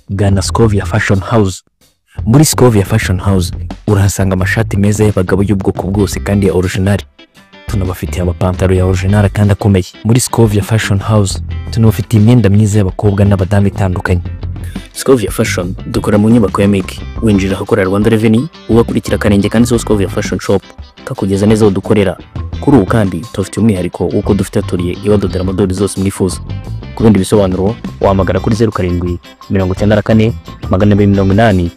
Gana Scovia Fashion House. Muri Scovia Fashion House urahasanga amashati meza y'abagabo y'ubwoko bwose kandi ya original. Tunabafitiye amapantaro ya original kandi akomeye. Muri Scovia Fashion House tunabafitiye imyenda myiza y'abakobwa n'abadamu itandukanye. Scovia Fashion dukora mu nyubako ya Myaka. Winjira ahakorera Rwanda Revenue ubakurikira karenge kandi so Scovia Fashion Shop kakugeza neza aho dukorera. Kuri ubu kandi tufite umwihariko uko dufite aturiye ibadodera modeli zose mwifuza. Ku bindi bisobanuro wahamagara kuri 07 94 280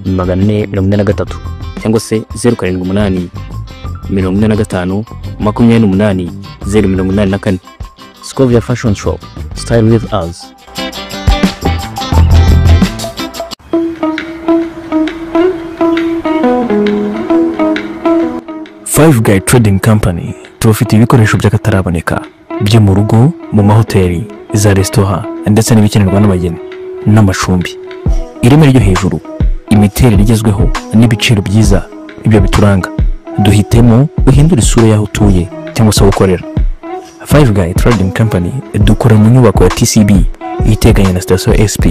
443 cyangwa se 07 45 28 084. Scovia Fashion Shop, style with us. Five Guy Trading Company tubafite ibikoresho by'akataraboneka byo mu rugo, mu mahoteli, za restaurant ndetse n'ibikenerwa n'abageni n'amashumbi. Ireme ryo hejuru, imiterere igezweho n'ibiciro byiza ibyo bituranga. Duhitemo uhindura isura yaho utuye cyangwa se ukorera. Five Guy Trading Company dukora mu nyubako ya TCB iteganye na station SP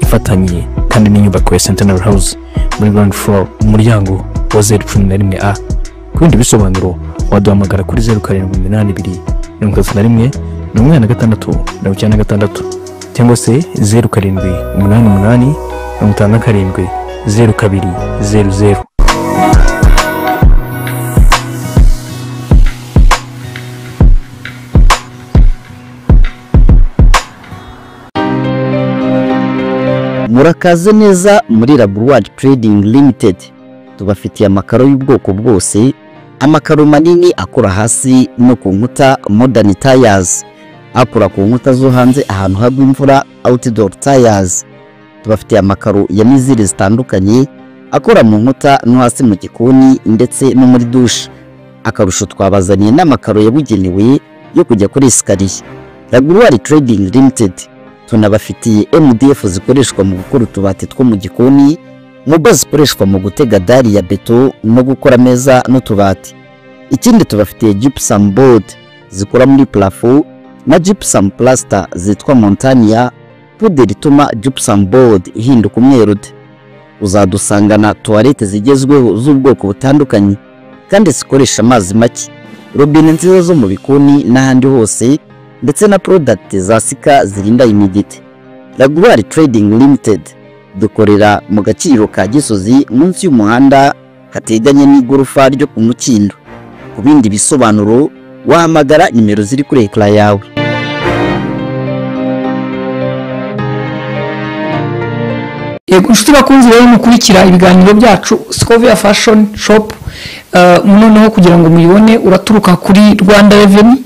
ifatanye kandi n'inyubako ya Centenary House muri ground floor umuryango wa 011A. Kundi bisobanuro waduhamagara kuri 0782 31 86 cyangwa se 0788 57 0200. Murakaze neza muri Rwanda Trading Limited. Tubafitiye amakaro y'ubwoko bwose, amakaro manini akora hasi no ku nkuta modern tires, akora ku nkuta zo hanze ahantu hagwa imvura outdoor tires. Tubafitiye amakaro ya miziri zitandukanye akora mu nkuta no hasi mu gikoni ndetse no muri douche. Akarusho twabazaniye n'amakaro yabugenewe yo kujya kuri escalier. Rwanda Trading Limited tunabafitiye MDF zikoreshwa mu gukora utubati two mu gikoni, mubazi zikoreshwa mu gutega dari ya beto no gukora meza n'utubati. Ikindi tubafitiye gypsum board zikora muri plafond na gypsum plaster zitwa Montania, puderi ituma gypsum board ihinduka umweru. Uzadusangana toilette zigezweho z'ubwoko butandukanye kandi zikoresha amazi make, robine nziza zo mu bikoni n'ahandi hose ndetse na product za sika zirinda imidite. Rwanda Trading Limited dukorera mu gaciro ka Gisozi munsi y'umuhanda hateganye n'igorofa ryo ku Mukindo. Ku bindi bisobanuro wahamagara nimero ziri kuri ekran yawe. Yego nshuti bakunzi rero mukurikira ibiganiro byacu Scovia Fashion Shop, noneho kugira ngo muyibone uraturuka kuri Rwanda Revenue.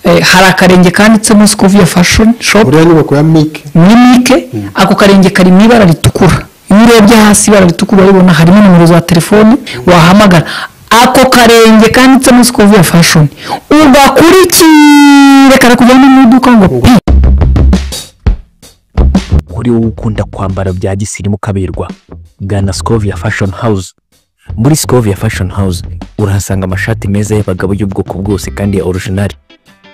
Hari akarenge kanditsemo Scovia Fashion Shop uriya nyubako ya Myaka. Muri Myaka ako karenge kari mu ibara ritukura. Iyo urebye hasi ibara ritukura urabona harimo nimero za telefone wahamagara. Ako karenge kanditsemo Scovia Fashion ugakurikire karakujyana mu iduka ngo kuri wowe ukunda kwambara bya gisirimu kaberwa. Gana Scovia Fashion House. Muri Scovia Fashion House urahasanga amashati meza y'abagabo y'ubwoko bwose kandi ya original.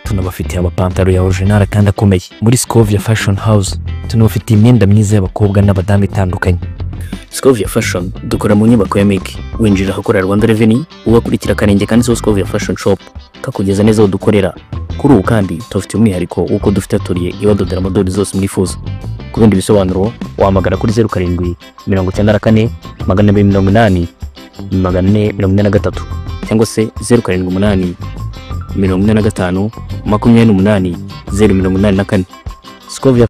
Tunabafitiye amapantaro ya original kandi akomeye. Muri Scovia Fashion House tunabafitiye imyenda myiza y'abakobwa n'abadamu itandukanye. Scovia Fashion dukora mu nyubako ya Myaka. Winjira ahakorera Rwanda Revenue ubakurikira karenge kandi so Scovia Fashion Shop kakugeza neza aho dukorera. Kuri ubu kandi tufite umwihariko uko dufite aturiye ibadodera modeli zose mwifuza. Ku bindi bisobanuro wahamagara kuri 07 94 280 443 cyangwa se 07 45 28 084. Scovia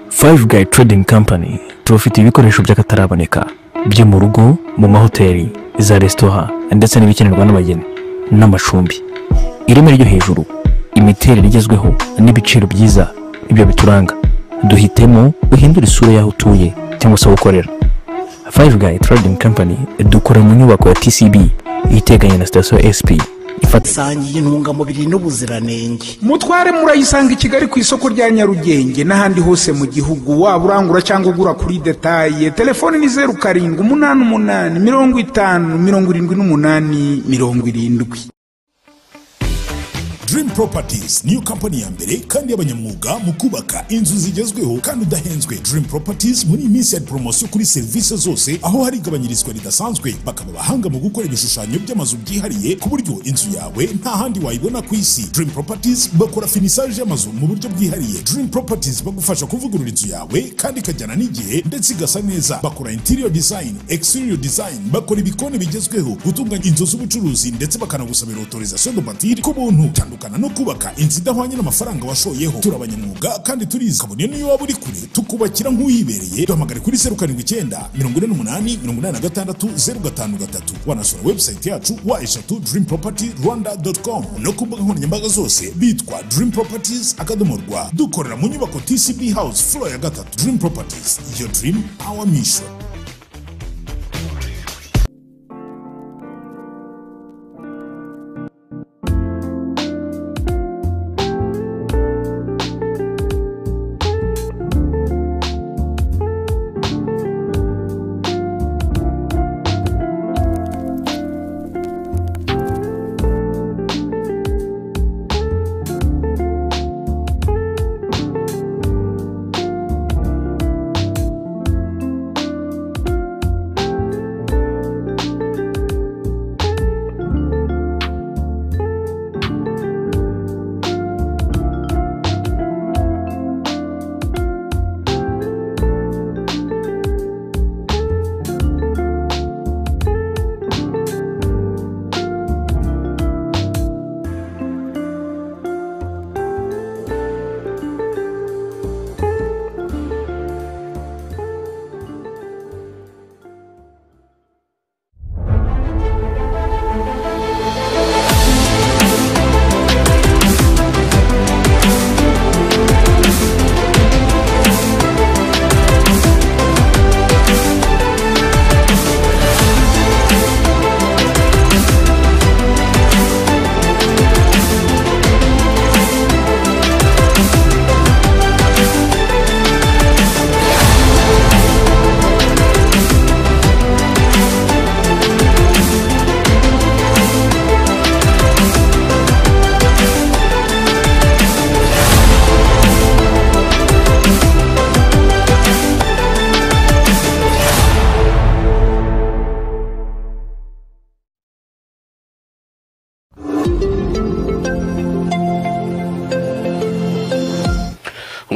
Five Guy Trading Company tubafite ibikoresho by'akataraboneka byo mu rugo, mu mahoteli, za restaurant ndetse n'ibikenerwa n'abageni n'amashumbi. Ireme ryo hejuru, imiterere igezweho n'ibiciro byiza ibyo bituranga. Duhitemo uhindura isura yaho utuye cyangwa se ukorera. Five Guy Trading Company dukora mu nyubako ya TCB iteganye na station SP ifata isangiye intungamubiri n'ubuziranenge. Mutware murayisanga i Kigali ku isoko rya Nyarugenge n'ahandi hose mu gihugu, waba urangura cyangwa ugura kuri detaye. Telefoni ni 0788507870. Dream Properties niyo company ya mbere kandi y'abanyamwuga mu kubaka inzu zigezweho kandi udahenzwe. Dream Properties muri iyi minsi ya promotion kuri service zose, aho hari igabanyirizwa ridasanzwe, bakaba bahanga mu gukora ibishushanyo by'amazu byihariye ku buryo inzu yawe nta handi wayibona ku isi. Dream Properties bakora finissage y'amazu mu buryo bwihariye. Dream Properties bagufasha kuvugurura inzu yawe kandi ikajyana n'igihe ndetse igasa neza. Bakora interior design, exterior design, bakora ibikoni bigezweho, gutunganya inzu z'ubucuruzi ndetse bakanagusabira autorisation de bâtir ku buntu. Kana no kubaka inzu idahwanye n'amafaranga washoyeho. Turabanyamwuga kandi turizi, kabone niyo waba uri kure tukubakira nk'uyibereye. Duhamagare kuri 0794486053. Wanasura website yacu wa@dreampropertyrwanda.com no ku mbuga nkoranyambaga zose bitwa Dream Properties _Rwa. Dukorera mu nyubako TCB House floor ya 3. Dream Properties, your dream, our mission.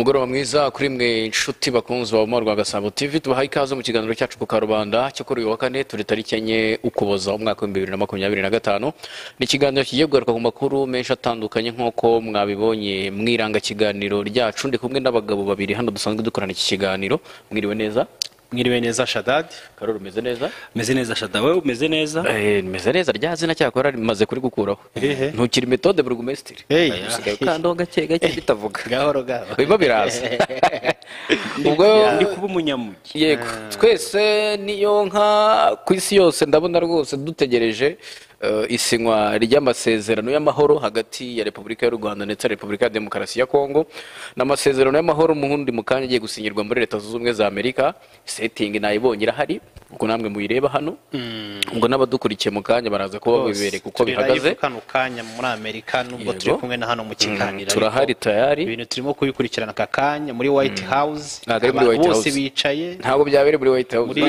umugoroba mwiza kuri mwe inshuti bakunzi ba Rwanda Gasabo TV, tubahaye ikaze mu kiganiro cyacu ku Karubanda cyo kuri uyu wa kane turi tariki enye Ukuboza umwaka wa 2025. Ni ikiganiro kigiye kugaruka ku makuru menshi atandukanye nk'uko mwabibonye mwiranga kiganiro ryacu. Ndi kumwe n'abagabo babiri hano dusanzwe dukorana iki kiganiro. Mwiriwe neza? Mwiriwe neza Shadad. Karoro umeze neza? Meze neza Shadad. Wewe umeze neza? Meze neza, rya zina cyakora rimaze kuri gukuraho. Ntukiri metode burugumesitiri. Usigaye kandi gake gake bitavuga. Gahoro gahoro. Biba biraza. Ubwo ndi kuba umunyamugi. Yego. Twese niyo nka ku isi yose ndabona rwose dutegereje isinywa ry'amasezerano y'amahoro hagati ya Repubulika y'u Rwanda ndetse na Repubulika ya Demokarasi ya Kongo. N'amasezerano y'amahoro muhundi mukanya agiye gusinyirwa muri Leta Zunze Ubumwe za Amerika. Setting nayibonye irahari uko namwe muyireba hano. Ubwo n'abadukurikiye mu kanya baraza kuba bibereka uko bihagaze. Kano kanya muri Amerika nubwo turi kumwe na hano mu kiganiro. Turahari tayari. Ibintu turimo kubikurikirana akakanya muri White House. Bose bicaye. Ntabwo byabere muri White House.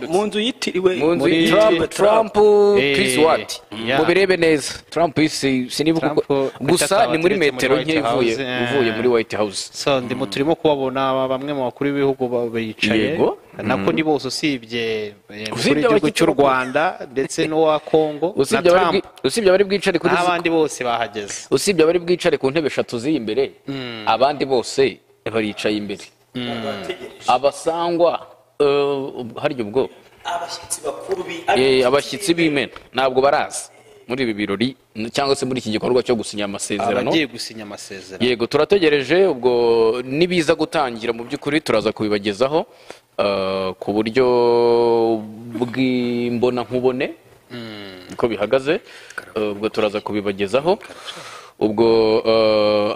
Mu nzu yitiriwe muri Trump peace what? Mubirebe neza. Trump sinibuka gusa ni muri metero nke uvuye muri White House. So ndimo turimo kubabona bamwe mu bakuru b'ibihugu bicaye. Nako ni bose usibye muri igihugu cy'u Rwanda ndetse n'uwa Kongo na Trump. Usibye abari bwicare kuri abandi bose bahageze. Usibye abari bwicare ku ntebe 3 ziri imbere, abandi bose baricaye imbere. Abasangwa hari ubwo abashyitsi bakuru abashyitsi b'imena ntabwo baraza muri ibi birori cyangwa se muri iki gikorwa cyo gusinya amasezerano. Abagiye gusinya amasezerano. Yego turategereje ubwo nibiza gutangira mu by'ukuri turaza kubibagezaho ku buryo bw'imbona nkubone. niko bihagaze. Ubwo turaza kubibagezaho. Ubwo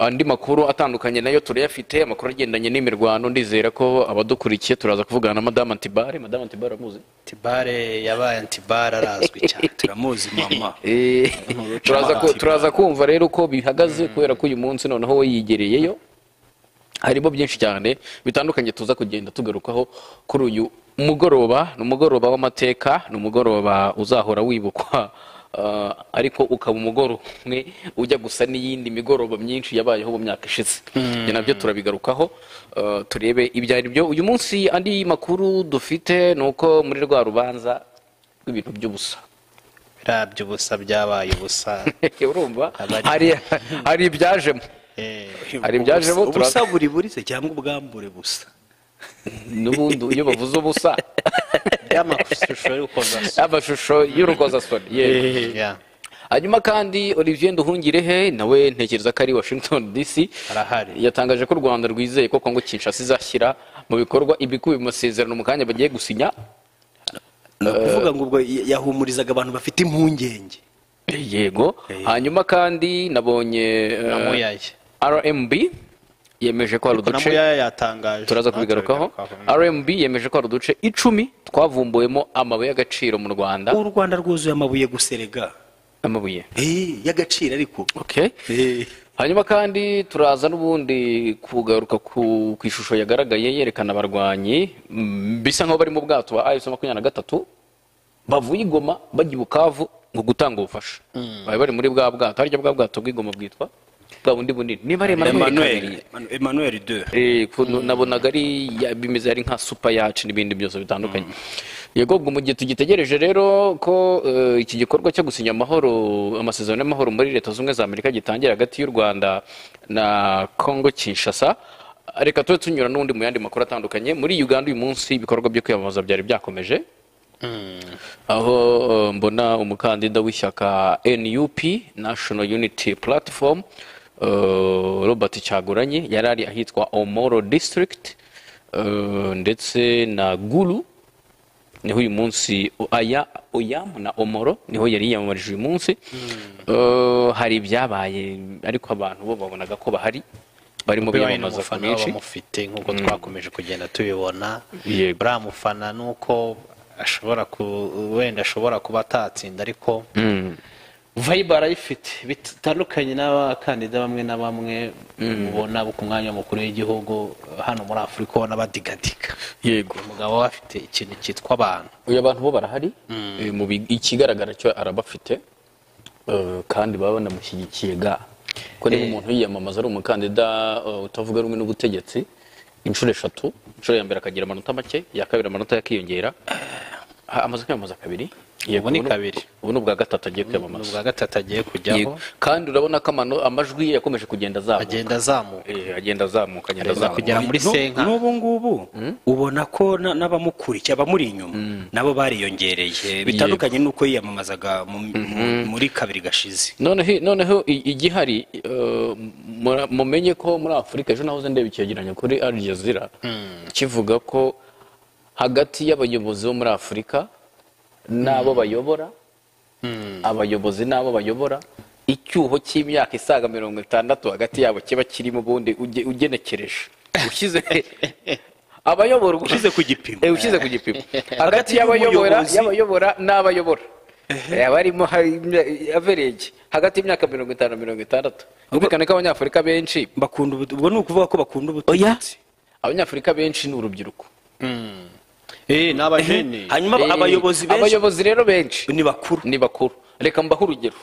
andi makuru atandukanye nayo turayafite, amakuru agendanye n'imirwano. Ndizera ko abadukurikiye turaza kuvugana na Madame Antibare. Madame Antibare amuzi? Antibare yabaye Antibare arazwi cyane, turamuzi mama. Turaza kumva rero uko bihagaze, kubera ko uyu munsi noneho we yigereyeyo. Harimo byinshi cyane bitandukanye tuza kugenda tugarukaho kuri uyu mugoroba. Ni umugoroba w'amateka, ni umugoroba uzahora wibukwa, ariko ukaba umugoroba umwe ujya gusa n'iyindi migoroba myinshi yabayeho mu myaka ishize. Nabyo turabigarukaho, turebe ibyo ari byo. Uyu munsi andi makuru dufite ni uko muri rwa rubanza rw'ibintu by'ubusa, by'ubusa byabaye ubusa, urumva hari ibyajemo, hari ibyajemo. ubusa buri se cyangwa ubwambure busa n'ubundi iyo bavuze ubusa amashusho y'urukozasoni. Hanyuma kandi Olivier Nduhungirehe nawe ntekereza ko ari Washington DC yatangaje ko u Rwanda rwizeye ko Kongo Kinshasa izashyira mu bikorwa ibikubiye mu masezerano mu kanya bagiye gusinya. ni ukuvuga ngo ubwo yahumurizaga abantu bafite impungenge. Yego. Hanyuma kandi nabonye RMB yemeje ko hari uduce, turaza kubigarukaho. RMB yemeje ko hari uduce 10 twavumbuwemo amabuye y'agaciro mu Rwanda. U Rwanda rwuzuye amabuye guserega, amabuye y'agaciro ariko. Hanyuma kandi turaza n'ubundi kugaruka ku ishusho yagaragaye yerekana abarwanyi bisa nkaho bari mu bwato wa AS23 bavuye Igoma bajya i Bukavu ngo gutanga ubufasha. Bari muri bwa bwato, harya bwa bwato bw'Igoma bwitwa bwa bundi bunini, niba ari Emmanuel 2 nabonaga ari bimeze ari nka super yacht n'ibindi byose bitandukanye. Yego, ubwo mu gihe tugitegereje rero ko iki gikorwa cyo gusinya amahoro, amasezerano y'amahoro muri Leta Zunze za Amerika gitangira hagati y'u Rwanda na Kongo Kinshasa, reka tube tunyura n'undi mu yandi makuru atandukanye. Muri Uganda uyu munsi ibikorwa byo kwiyamamaza byari byakomeje, aho mbona umukandida w'ishyaka NUP National Unity Platform Robert Kyagulanyi yari ari ahitwa Omoro District, ndetse na Gulu niho uyu munsi Oyam na Omoro niho yari yiyamamarije uyu munsi. Hari ibyabaye ariko abantu bo babonaga ko bahari barimo biyamamaza ku menshi bamufite nk'uko twakomeje kugenda tubibona. Baramufana nuko wenda ashobora kuba atatsinda, ariko vibe arayifite bitandukanye n'abakandida bamwe na bamwe ubona ku mwanya w'umukuru w'igihugu hano muri Afurika ubona badigadiga. Yego, umugabo afite ikintu cyitwa abantu. Uyu abantu bo barahari, ikigaragara cyo arabafite, kandi baba banamushyigikiye ko niba umuntu yiyamamaza ari umukandida utavuga rumwe n'ubutegetsi inshuro 3, inshuro ya mbere akagira amanota make, ya kabiri amanota yakiyongera, amaze kwiyamamaza kabiri. Ubu ni kabiri, ubu ni ubwa gatatu agiye kwiyamamaza, ubwa gatatu agiye kujyaho. Kandi urabona ko amajwi yakomeje kugenda azamuka kugera muri senka. N'ubu ngubu ubona ko n'abamukurikiye abamuri inyuma nabo bariyongereye, bitandukanye n'uko yiyamamazaga muri kabiri gashize. Noneho igihari mumenye ko muri Afurika, ejo nahoze ndeba icyegeranyo kuri Al Jazeera kivuga ko hagati y'abayobozi bo muri Afurika n'abo bayobora, abayobozi n'abo bayobora, icyuho cy'imyaka isaga 60 hagati yabo kiba kirimo ubundi ugenekereje ushyize abayobora ushyize ku gipimo hagati y'abayobora n'abayobora barimo average hagati y'imyaka 50 na 60. Ubikane ko abanyafurika benshi bakunda ubwo ni ukuvuga ko bakunda ubutegetsi. Abanyafurika benshi ni urubyiruko, n'abajene. Hanyuma abayobozi rero benshi ni bakuru. Reka mbaho urugero,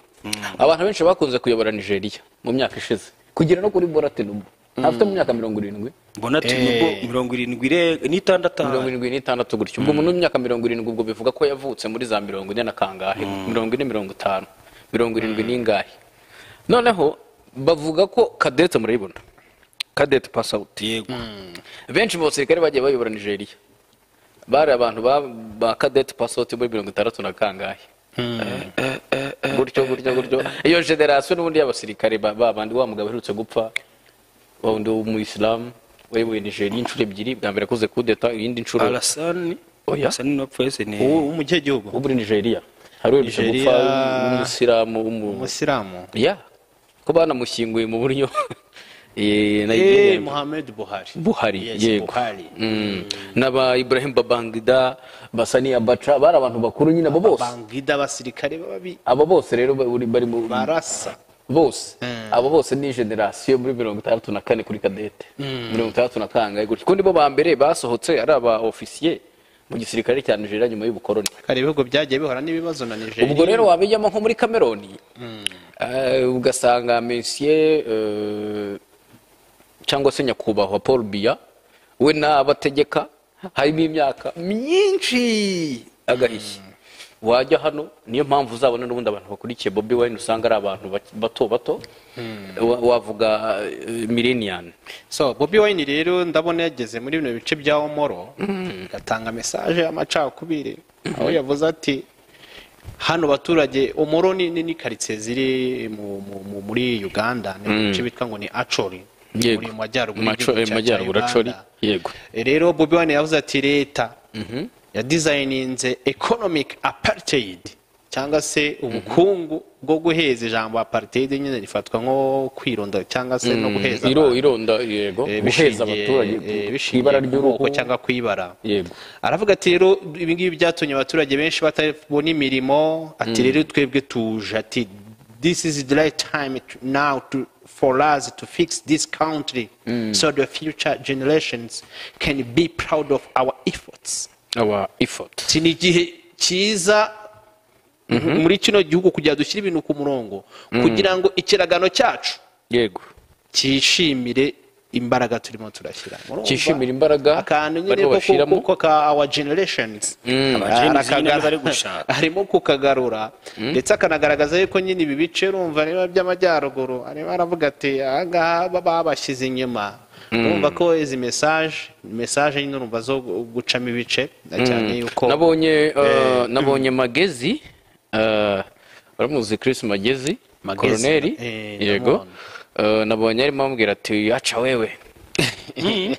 abantu benshi bakunze kuyobora Nigeria mu myaka ishize kugera no kuri Bola Tinubu afite mu myaka 70. Bola Tinubu 76 gutyo. Ubwo umuntu w'imyaka 70 ubwo bivuga ko yavutse muri za 40 na kangahe, 40 50 70 n'ingahe. Noneho bavuga ko kadete murayibona, kadete pass out. Yego, benshi mu basirikare bagiye bayobora Nigeria bari abantu ba kadete pass out muri 60 na kangahe. Gutyo iyo generation n'ubundi y'abasirikare babandi wa mugabo herutse gupfa wundi w'umuyisilamu wayoboye Nigeria inshuro 2, bwa mbere akoze kudeta, iyindi nshuro Alassane no press ni umujye gihugu muri Nigeria. hari uherutse Nigeria, gupfa umusilamu umusilamu ya ko banamushyinguye mu buryo Nigeria Muhammad Buhari Yes, yego Buhari. n'aba Ibrahim Babangida Basani Abacha bari abantu bakuru nyine abo bose Bangida abasirikare babi abo bose rero bari mu barasa bose abo bose ni generasiyo muri 64 kuri kadete 64 kangahe gutyo kundi bo ba mbere basohotse ari aba officier mu gisirikare cya Nigeria nyuma y'ubukoroni kare ibihugu byagiye bihora n'ibibazo na Nigeria ubwo rero wabijyamo nko muri Cameroon ugasanga Monsieur cyangwa se nyakubahwa Paul Biya we n'abategeka harimo imyaka myinshi agahishya wajya hano niyo mpamvu uzabona n'ubundi abantu bakurikiye Bobi Wine usanga ari abantu bato wavuga millennial. So Bobi Wine rero ndabona yageze muri bino bice bya Omoro gatanga message y'amacakubiri aho yavuze ati hano baturage Omoro ni karitsiye ziri muri Uganda ni bice bitwa ngo ni Acholi muri majyaruguru Acholi yego. Rero Bobi Wine yavuze ati leta ya designinze economic apartheid cyangwa se ubukungu bwo guheza ijambo apartheid nyine rifatwa nko kwironda cyangwa se no guheza ironda yego guheza abaturage kwibara ry'uruko cyangwa kwibara yego. aravuga ati rero ibi ngibi byatumye abaturage benshi batabona imirimo ati rero twebwe tuje ati this is the right time now for us to fix this country so the future generations can be proud of our efforts. Ni igihe cyiza muri kino gihugu kugira dushyire ibintu ku murongo kugira ngo ikiragano cyacu yego cyishimire imbaraga turimo turashyira cyishimira imbaraga akantu nyine kuko ka our generations harimo kukagarura ndetse akanagaragaza yuko nyine ibi bice urumva niba by'amajyaruguru arimo aravuga ati ahangaha babashyize inyuma urumva ko izi message nyine urumva zo gucamo ibice cyane yuko nabonye Magezi baramuzi Chris Magezi koroneri yego nabonye arimo amubwira ati aca wewe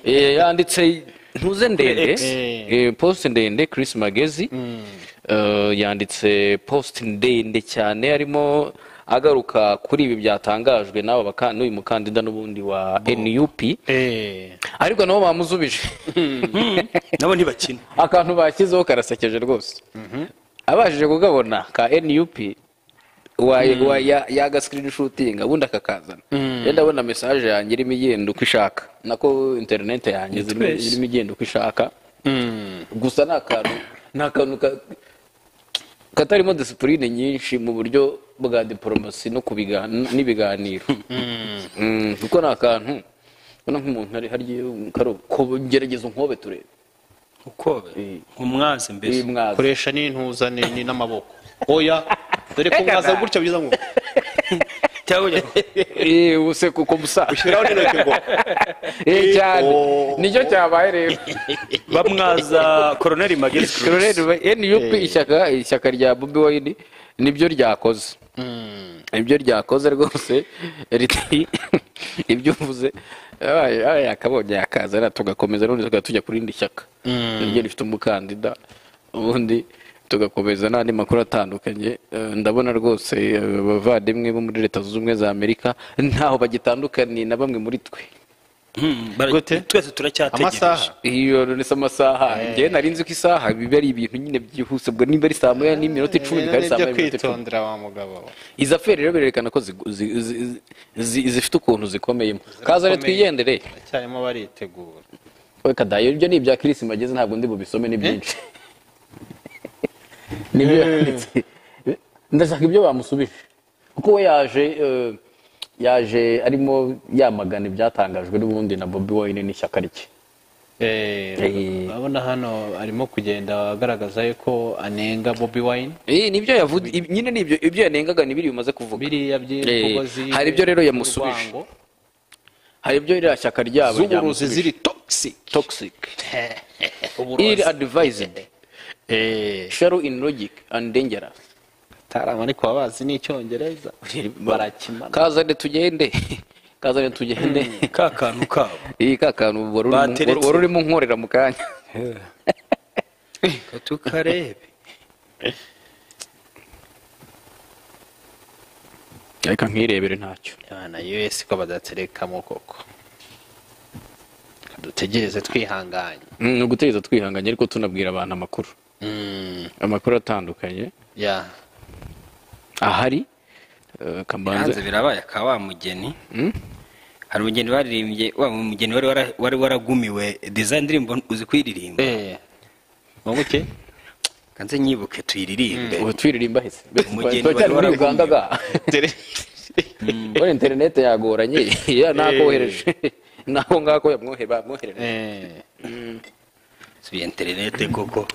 yanditse ntuze ndende post ndende Chris Magezi yanditse post ndende cyane arimo agaruka kuri ibi byatangajwe n'uyu mukandida n'ubundi wa NUP ariko nabo bamuzubije nabo ntibakina akantu bakizeho karasekeje rwose abashije kugabona ka NUP yaga screenshooting ubundi akakazana yenda abona message yanjye irimo igenda uko ishaka nako internet yanjye irimo igenda uko ishaka gusa n'akantu katarimo discipline nyinshi mu buryo bwa diplomasi no n'ibiganiro kuko n'akantu ubona nk'umuntu ari gerageza unkobe turebe ukobe umwazi mbese koresha n'intuza n'amaboko oya dore ko mwaza gutya byiza ngo cyangwa use kuko musa ushyiraho n'intoki ngo cyane nicyo cyabaye rero bamwaza koroneri Magezi koroneri NUP ishyaka rya Bobi Wine nibyo ryakoze rwose riti ibyo uvuze yakabonye yakazana tugakomeza none tujya kuri indi shyaka niryo rifite umukandida ubundi tugakomeza n'andi makuru atandukanye ndabona rwose abavandimwe bo muri Leta Zunze Ubumwe za Amerika ntaho bagitandukaniye na bamwe muri twe twese turacyategereje iyo nese amasaha njye nari nzi ko isaha biba ari ibintu nyine byihuse ubwo nimba ari saa moya n'iminota 10 bikari saa moya kwitondera wa mugabo izi aferi rero birerekana ko zifite ukuntu zikomeyemo kazare twigendere cyarimo baritegura we kadayo ibyo ni ibya Chris Magezi ntabwo ndi bubisome ni byinshi nibyo yanditse ndashaka ibyo bamusubije kuko we yaje arimo yamagana ibyatangajwe n'ubundi na Bobi Wine n'ishyaka rye abona hano arimo kugenda agaragaza yuko anenga Bobi Wine nibyo yavuze nyine nibyo ibyo yanengaga nibiri bimaze kuvuga biriya by'ubugozi hari ibyo rero yamusubije hari ibyo iriya shyaka ryabo ry'uburozi ziri toxic ill advised shallow in logic and dangerous tarama ariko babazi n'icyongereza barakimana kazane tugende kakantu kabo kakantu wari urimo nkorera mu kanya tukarebe reka nkirebere ntacyo na US ko badaterekamo koko dutegereze twihanganye ni ugutegereza twihanganye ariko tunabwira abantu amakuru atandukanye ahari hanze birabaye aka wa mugeni hari umugeni baririmbye wa mugeni wari waragumiwe design ndirimbo uzi kwiririmba muke kanze nyibuke tuyiririmbe ubu twiririmba hese umugeni wari waragumiwe wari internet yagoranye ya nako wohereje naho ngako bamwohereje si internet koko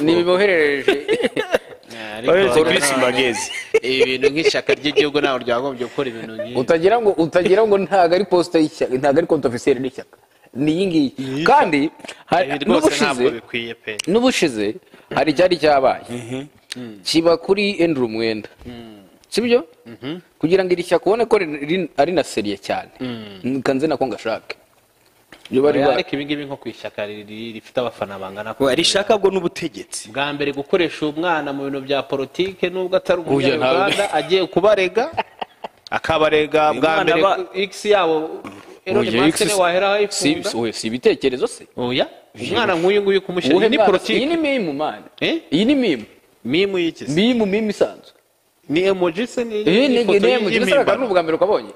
nibibohereje ariko Chris Magezi ibintu nk'ishaka ry'igihugu naho ryagombye gukora ibintu nk'ibi utagira ngo ntago ari poste y'ishyaka ntago ari compte officiel y'ishyaka ni yingiyi kandi n'ubushize hari cyari cyabaye kiba kuri Andrew Mwenda sibyo kugira ngo iri shyaka ubone ko ari na seriye cyane kanze nako ngashake ariko ibi ngibi nko kwishyaka rifite abafana bangana ko rishaka bwo n'ubutegetsi bwa mbere gukoresha umwana mu bintu bya politike nubwo atari umunyarwanda agiye kubarega akabarega bwa mbere X yabo si ibitekerezo se oya umwana nk'uyu nguyu kumushyira ni politike iyi ni meme man iyi ni meme y'iki meme isanzwe ni emoji se ni emoji se kandi ubwa mbere ukabonye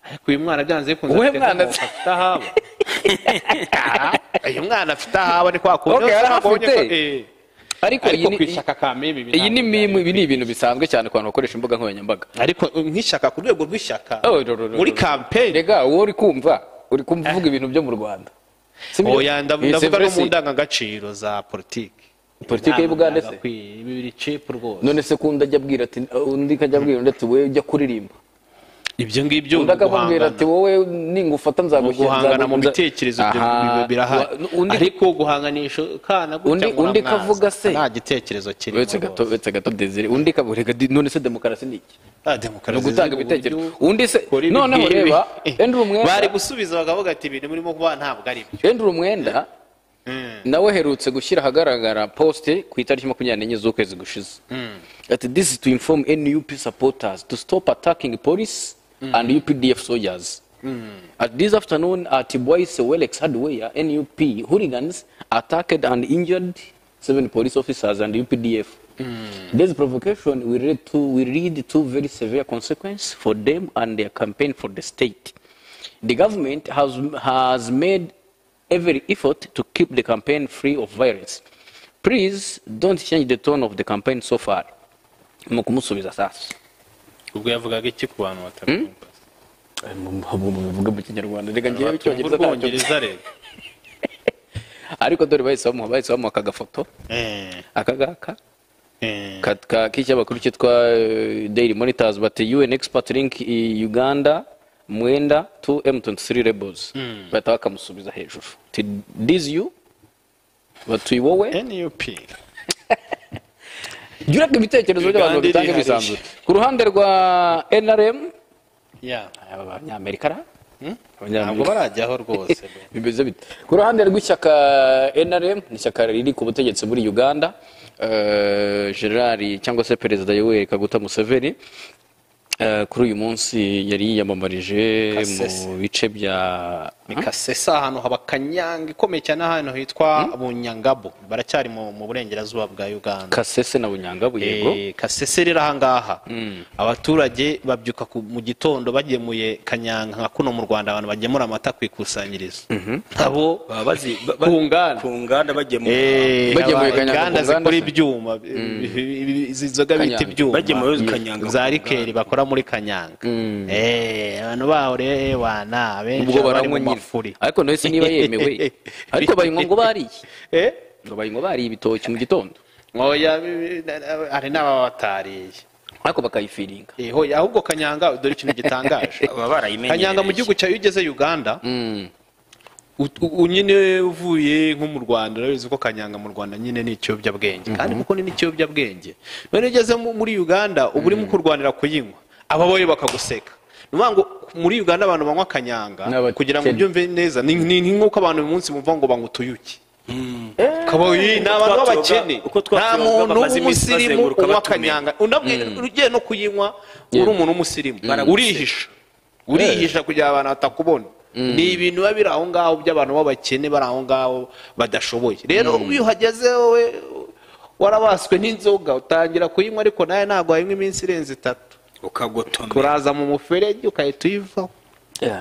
ariko uyu mwana byanze bikunze uwe mwana afite ahaba uyu mwana afite ahaba ni kwa kundi ariko kwishaka ka meme iyi ni meme ibi ni ibintu bisanzwe cyane ku bantu bakoresha imbuga nkoranyambaga ariko nk'ishyaka ku rwego rw'ishyaka muri campaign rega wowe uri kumva uvuga ibintu byo mu Rwanda oya ndavuga no mu ndangagaciro za politike y'Ubugande se bibiri cheap rwose none se kundi ajya abwira ati undi kajya abwira undi ati wewe ujya kuririmba ibyo ngibyo ndakabwira ati wowe ningufata nzagushyira guhangana mu bitekerezo birahari ariko guhanganisha kana gutya undi kavuga se nta gitekerezo kiri wetse gato Desire undi kaburega none se demokarasi ni iki demokarasi no gutanga ibitekerezo undi se noneho reba Andrew Mwenda bari gusubiza bakavuga ati ibintu murimo kuba ntabwo ari byo Andrew Mwenda nawe herutse gushyira ahagaragara poste ku itariki 24 z'ukwezi gushize ati this is to inform NUP supporters to stop attacking police and UPDF soldiers. At this afternoon at Boise Welex hardware, NUP hooligans attacked and injured 7 police officers and UPDF. This provocation will lead to very severe consequences for them and their campaign for the state. The government has made every effort to keep the campaign free of violence. Please don't change the tone of the campaign so far. Mukumusubiza sasa. ubwo yavugaga iki ku bantu batakumva muvuga mu Kinyarwanda rega ngiye icyongereza n'Icyongereza rero ariko dore bahise bamuha akagafoto akagaka k'ikinyamakuru cyitwa Daily Monitors bati UN expert link Uganda Mwenda to M23 rebels bahita bakamusubiza hejuru this you batuye wowe NUP Jura ibitekerezo by'abantu bitanga bisanzwe ku ruhande rwa NRM abanyamerika ntabwo barajyaho rwose bimeze bite ku ruhande rw'ishyaka NRM ni ishyaka riri ku butegetsi muri Uganda General cyangwa se Perezida Yoweri Kaguta Museveni kuri uyu munsi yari yiyamamarije mu bice bya Kasesa ahantu haba Kanyanga ikomeye cyane ahantu hitwa Bunyangabo baracyari mu burengerazuba bwa Uganda Kasese na Bunyangabo yego Kasese rero ahangaha abaturage babyuka mu gitondo bagemuye Kanyanga nka kuno mu Rwanda abantu bagemura amata ku ikusanyirizo abo kunganda bagemuye Kanyanga zikora ibyuma zizoga bita ibyuma bagemuye Kanyanga za rikeri bakora muri Kanyanga abantu baho rero wana benshi ubwo baranywa nyine ariko no se niba yemewe ariko bayinywa ngo bariye ngo bayinywa bariye ibitoki mu gitondo oya ari n'ababatariye ariko bakayifiringa ahubwo Kanyanga dore ikintu gitangaje Kanyanga mu gihugu cya ugeze Uganda nyine uvuye nko mu Rwanda urabizi ko Kanyanga mu Rwanda nyine ni ikiyobyabwenge kandi kuko ni ikiyobyabwenge none ugeze muri Uganda ubu urimo kurwanira kuyinywa ababoye bakaguseka nuvuga ngo muri Uganda abantu banywa Kanyanga kugira ngo byumve neza ni nk'uko abantu uyu munsi bumva ngo banywa utuyuki kaboyi ni abantu b'abakene nta muntu w'umusirimu unywa kanyanga ugiye no kuyinywa uri umuntu w'umusirimu urihisha kugira abantu batakubona ni ibintu biba biri aho ngaho by'abantu b'abakene bari aho ngaho badashoboye rero iyo uhageze wowe warabaswe n'inzoga utangira kuyinywa ariko nawe ntabwo wayinywa iminsi irenze 3 ukagotoma kuraza mu muferege ukahita uyivaho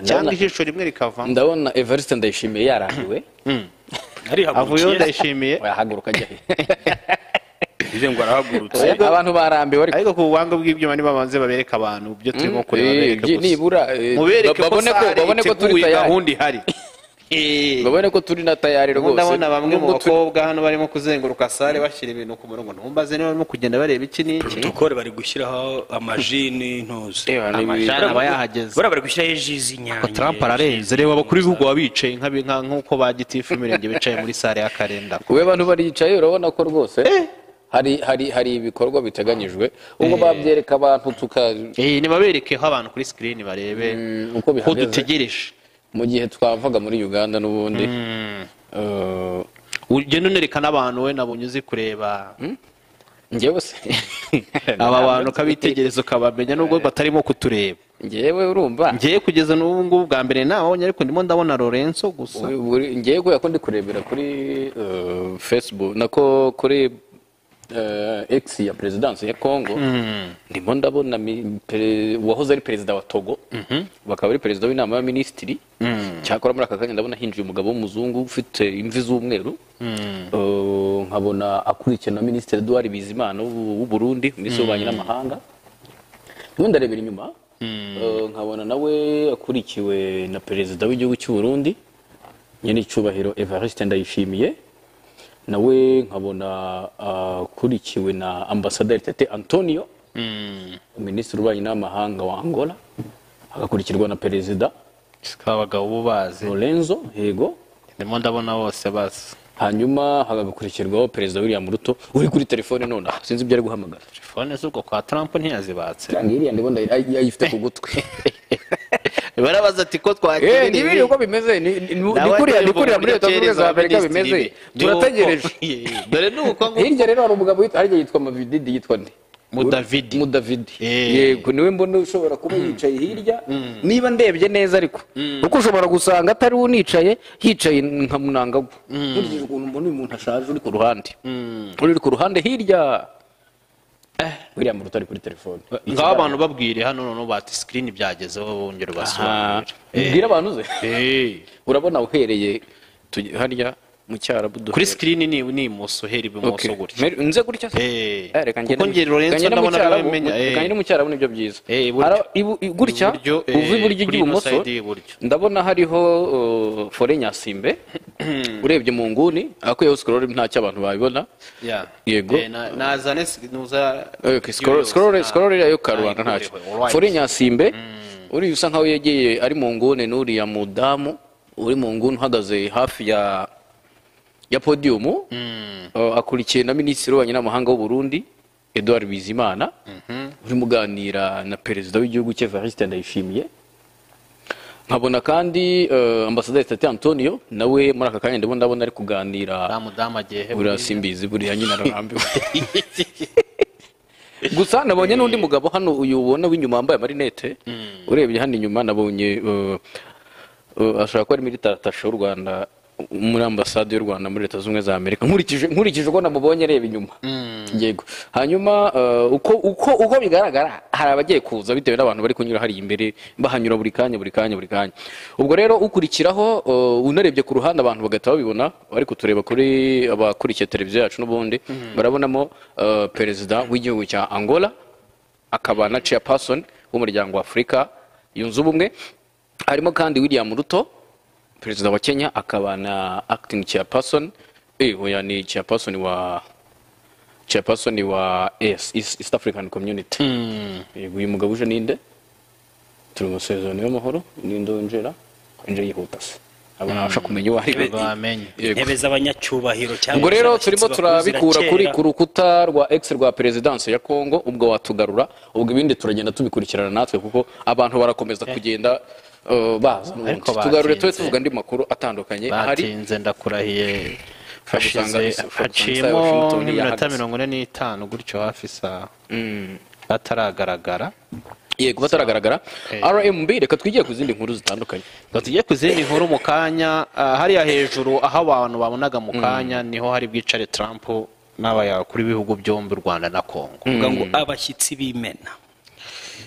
cyangwa ijisho rimwe rikavamo. Ndabona Evariste Ndayishimiye yarambiwe avuyeho Ndayishimiye yahaguruka ajya ize ngo arahagurutse abantu barambiwe ariko ku buhanga bw'ibyuma niba banze babereka abantu byo turimo kureba nibura babone ko turi tayari gahunda ihari babone ko turi na tayari rwose. Ndabona bamwe mu bakobwa hano barimo kuzenguruka sare bashyira ibintu ku murongo ntumbaze niba barimo kugenda bareba iki n'iki protocole bari gushyiraho amajini ntuze amajani aba yahageze bari gushyiraho ji z'inyange Trump ararenze reba abakuru b'ibihugu bicaye nk'uko ba gitifu imirenge bicaye muri sare y'akarenda we abantu baricaye urabona ko rwose hari ibikorwa biteganyijwe ubwo babyereka abantu nibaberekeho abantu kuri screen barebe uko dutegereje mu gihe twavaga muri Uganda n'ubundi ugenda unerekana abantu we nabonye uzi kureba njyewe se aba bantu kabitegereza ukabamenya nubwo batarimo kutureba njyewe urumva ngiye kugeza n'ubu ngubu bwa mbere nawe ariko ndimo ndabona Lorenzo gusa ngiye ko ndi kurebera kuri Facebook nako kuri ex ya presidence ya Congo ndimo ndabona wahoze ari perezida wa Togo bakaba ari perezida w'inama y'abaminisitiri cyakora muri aka kanya ndabona hinjiye umugabo w'umuzungu ufite imvi z'umweru nkabona akurikirana minisitiri Edouard Bizimana w'u Burundi minisitiri w'ububanyi n'amahanga ndimo ndarebera inyuma nkabona nawe akurikiwe na perezida w'igihugu cy'u Burundi nyene icyubahiro Evariste Ndayishimiye nawe nkabona akurikiwe na ambasaderi Tete Antonio minisitiri w'ububanyi n'amahanga wa Angola agakurikirwa na perezida abagabo bubazi Lorenzo yego ndimo ndabona bose basi hanyuma hagakurikirwaho perezida William Ruto uri kuri telefone none sinzi ibyo ari guhamagara telefone z'ubwo kwa Trump ntiyazibatse ngiriya ndibona ayifite ku gutwi barabaza ati ko twakiriye nibi uko bimeze nikurira muri Leta Zunze za Amerika bimeze turategereje dore nuko hirya rero hari umugabo yitwa Mavididi yitwa nde Mudavidi yego niwe mbona ushobora kuba yicaye hirya niba ndebye neza ariko uko ushobora gusanga atari unicaye hicaye nka munangagwa nkurikije ukuntu mbona uyu muntu ashaje uri ku ruhande hirya William Ruto ari kuri telefone ngaho abantu babwire hano none bati screen byagezeho bongera basobanurira ubwira abantu ze urabona uhereye harya mu cyarabu kuri screen ni musoheri bimoso gutya nze gutya reka ngende Lorenzo ndabona bamenya kandi mu cyarabu nibyo byiza gutya uvi buryo ibumoso ndabona hariho fore Nyasimbe urebye mu nguni akuyeho scroll ntacyo abantu babibona yego nazane nuza scroll yo Karubanda ntacyo fore Nyasimbe uri usa nkaho yegeye ari mu nguni n'uriya mudamu uri mu nguni uhagaze hafi ya podium akurikiye na minisitiri w'ububanyi n'amahanga w'u Burundi Edouard Bizimana uri muganira na perezida w'igihugu cye Evariste Ndayishimiye nkabona kandi ambasaderi Tete Antonio nawe muri aka kanya ndabona ari kuganira buriya simbizi buriya nyine ararambiwe gusa nabonye n'undi mugabo hano uyu ubona w'inyuma wambaye amarinete urebye hano inyuma nabonye ashaka ko ari militari atashe y'u Rwanda muri ambasade y'u Rwanda muri Leta Zunze Ubumwe za Amerika nkurikije uko namubonye reba inyuma yego hanyuma uko bigaragara hari abagiye kuza bitewe n'abantu bari kunyura hari imbere bahanyura buri kanya ubwo rero ukurikiraho unarebye ku ruhande abantu bagahita babibona bari kutureba kuri abakurikiye televiziyo yacu n'ubundi barabonamo perezida w'igihugu cya Angola akaba na chairperson w'umuryango wa Afurika yunze ubumwe harimo kandi William Ruto perezida wa Kenya akaba na acting chairperson oya ni chairperson wa East African Community uyu mugabo uje ninde turi mu sezone y'amahoro n'indonjera nje yihuta se abana basha kumenya uwo ari bamenye intebe z'abanyacyubahiro cyangwa ubwo rero turimo turabikura kuri ku rukuta rwa ex rwa presidence ya Congo ubwo watugarura ubwo ibindi turagenda tubikurikirana natwe kuko abantu barakomeza kugenda baza tugarure tuvuga andi makuru atandukanye batinze ndakurahiye haciyemo nk'iminota 45 gutyo hafi isaha bataragaragara. Yego bataragaragara. RMB reka twigiye ku zindi nkuru zitandukanye. Tugiye ku zindi nkuru mu kanya, hariya hejuru aho abantu babonaga mu kanya niho hari bwicare Trump n'abayakuri b'ibihugu byombi u Rwanda na Kongo. Uvuga ngo abashyitsi b'imena.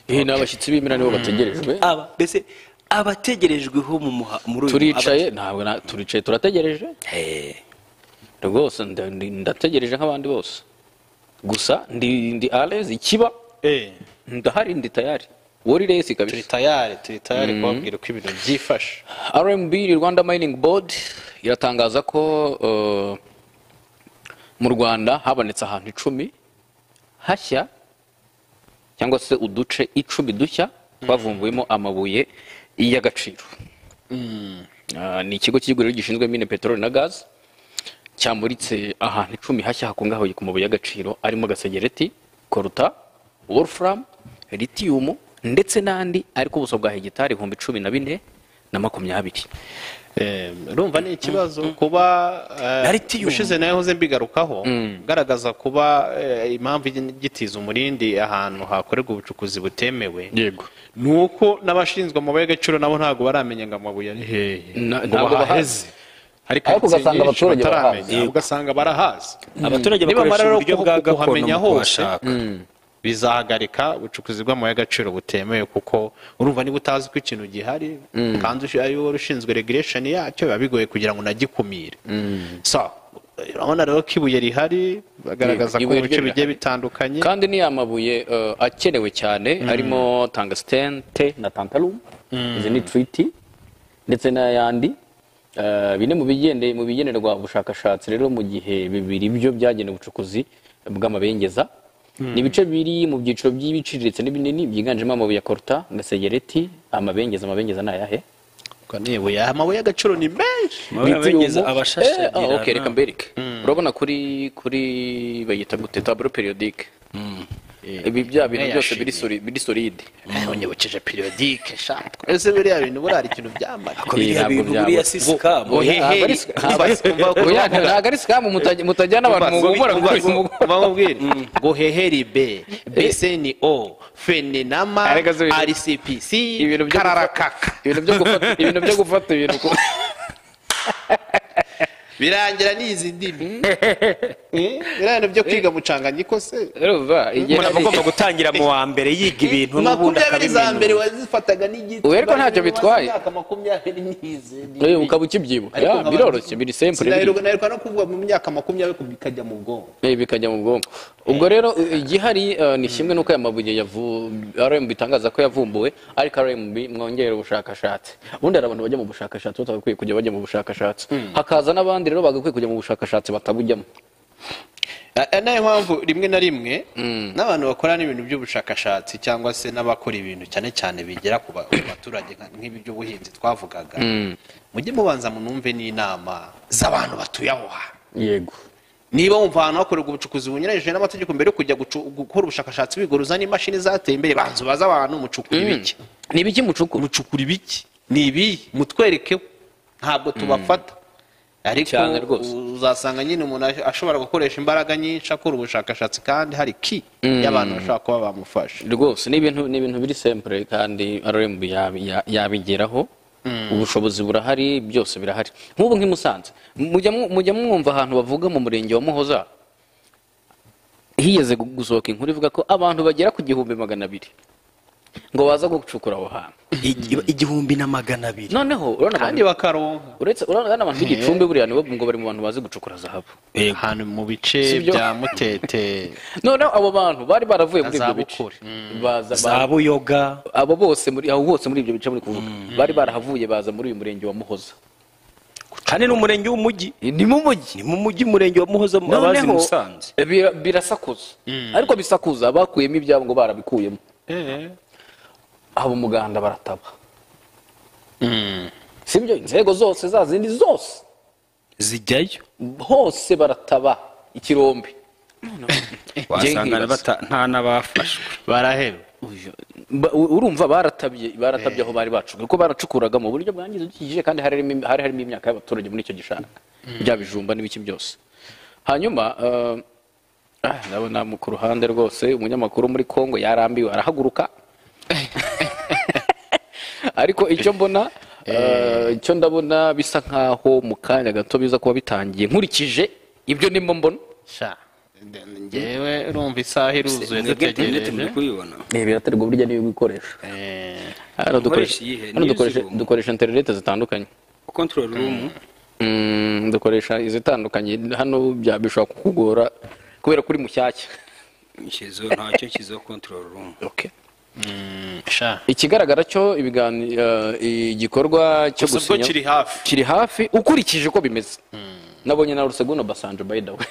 N'abashyitsi b'imena nibo bategerejwe. Mbese abategerejweho muri uyu turicaye ntabwo turicaye turategereje. Rwose ndategereje nk'abandi bose. Gusa ndi alezi ikiba. Ndahari ndi tayari. Wori resi kabisa. Turi tayari kubabwira uko ibintu byifashe. RMB Rwanda Mining Board iratangaza ko mu Rwanda habonetse ahantu 10 hashya cyangwa se uduce 10 dushya twavumbuwemo amabuye y'agaciro. Ni ikigo cy'iguriro gishinzwe mine peteroli na gaz cyamuritse ahantu 10 hashya hakungahaye ku mabuye y'agaciro arimo gasegereti, koruta, wolfram, lithium ndetse n'andi ariko ubuso bwa hegitari 14,020. Urumva ni ikibazo kuba ushize nayo hoze mbigarukaho garagaza kuba impamvu gitiza umurindi ahantu hakorerwa ubucukuzi butemewe. Yego. Nuko n'abashinzwe amabuye y'agaciro nabo ntago baramenya ngo amabuye ari hehe. Ntago baheze. Ariko ugasanga abaturage barahazi. Ugasanga barahazi. Abaturage bakoresha uburyo bwa gakondo hose. Bizahagarika ubucukuzi bw'amabuye y'agaciro butemewe kuko urumva niba utazi ko ikintu gihari kandi ari wowe ushinzwe regulation yacyo biba bigoye kugira ngo unagikumire. So urabona rero ko ibuye rihari bagaragaza ko ibice bigiye bitandukanye kandi ni amabuye akenewe cyane harimo tungsten na tantalum. Izi ni triti ndetse n'ayandi bine mu bigenerwa ubushakashatsi rero mu gihe bibiri byo byagenewe ubucukuzi bw'amabengeza. Ni ibice biri mu byiciro by'ibiciriritse n'ibinini byiganjemo amabuye ya koruta, gasegereti, amabengeza n'ayahe? Amabuye y'agaciro ni menshi. Amabengeza abashashagirana. Okay, reka mbereke. Urabona kuri bayita gute tableau periodique. Ibi bya bintu byose biri solide. Unyebukeje periodique shatwe. Ese biriya bintu burari ikintu byamara. Biriya bintu buriya siscam. Ntabwo ari scam mutajyana abantu mu gukora bamubwire ngo heheribe BCNO fenenama RCPC kararakaka ibintu byo gufata ibintu birangira n'izi ndimi birano byo kwiga mucanganyiko se urumva agomba gutangira mu wa mbere yiga ibintu n'ubundi akabimenya mbere wazifataga n'igiti wereko ntacyo bitwaye imyaka 20 nize ukaba ukibyibuka biroroshye biri simple naheruka no kuvuga mu myaka 20 bikajya mu bwonko bikajya mu bwonko. Ubwo rero igihari ni kimwe nuko aya mabuye RMB bitangaza ko yavumbuwe ariko RMB mwongera ubushakashatsi. Ubundi abantu bajya mu bushakashatsi batakwiye kujya bajya mu bushakashatsi hakaza n'abandi rero bagakwiye kujya mu bushakashatsi batabujyamo. Nayo mpamvu rimwe na rimwe n'abantu bakora n'ibintu by'ubushakashatsi cyangwa se n'abakora ibintu cyane cyane bigera ku baturage nk'ibi by'ubuhinzi twavugaga mujye mubanza munumve n'inama z'abantu batuye aho hantu. Yego. Niba wumva ahantu hakorerwa ubucukuzi bunyuranyije n'amategeko mbere yo kujya gukora ubushakashatsi bigoruza n'imashini zateye imbere banzu baza abantu mucukura ibiki. Ni ibiki mucukura ibiki? Ni ibi mutwerekeho ntabwo tubafata. Ariko uzasanga nyine umuntu ashobora gukoresha imbaraga nyinshi akora ubushakashatsi kandi hari ki y'abantu bashaka kuba bamufasha. Rwose ni ibintu biri simple kandi RMB yabigeraho. Ubushobozi burahari byose birahari. Nk'ubu nk'imusanze mujya mwumva ahantu bavuga mu murenge wa Muhoza hiyeze gusohoka inkuru ivuga ko abantu bagera ku 1,200 ngo baza gucukura aho hantu 1,200. noneho urabona kandi bakaronka uretse urabona abantu b'igicumbi buriya nibo ngo bari mu bantu bazi gucukura zahabu ahantu mu bice bya Mutete. Noneho abo bantu bari baravuye muri ibyo bice baza Buyoga abo bose muri ibyo bice muri kuvuga bari barahavuye baza muri uyu murenge wa Muhoza kandi n'umurenge w'umujyi ni mu mujyi murenge wa Muhoza abazi Musanze birasakuza ariko bisakuza bakuyemo ibyabo ngo barabikuyemo abo muganda barataba sibyo inzego zose za zindi zose zijyayo hose barataba ikirombe wasanga nta n'abafashwe baraheba urumva baratabye aho bari bacukura kuko baracukuraga mu buryo bwangiza ukikije kandi hari harimo imyaka y'abaturage muri icyo gishanga bya bijumba n'ibiki byose. Hanyuma ndabona ku ruhande rwose umunyamakuru muri Kongo yarambiwe arahaguruka ariko icyo mbona icyo ndabona bisa nkaho mu kanya gato biza kuba bitangiye nkurikije ibyo ndimo mbona. ngewe urumva isaha iruzuye dutegereje biraterwa burya niyo gukoresha hano dukoresha interineti zitandukanye control room dukoresha izitandukanye hano bishobora kukugora kubera kuri mushyashya ntacyo kizo control room. Ikigaragara cyo igikorwa cyo gusinya kiri hafi ukurikije uko bimeze. Nabonye na Ruseguno Basanje by the way.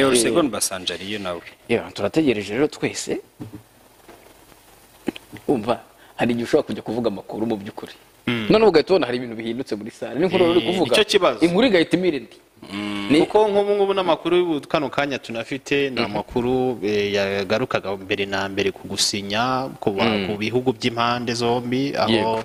Ruseguno Basanje ariyo nawe. Turategereje rero twese. Umva hari igihe ushobora kujya kuvuga amakuru mu by'ukuri. None ugahita ubona hari ibintu bihindutse muri sare. N'inkuru uri kuvuga. Inkuru igahita imirindi. Kuko nk'ubu n'amakuru kano kanya tunafite ni amakuru yagarukaga mbere na mbere ku gusinya ku bihugu by'impande zombi aho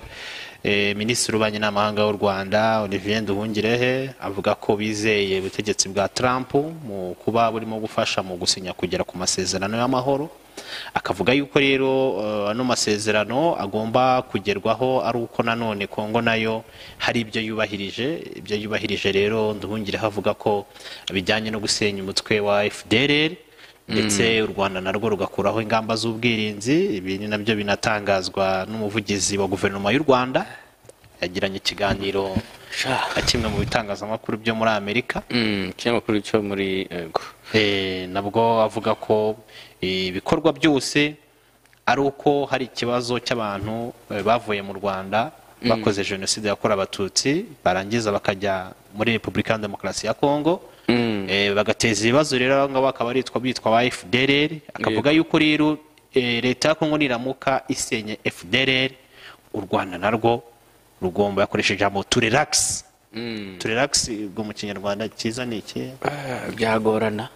minisitiri w'ububanyi n'amahanga w'u Rwanda Olivier Nduhungirehe avuga ko bizeye ubutegetsi bwa Trump mu kuba burimo gufasha mu gusinya kugera ku masezerano y'amahoro, akavuga yuko rero ano masezerano agomba kugerwaho ari uko nanone Kongo nayo hari ibyo yubahirije rero Nduhungirehe avuga ko bijyanye no gusenya umutwe wa FDLR ndetse u Rwanda narwo rugakuraho ingamba z'ubwirinzi. Ibi ni nabyo binatangazwa n'umuvugizi wa guverinoma y'u Rwanda yagiranye ikiganiro na kimwe mu bitangazamakuru byo muri Amerika, ikinyamakuru cyo muri nabwo avuga ko ibikorwa byose ari uko hari ikibazo cy'abantu bavuye mu Rwanda bakoze jenoside yakorewe abatutsi barangiza bakajya muri Repubulika ya Demokarasi ya Kongo bagateza ibibazo rero abo ngabo bakaba bitwa ba FDLR. Akavuga yuko rero leta ya Kongo niramuka isenye FDLR u Rwanda narwo rugomba yakoresheje ijambo turelax. Turelax ubwo mu Kinyarwanda cyiza ni iki? Byagorana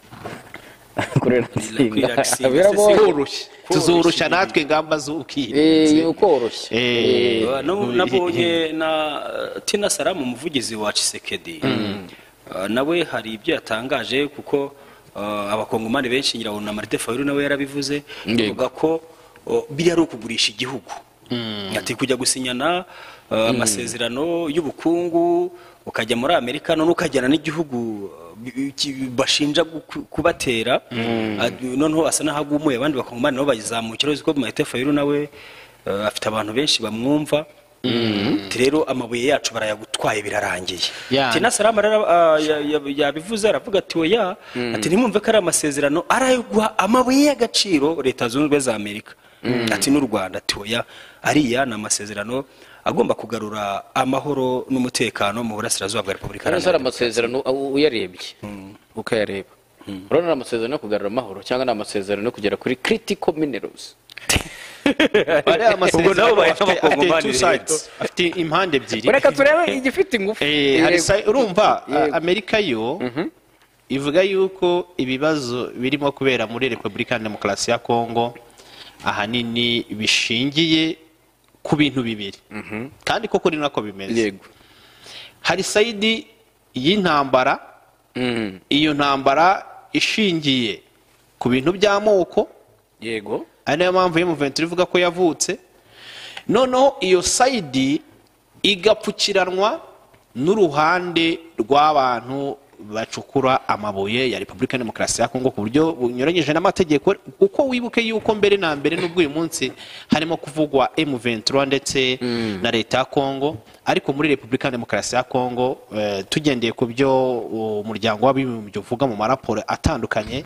tuzoroshya natwe ingamba z'ubwirinzi ukoroshye. Nabonye na Tina Salamu umuvugizi wa Tshisekedi nawe hari ibyo yatangaje kuko abakongomani benshi nyirabona Marite Fayulu nawe yarabivuze avuga ko biri ari ukugurisha igihugu. Ati kujya gusinyana amasezerano y'ubukungu ukajya muri Amerika none ukajyana n'igihugu bashinja kubatera noneho asa n'ahagumuye abandi bakongomani nabo bayizamukira uzi ko Marite Fayulu nawe afite abantu benshi bamwumva. Rero amabuye yacu barayagutwaye birarangiye. Tina Salama yabivuze aravuga ati oya ati nimumve ko ari amasezerano arayiguha amabuye y'agaciro Leta Zunze Ubumwe za Amerika ati n'u Rwanda ati oya ariya ni amasezerano agomba kugarura amahoro n'umutekano mu burasirazuba bwa Repubulika Iharanira Demokarasi. Amasezerano uyarebye ukayareba urabona amasezerano yo kugarura amahoro cyangwa ni amasezerano yo kugera kuri critical minerals. Afite impande ebyiri. Reka turebe igifite ingufu. Urumva Amerika yo ivuga yuko ibibazo birimo kubera muri Repubulika ya Demokarasi ya Kongo ahanini bishingiye ku bintu bibiri kandi koko ni nako bimeze. Hari sayidi y'intambara, iyo ntambara ishingiye ku bintu by'amoko, yego ari nayo mpamvu M23 ivuga ko yavutse. Noneho iyo sayidi igapfukiranwa n'uruhande rw'abantu bacukura amabuye ya Repubulika ya Demokarasi ya Kongo ku buryo bunyuranyije n'amategeko, kuko wibuke yuko mbere na mbere n'ubwo uyu munsi harimo kuvugwa M23 ndetse na leta ya Kongo, ariko muri Repubulika ya Demokarasi ya Kongo tugendeye ku byo umuryango w'abibumbye uvuga mu maraporo atandukanye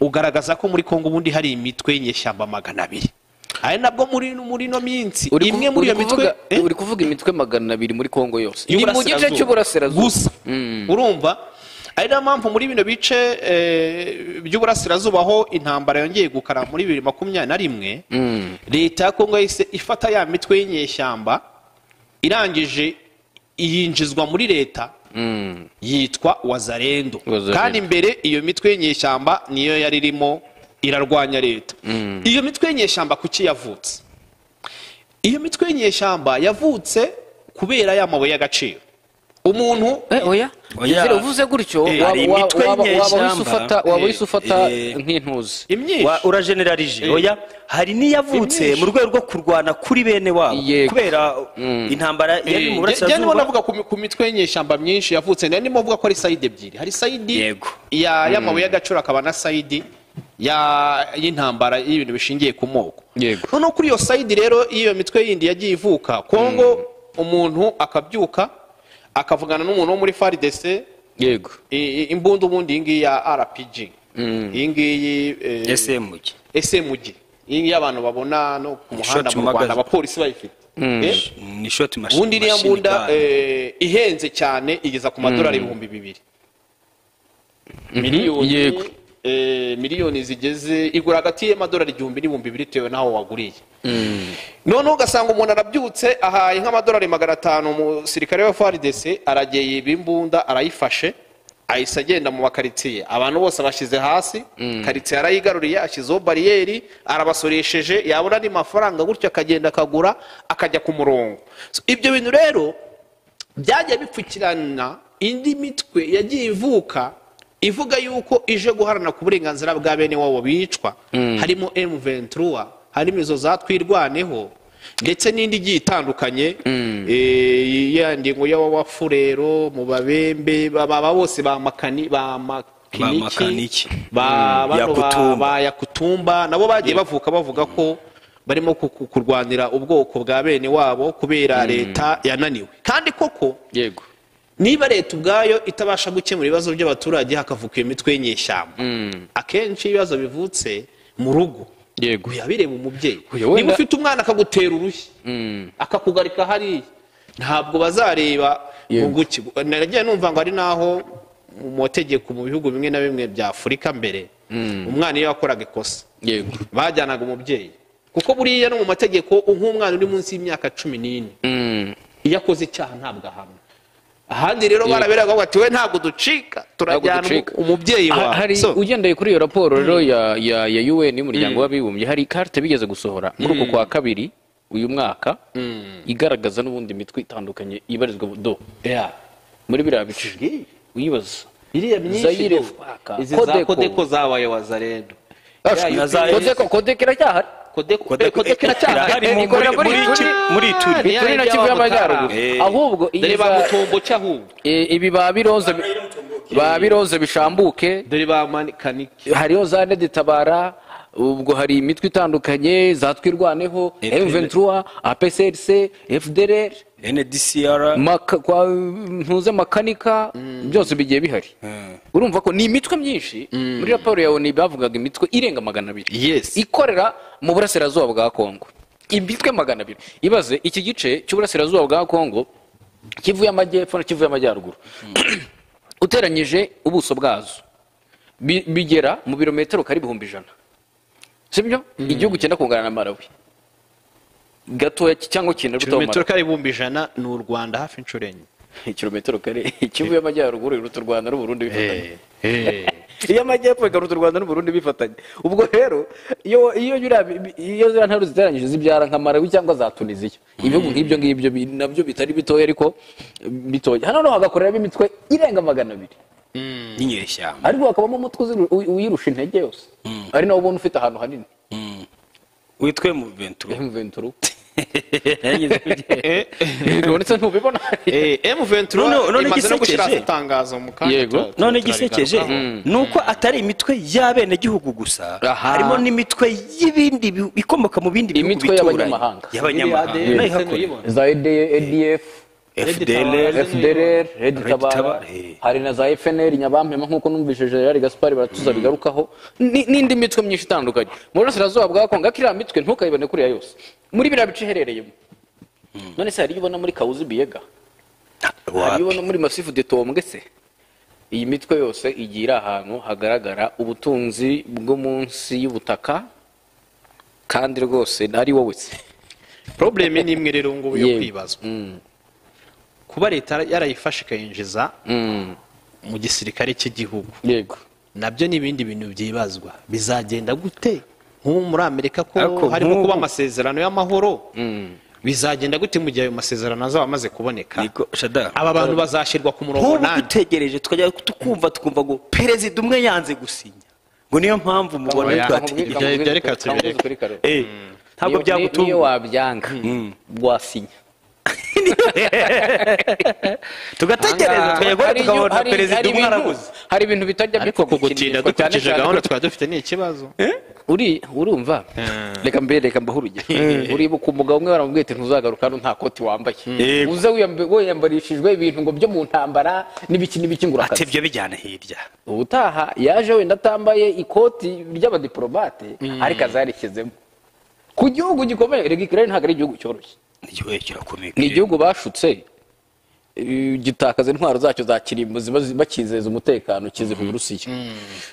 ugaragaza ko muri Kongo ubundi hari imitwe y'inyeshyamba 200. Ari nabwo muri no minsi imwe muri iyo mitwe uri kuvuga imitwe 200 muri Kongo yose ni mu gice cy'uburasirazuba gusa. Urumva ari na mpamvu muri bino bice by'uburasirazuba aho intambara yongeye gukara muri 2021 leta ya Kongo yise ifata ya mitwe y'inyeshyamba irangije yinjizwa muri leta yitwa Wazalendo. Kandi imbere iyo mitwe y'inyeshyamba niyo yari irimo irarwanya leta. Iyo mitwe y'inyeshyamba kuki yavutse? Iyo mitwe y'inyeshyamba yavutse kubera y'amabuye y'agaciro. Umuntu Desire uvuze gutyo hari imitwe y'inyeshyamba waba wise ufata nk'intuzi imyinshi urajenerarije oya hari n'iyavutse mu rwego rwo kurwana kuri bene wabo kubera intambara yari mu burasirazuba ndimo navuga ku mitwe y'inyeshyamba myinshi yavutse ndimo navuga ko ari sayidi ebyiri hari sayidi y'amabuye y'agaciro akaba na sayidi y'intambara y'ibintu bishingiye ku moko noneho kuri iyo sayidi rero iyo mitwe yindi yagiye ivuka Kongo umuntu akabyuka akavugana n'umuntu wo muri FARDC yego imbunda ubundi iyi ngiyi ya RPG iyi ngiyi SMG iyi ngiyi abantu babona no ku muhanda mu Rwanda abapolisi bayifite ni shot machine ubundi iriya mbunda ihenze cyane igeza ku madolari 2,000 miliyoni yego miliyoni zigeze igura hagati y'amadolari 1,000 n'ibihumbi 2,000 bitewe n'aho waguriye noneho ugasanga umuntu arabyutse ahaye nk'amadolari 500 umusirikare wa FARDC aragiye yiba imbunda arayifashe ahise agenda mu bakaritsiye abantu bose bashyize hasi karitsiye arayigaruriye ashyizeho bariyeri arabasoresheje yabona ni mafaranga gutyo akagenda akagura akajya ku murongo ibyo bintu rero byajya bipfukirana indi mitwe yagiye ivuka ivuga yuko ije guharana ku burenganzira bwa bene wabo bicwa harimo M23 harimo izo zatwirwaneho ndetse n'indi igiye itandukanye yandi ngo y'abafurero mu babembe baba bose ba makiniki ba yakutumba nabo bagiye bavuga ko barimo kurwanira ubwoko bwa bene wabo kubera leta yananiwe kandi koko yego niba leta ubwayo itabasha gukemura ibibazo by'abaturage hakavuka imitwe y'inyeshyamba akenshi ibibazo bivutse mu rugo yego bireba umubyeyi niba ufite umwana akagutera urushyi akakugarika hariya ntabwo bazareba nagiye numva ngo ari naho mu mategeko mu bihugu bimwe na bimwe bya Afurika mbere umwana iyo yakoraga ikosa bajyanaga umubyeyi kuko buriya no mu mategeko nk'umwana uri munsi y'imyaka 14 iyo akoze icyaha ntabwo ahamwa ahandi rero baraberaga bati we ntabwo ducika turajyana umubyeyi wawe hari ugendeye kuri iyo raporo rero ya UN y'umuryango w'abibumbye hari carte bigeze gusohora muri uko kwa kabiri uyu mwaka igaragaza n'ubundi mitwe itandukanye ibarizwa muri biriya bice uyibaza iriya myinshi izi za kodeko zabaye wazarendo kodeko iracyahari kodeko iracyahari muri turi na Kivu y'Amajyaruguru ahubwo ibi ba biroze bishambuke dore ba makaniki hariho za Neditabara ubwo hari imitwe itandukanye zatwirwaneho M23 APCRC FDLR NDCR ntuze makanika byose bigiye bihari urumva ko ni imitwe myinshi muri raporo yawe ni bavugaga imitwe irenga 200 ikorera mu burasirazuba bwa Kongo imitwe 200 ibaze iki gice cy'uburasirazuba bwa Kongo Kivu y'Amajyepfo na Kivu y'Amajyaruguru uteranyije ubuso bwazo bigera mu birometero kari 100 sibyo igihugu cyenda kungana na Malawi gatoya cyangwa kintu kilometero kari 100 ni u Rwanda hafi inshuro enye kilometero kare Kivu y'Amajyaruguru iruta u Rwanda n'u Burundi bifatanye y'Amajyepfo igaruta u Rwanda n'u Burundi bifatanye ubwo rero iyo zira ntaru ziteranyije zibyara nka Malawi cyangwa za Tunisia ibihugu nk'ibyo nabyo bitari bitoya ariko bitoya hano no hagakorera imitwe irenga 200 y'inyeshyamba ariko hakabamo umutwe uyirusha intege yose ari nawo ubona ufite ahantu hanini witwe mu M23 none gisekeje none gisekeje nuko atari imitwe y'abenegihugu gusa harimo n'imitwe y'ibindi bikomoka mu bindi bihugu bituranye y'abanyamahanga za ADF FDLR Tabara hari na za FNL Nyabampema nkuko numvise General Gaspard baratuza bigarukaho n'indi mitwe myinshi itandukanye mu burasirazuba bwa Kongo akira mitwe ntukayibone kuri yose muri bira bice herereyemo none se hari ibona muri Kawuzi Biega hari ibona muri Masifu de Tombwe se iyi mitwe yose igira ahantu hagaragara ubutunzi bwo munsi y'ubutaka kandi rwose ari wowe se probleme ni imwe rero ngo yo kwibazwa kuba leta yarayifashe ikayinjiza mu gisirikare cy'igihugu yego nabyo n'ibindi bintu byibazwa bizagenda gute nk'ubu muri Amerika ko harimo kuba amasezerano y'amahoro bizagenda gute mu gihe ayo masezerano azaba amaze kuboneka niko shada aba bantu bazashyirwa ku murongo nk'ubu nande dutegereje tukajya tukumva ngo perezida umwe yanze gusinya ngo niyo mpamvu mubona Oya, twategereje ibyo reka tubireke. ntabwo niyo byagutunga wabyanga wasinya tugategereza tukajya tukabona perezida umwe arabuze hari ibintu bitajya ariko bipfa kugutinda gukinishwa, cyane dukurikije cyane gahunda ko- twari dufite ni ikibazo urumva reka mbaho urugero uribuka umugabo umwe baramubwiye ati ntuzagaruka hano nta koti wambaye Yego. uze wiyambarishijwe ibintu ngo byo mu ntambara n'ibiki ngo ati urakaze ibyo bijyana hirya ubutaha yaje wenda atambaye ikoti ry'abadiplomate ariko azarishyizemo ku gihugu gikomeye rega Ukraine ntabwo ari igihugu cyoroshye igihugu kirakomeye ni igihugu bashutse gitakaza intwaro zacyo za kirimbo ziba bakizeza umutekano kiziha Uburusiya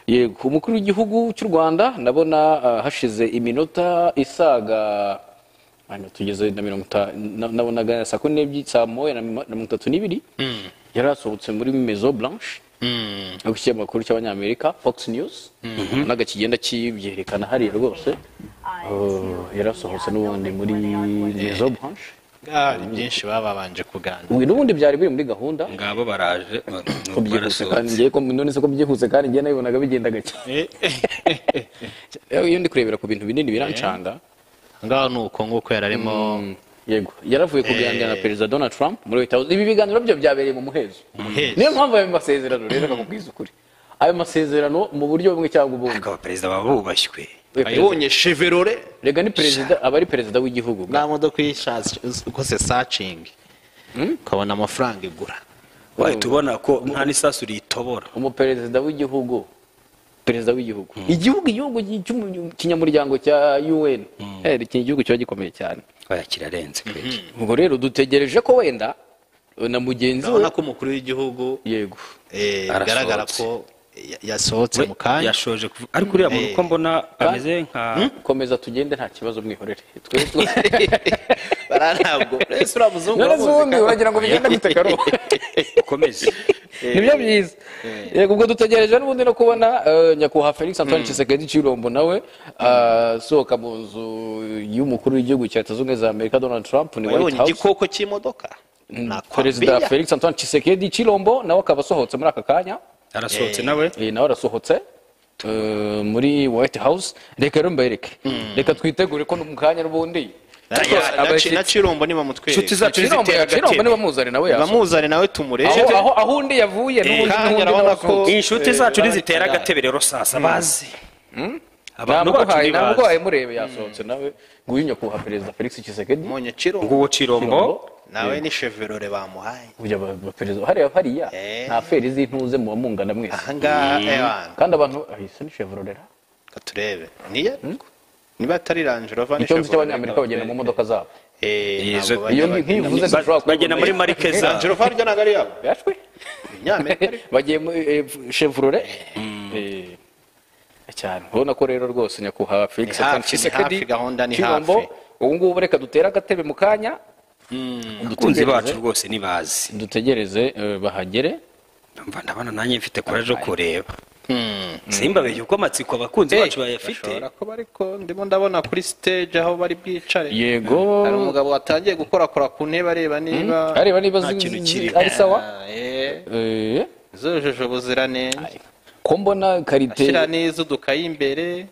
yego umukuru w'igihugu cy'u Rwanda ndabona hashize iminota isaga hano tugeze na nabonaga saa 1:32 yari asohotse muri Maison Blanche aho ikinyamakuru cy'abanyamerika Fox News naga kigenda kibyerekana hariya rwose yari asohotse n'ubundi muri Maison Blanche hari byinshi baba babanje kuganira n'ubundi byari biri muri gahunda ngabo baraje ko byihuse kandi ngiye ko none se ko byihuse kandi ngiye nabibonaga bigenda gake iyo ndi kurebera ku bintu binini birancanga ngaho nuko nguko yararimo yego yaravuye kuganira na perezida Donald Trump muri White House ibi biganiro byo byabereye mu muhezo niyo mpamvu ayo masezerano rero akakubwiza ukuri ayo masezerano mu buryo bumwe cyangwa ubundi ariko abaperezida baba bubashywe ayibonye cheverole rega ni perezida aba ari perezida w'igihugu nta modoka uyishatse ukoze searching ukabona amafaranga igura wahita ubona ko nta n'isasu ritobora umuperezida w'igihugu perezida w'igihugu igihugu cy'inyamuryango cya UN iki gihugu kiba gikomeye cyane oya kirarenze kweli ubwo rero dutegereje ko wenda na mugenzi we urabona ko umukuru w'igihugu yego bigaragara ko yasohotse mu kanya yashoje ariko uriya muntu uko mbona ameze nka komeza tugende nta kibazo mwihorere ntabwo ese uriya muzungu none ubundi uragira ngo bigende gute karo ukomeze nibyo byiza yego ubwo dutegereje n'ubundi no kubona nyakubahwa Felix Antoine Tshisekedi Chilombo nawe asohoka mu nzu y'umukuru w'igihugu cya Leta Zunze Ubumwe za Amerika Donald Trump ni White House igikoko cy'imodoka perezida Felix Antoine Tshisekedi Chilombo nawe akaba asohotse muri aka kanya arasohotse nawe nawe arasohotse muri White House reka rero mbereke reka twitegure ko mu kanya n'ubundi na Chilombo niba mutwe inshuti zacu zitera Chilombo niba muzane nawe bamuzane nawe tumurebe aho undi yavuye n'ubundi urabona ko inshuti zacu nizitera agatebe rero sasa bazi abantu ntabwo murebe yasohotse nawe nguyu nyakubahwa perezida Felix Tshisekedi monye Chilombo nguwo Chilombo nawe ni cheverole bamuhaye ujya perezida hariya nta feri z'intuze muba mungana mwese ahangaha kandi abantu ahise ni cheverole katurebe niye niba atari Range Rover icyo nzi cy'abanyamerika bagenda mu modoka zabo iyo nkivuze bagenda muri marike za Range Rover ryo nagari yabo yashwe Nyamerika bagiye mu cheverole cyane ubona ko rero rwose nyakubahwa Felix Antoine Tshisekedi gahunda ni hafi ubu ngubu reka dutere agatebe mu kanya abakunzi bacu rwose nibazi dutegereze bahagere ndabona nanjye mfite kuraje kureba simba beye uko amatsiko abakunzi bacu bayafite ariko ndimo ndabona kuri stage aho bari bwicare yego hari umugabo watangiye gukorakora ku ntebe areba niba ari sawa zujuje ubuziranenge ko mbona karite ashyira neza udukayi imbere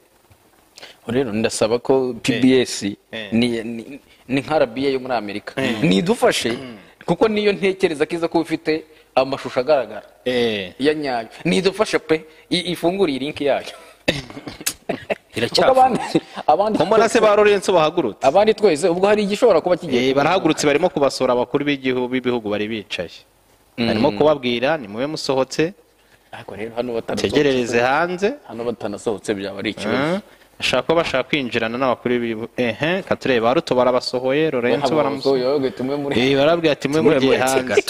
rero ndasaba ko PBS ni nka RBA yo muri Amerika nidufashe kuko niyo ntekereza kiza ko ufite amashusho agaragara ya nyayo nidufashe pe ifunguriye link yayo abandi mbona se ba Lorenzo bahagurutse abandi twese ubwo hari igishobora kuba kigiye barahagurutse barimo kubasura abakuru b'ibihugu bari bicaye barimo kubabwira ni mube musohotse tegerereze hanze hano batanasohotse byaba ari ikibazo ashaka bashaka kwinjirana n'abakuru b'ibihugu katurebe baruto barabasohoye Lorenzo baramusohoye barabwiye ati mwe mugiye hanze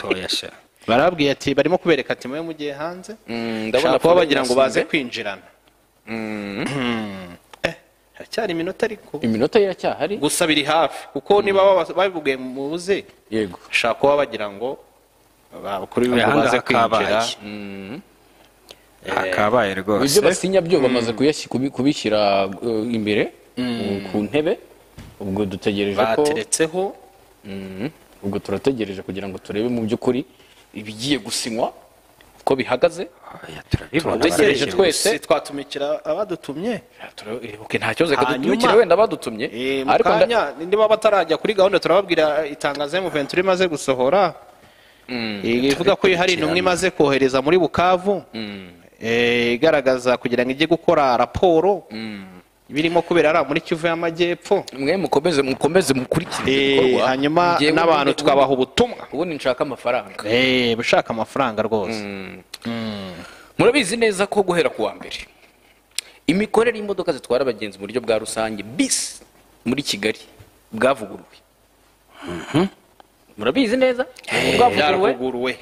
barabwiye ati barimo kubereka ati mwe mugiye hanze ndabona ko bagira ngo baze kwinjirana cyari iminota ariko iminota iracyahari gusa biri hafi kuko niba babivugiye mu buze yego ashaka kuba bagira ngo abakuru b'ibihugu baze kwinjira akabaye rwose ibyo basinya byo bamaze kubishyira imbere ku ntebe ubwo dutegereje ko bateretseho ubwo turategereje kugira ngo turebe mu by'ukuri ibigiye gusinywa uko bihagaze. Turategereje twese. Twatumikira abadutumye. Nta kibazo, reka dutumikire wenda abadutumye. Ariko niba batarajya kuri gahunda turababwira itangazo M23 imaze gusohora. Ivuga ko hari intumwa imaze kohereza muri Bukavu. Igaragaza kugira ngo ijye gukora raporo. Birimo kubera ari muri Kivu y'Amajyepfo. Mwe mukomeze mukurikire ibikorwa. Hanyuma n'abantu tukabaha ubutumwa. Ubundi nshaka amafaranga. Bushaka amafaranga rwose. Murabizi neza ko guhera ku wa mbere imikorere y'imodoka zitwara abagenzi mu buryo bwa rusange bisi muri Kigali bwavuguruwe. Murabizi neza bwavuguruwe.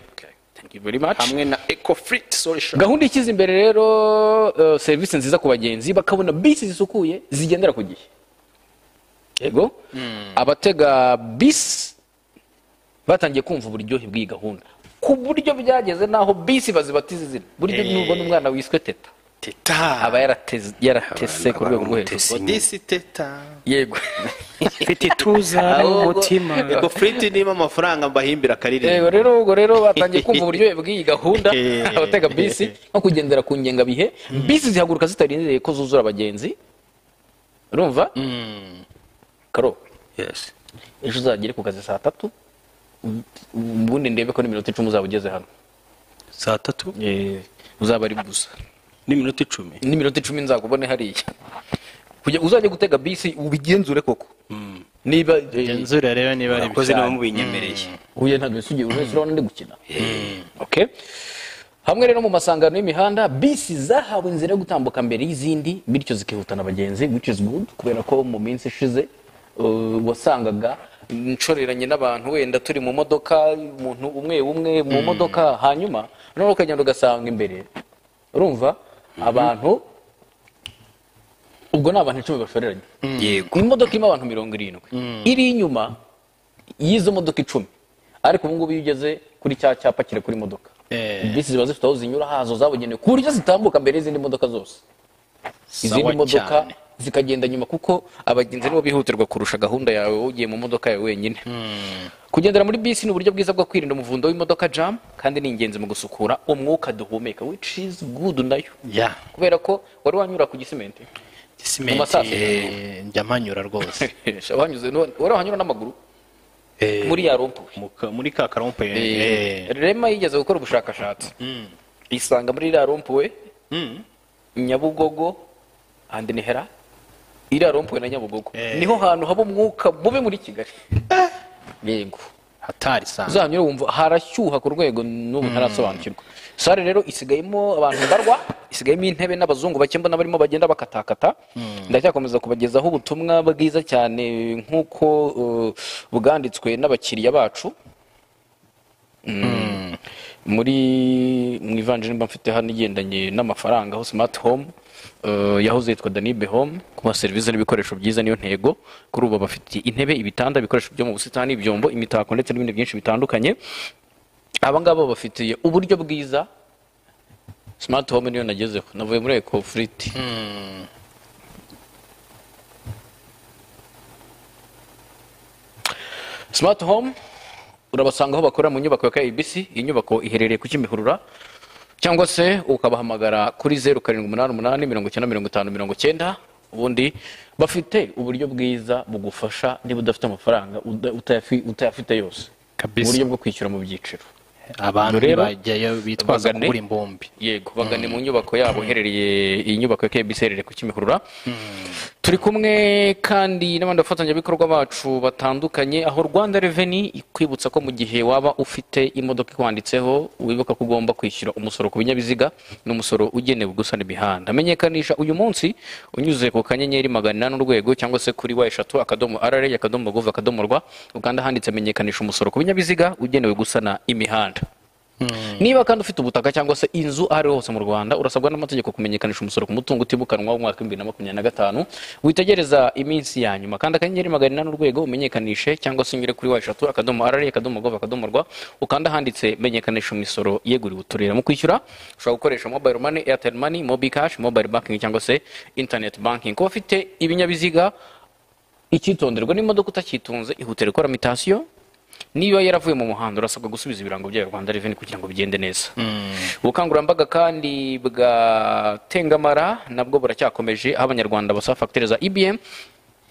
Thank you very much. Hamwe na Ecofleet solution. Gahunda ikiza imbere rero service nziza ku bagenzi bakabona bisi zisukuye zigendera ku gihe. Yego. Abatega bisi batangiye kumva uburyohe bw'iyi gahunda. Ku buryo byageze naho bisi bazibatiza izina. Buryo n'ubwo n'umwana wiswe Teta. Teta. Aba yaratese ku rwego rwo hejuru. Disi Teta. Yego. Mfite ituza n'umutima. Ecofleet niba amafaranga mbahimbira karirimba. Yego ubwo rero batangiye kumva uburyohe bw'iyi gahunda. Abatega bisi no kugendera ku ngengabihe. Bisi zihaguruka zitarindiriye ko zuzura abagenzi. Urumva? Karo. Yes. Ejo uzagere ku kazi saa 3. Ubundi ndebe ko n'iminota 10 uzaba ugeze hano. Saa 3? Uzaba ari gusa. N'iminota 10? N'iminota 10 nzakubone hariya. Kujya uzajye gutega bisi ubigenzure koko. Niba genzura rero niba ari bikoze no mu binyemereye. Uye ntabwo sugiye uretse urabona ndi gukina. Okay. Hamwe rero mu masangano y'imihanda bisi zahawe inzira yo gutambuka mbere y'izindi bityo zikihutana abagenzi, which is good kubera ko mu minsi ishize wasangaga nshoreranye n'abantu wenda turi mu modoka, umuntu umwe mu modoka, hanyuma noneho ukagenda ugasanga imbere urumva abantu ubwo n'abantu 10 bashoreranye. Yego. Imodoka irimo abantu 70 iri inyuma y'izo modoka 10, ariko ubu ngubu iyo ugeze kuri cya cyapa kire kuri modoka bisi ziba zifite aho zinyura hazo zabugenewe ku buryo zitambuka mbere y'izindi modoka zose. Izindi modoka zikagenda nyuma kuko abagenzi nibo bihutirwa kurusha gahunda yawe ugiye mu modoka yawe wenyine. Kugendera muri bisi ni uburyo bwiza bwo kwirinda umuvundo w'imodoka jam kandi ni ingenzi mu gusukura umwuka duhumeka, which is good nayo. Kubera ko wari wanyura ku gisimenti. Njya manyura rwose. Wari wanyura n'amaguru muri ya rompo muri ka karompo. Rema yigeze gukora ubushakashatsi isanga muri ya rompo Nyabugogo andi nihera iriya rompuwe na Nyabugogo niho hantu haba umwuka bube muri Kigali. Yego hatari sana uzanyura wumva harashyuha ku rwego n'ubu ntarasobanukirwa. Sare rero isigayemo abantu mbarwa, isigayemo intebe n'abazungu bake mbona barimo bagenda bakatakata. Ndacyakomeza kubagezaho ubutumwa bwiza cyane nk'uko bwanditswe n'abakiriya bacu muri mu ivanjiri mba mfite hano igendanye n'amafaranga aho smart home yahoze yitwa Danibe Home kuba serivisi n'ibikoresho byiza niyo ntego. Kuri ubu bafite intebe, ibitanda, ibikoresho byo mu busitani, ibyombo, imitako ndetse n'ibindi byinshi bitandukanye. Abangaba bafitiye uburyo bwiza. Smart home niyo nagezeho, navuye muri Ecofleet. Smart home urabasanga aho bakorera mu nyubako ya KBC. Iyi nyubako iherereye ku Kimihurura, cyangwa se ukabahamagara kuri 0788 ubundi bafite uburyo bwiza bugufasha niba udafite amafaranga utayafite yose, uburyo bwo kwishyura mu byiciro. Abantu bajyayo bitwaza kugura imbombi. Yego bagane mu nyubako yabo iherereye, iyi nyubako ya KBC iherereye ku Kimihurura. Turi kumwe kandi n'abandi bafatanyabikorwa bacu batandukanye, aho Rwanda Revenue ikwibutsa ko mu gihe waba ufite imodoka ikwanditseho wibuka ko ugomba kwishyura umusoro ku binyabiziga n'umusoro ugenewe gusana imihanda. Amenyekanisha uyu munsi unyuze ku kanyenyeri 800 urwego cyangwa se kuri wa3.rra.gov.rw ukanda handitse menyekanisha umusoro ku binyabiziga ugenewe gusana imihanda. Niba kandi ufite ubutaka cyangwa se inzu ahari hose mu Rwanda urasabwa n'amategeko kumenyekanisha umusoro ku mutungo utibukanwa mu mwaka 2025. Witegereza iminsi ya nyuma kandi akanyenyeri 800 urwego umenyekanishe cyangwa se unyure kuri wa3.rra.gov.rw ukanda handitse menyekanisha umusoro yeguriwe uturere. Mu kwishyura ushobora gukoresha mobile money, Airtel money, Mobi Cash, mobile banking cyangwa se internet banking. Kuba ufite ibinyabiziga icyitonderwa n'imodoka utakitunze ihutire gukora mutation niba yaravuye mu muhanda urasabwa gusubiza ibirango bya Rwanda Revenue kugira ngo bigende neza. Ubukangurambaga kandi bwa tengamara nabwo buracyakomeje, aho abanyarwanda basaba fagitire za IBM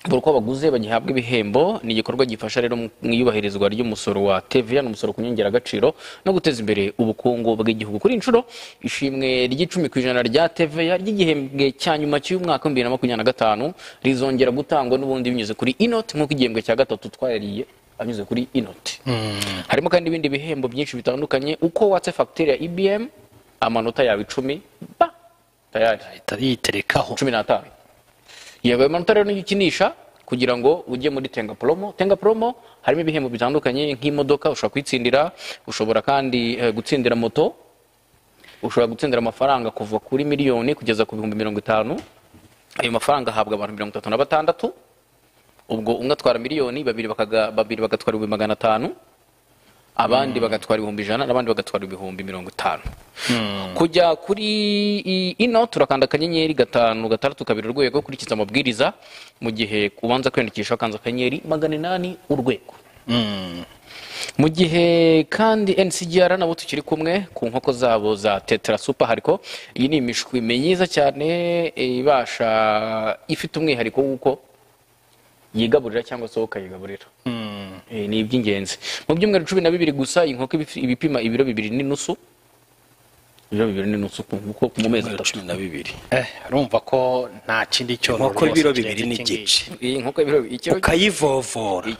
buri uko baguze bagihabwa ibihembo. Ni igikorwa gifasha rero mu iyubahirizwa ry'umusoro wa TVA n'umusoro ku nyongeragaciro no guteza imbere ubukungu bw'igihugu. Kuri inshuro ishimwe ry'10% rya TVA ry'igihembwe cya nyuma cy'uyu mwaka 2025 rizongera gutangwa n'ubundi binyuze kuri inoti nk'uko igihembwe cya gatatu twayariye anyuze kuri inoti. Harimo kandi ibindi bihembo byinshi bitandukanye. Uko watse fagitire ya IBM amanota yawe 10 tayari yiterekaho 15. Yego amanota rero niyikinisha kugira ngo ujye muri Tenga Promo harimo ibihembo bitandukanye nk'imodoka ushobora kwitsindira, ushobora kandi gutsindira moto, ushobora gutsindira amafaranga kuva kuri miliyoni kugeza ku 50,000. Ayo mafaranga ahabwa abantu 36, ubwo umwe atwara miliyoni, babiri bagatwara 500,000, abandi bagatwara 100,000 n'abandi bagatwara 50,000. Kujya kuri ino turakanda akanyenyeri 5 kabiri urwego kurikiza amabwiriza, mu gihe ubanza kwiyandikisha kanza akanyenyeri 800 urwego. Mu gihe kandi NCGR nabo tukiri kumwe ku nkoko zabo za Tetra Super hariko, iyi ni imishwi myiza cyane ibasha ifite umwihariko w'uko yigaburira cyangwa se ukayigaburira. Ni iby'ingenzi. Mu byumweru 12 gusa inkoko ibipima ibiro 2.5, ibiro 2.5 kuko mu mezi 12. urumva ko nta kindi cyo inkoko ibiro 2 n'igice. Iyi nkoko ibiro ikiro ukayivovora.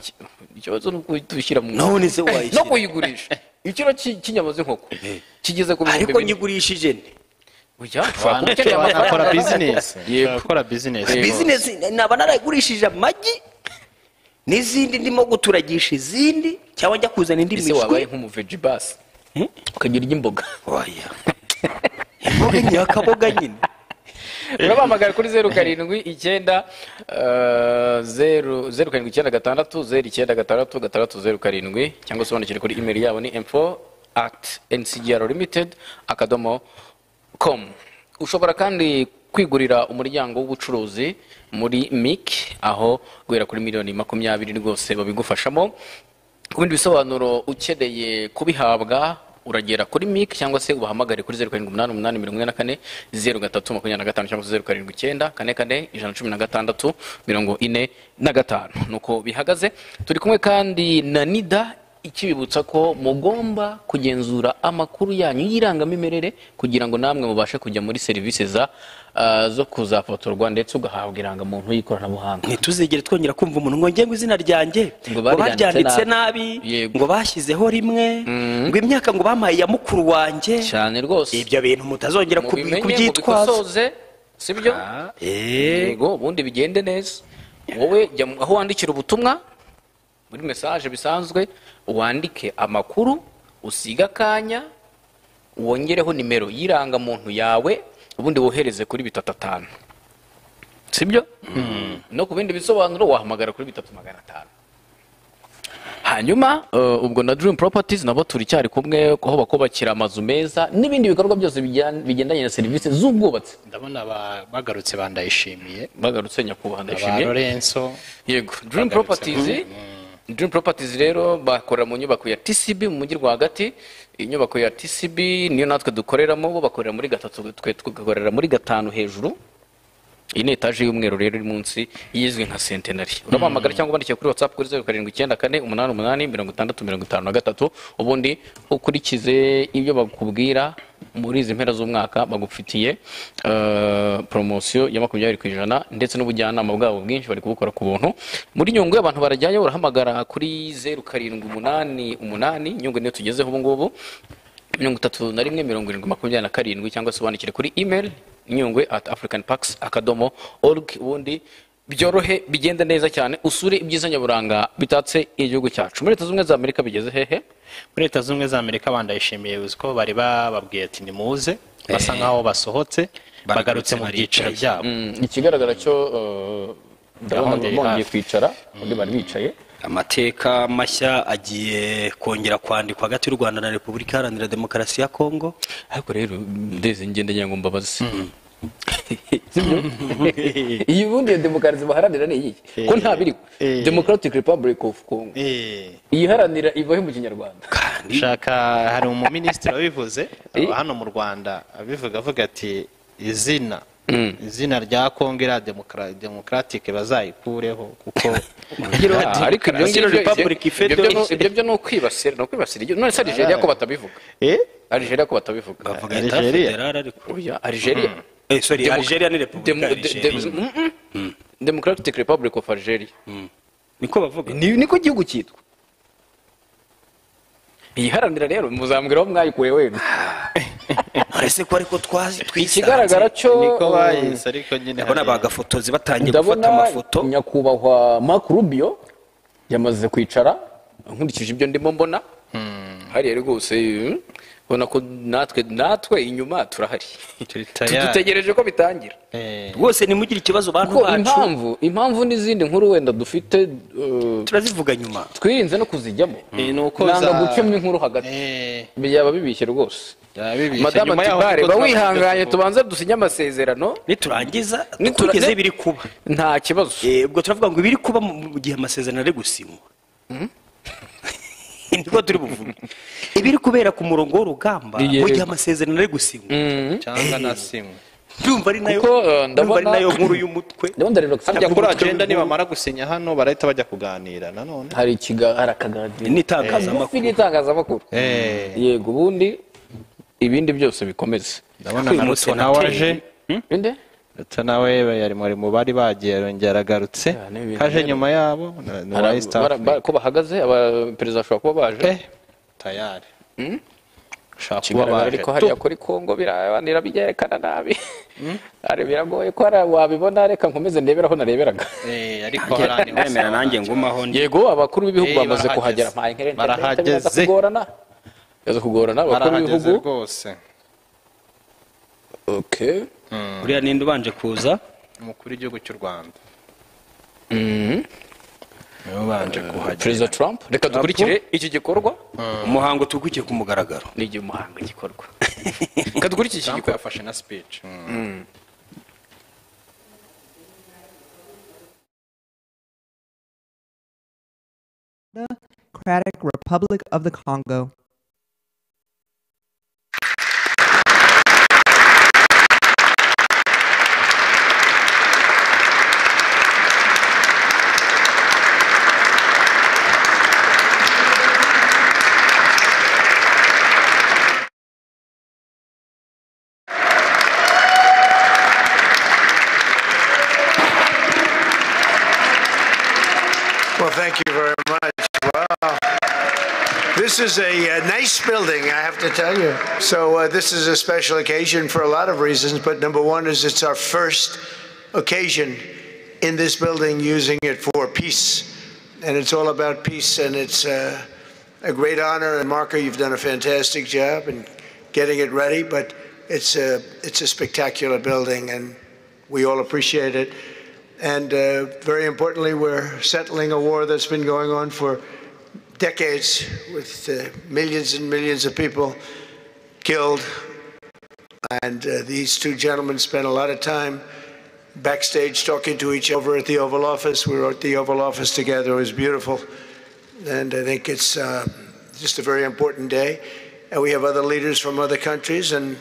Ikibazo ni ukuyishyira mu none se wayishyira no kuyigurisha. Ikiro cy'inyama z'inkoko kigeze ku ariko nyigurishije ne akora business. Akora business naba narayigurishije amagi n'izindi ndimo guturagisha izindi cyangwa njya kuzana indi mishwi. Wabaye nk'umuveji basi ukagira imboga. Oya imboga ni akaboga nyine. Urabahamagara kuri 07 079 cyangwa se wandikire kuri email yabo ni info@ncgrlimited.com. Ushobora kandi kwigurira umuryango w'ubucuruzi muri MIC, aho guhera kuri miliyoni 20 rwose babigufashamo. Ku bindi bisobanuro ukeneye kubihabwa uragera kuri MIC cyangwa se ubahamagare kuri 0788440325 cyangwa 0794411645 nuko bihagaze. Turi kumwe kandi na NIDA ikibibutsa ko mugomba kugenzura amakuru yanyu y'irangamimerere kugira ngo namwe mubashe kujya muri serivisi zo kuzafotorwa ndetse ugahabwa irangamuntu y'ikoranabuhanga. Ntituzigere twongera kumva umuntu ngo ngiye ngo izina ryanjye ngo baryanditse nabi ngo bashyizeho rimwe ngo imyaka ngo bamaye ya mukuru wanjye cyane rwose. Ibyo bintu mutazongera kubyitwaza, sibyo? Yego ubundi bigende neza. Wowe jya aho wandikira ubutumwa muri message bisanzwe, wandike amakuru, usiga kanya, wongereho nimero y'irangamuntu yawe, ubundi wohereze kuri 355, sibyo? No ku bindi bisobanuro wahamagara kuri 3500. Hanyuma ubwo na Dream Properties nabo turi cyari kumwe aho bakubakira amazu meza n'ibindi bikorwa byose bigendanye na serivisi z'ubwubatsi. Ndabona bagarutse bandayishimiye, bagarutse nyakubahwa ndashimiye Lorenzo. Yego Dream Properties. Dream Properties rero bakorera mu nyubako ya TCB mu mujyi Hagati. Inyubako ya TCB niyo natwe dukoreramo, bo bakorera muri 3, twe tugakorera muri 5 hejuru. Iyi ni etaje y'umweru rero iri munsi yizwe nka Centenary. Urabahamagara cyangwa bandikiye kuri WhatsApp kuri 0794888653, ubundi ukurikize ibyo bakubwira. Muri izi mpera z'umwaka bagufitiye promotion ya 20% ndetse n'ubujyanama bwabo bwinshi bari kubukora ku buntu. Muri Nyungwe abantu barajyayo, urahamagara kuri 0788 Nyungwe niyo tugezeho ubu ngubu 31 cyangwa se wandikire kuri email nyungwe@africanparks.org. ubundi byorohe bigenda neza cyane, usure ibyiza nyaburanga bitatse igihugu cyacu. Muri Leta Zunze za Amerika bigeze hehe? Muri Leta Zunze za Amerika bandayishimiye uziko bari bababwiye ati nimuze, basa nkaho basohotse bagarutse mu byiciro byabo. Ikigaragara cyo ndabona bongeye kwicara undi bari bicaye. Amateka mashya agiye kongera kwandikwa hagati y'u Rwanda na Repubulika Iharanira Demokarasi ya Kongo. Ariko rero ndeze ngende nyango mbabazi sibyo iyi bundi iyo demokarasi baharanira ni iyi ko nta biri Democratic Republic of Congo iyiharanira ivahe mu kinyarwanda shaka hari umuminisitiri wabivuze hano mu Rwanda avuga ati izina rya Congo ira democratic bazayikureho kuko ariko ibyo byo no kwibasira none se Algeria ko batabivuga Algeria ko batabivuga bavuga Algeria ariko Algeria sorry Algeria ni Republika Democratic Republic of Algeria niko bavuga niko gihugu cyitwa iharanira rero muzambwiraho mwayikuye wenda arese ko ariko ikigaragara cyo niko bayise ariko nyine ndabona bagafotozi batangiye gufata amafoto nyakubahwa Mark Rubio yamaze kwicara nkurikije ibyo ndimo mbona hariya rwose ubona ko natwe inyuma turahari dutegereje ko bitangira rwose nimugire ikibazo bantu bacu impamvu n'izindi nkuru wenda dufite turazivuga nyuma twirinze no kuzijyamo nanga gucemo inkuru hagati byaba bibishye rwose Madame Tibare bawihanganye tubanze dusinye amasezerano niturangiza tukugeze ibiri kuba nta kibazo ubwo turavuga ngo ibiri kuba mu gihe amasezerano ari gusinywa niko turi buvuge ibiri kubera ku murongo w'urugamba mu gihe amasezerano ari gusinywa cyangwa nasimwe ndumva ari nayo nkuru y'umutwe harya kuri agenda nibamara gusinya hano barahita bajya kuganira nanone hari akaganira n'itangazamakuru yego ubundi ibindi byose bikomeze ndabona na Ruto nawe aje Ruto nawe yari mu bari bagiye yongera agarutse kaje nyuma yabo ko bahagaze abaperezida bashobora kuba baje tayari ariko hariya kuri Congo birabanira byerekana nabi ari biragoye ko wabibona reka nkomeze ndebera aho nareberaga ariko harani wemera nanjye ngumaho yego abakuru b'ibihugu bamaze kuhagera barahageze kugorana abakuru b'ibihugu rwose okay uriya ninde ubanje kuza umukuru w'igihugu cy'u Rwanda ubanje kuhagera Perezida Trump reka dukurikire iki gikorwa umuhango tugukiye ku mugaragaro ni igihe umuhango gikorwa reka dukurikire iki gikorwa yafashe na speech Democratic Republic of the Congo. Well, thank you very much. Wow. This is a nice building, I have to tell you. So this is a special occasion for a lot of reasons, but number one is it's our first occasion in this building using it for peace. And it's all about peace, and it's a great honor. And Marco, you've done a fantastic job in getting it ready, but it's a spectacular building, and we all appreciate it. And very importantly, we're settling a war that's been going on for decades with millions and millions of people killed. And these two gentlemen spent a lot of time backstage talking to each other at the Oval Office. We were at the Oval Office together. It was beautiful. And I think it's just a very important day. And we have other leaders from other countries. And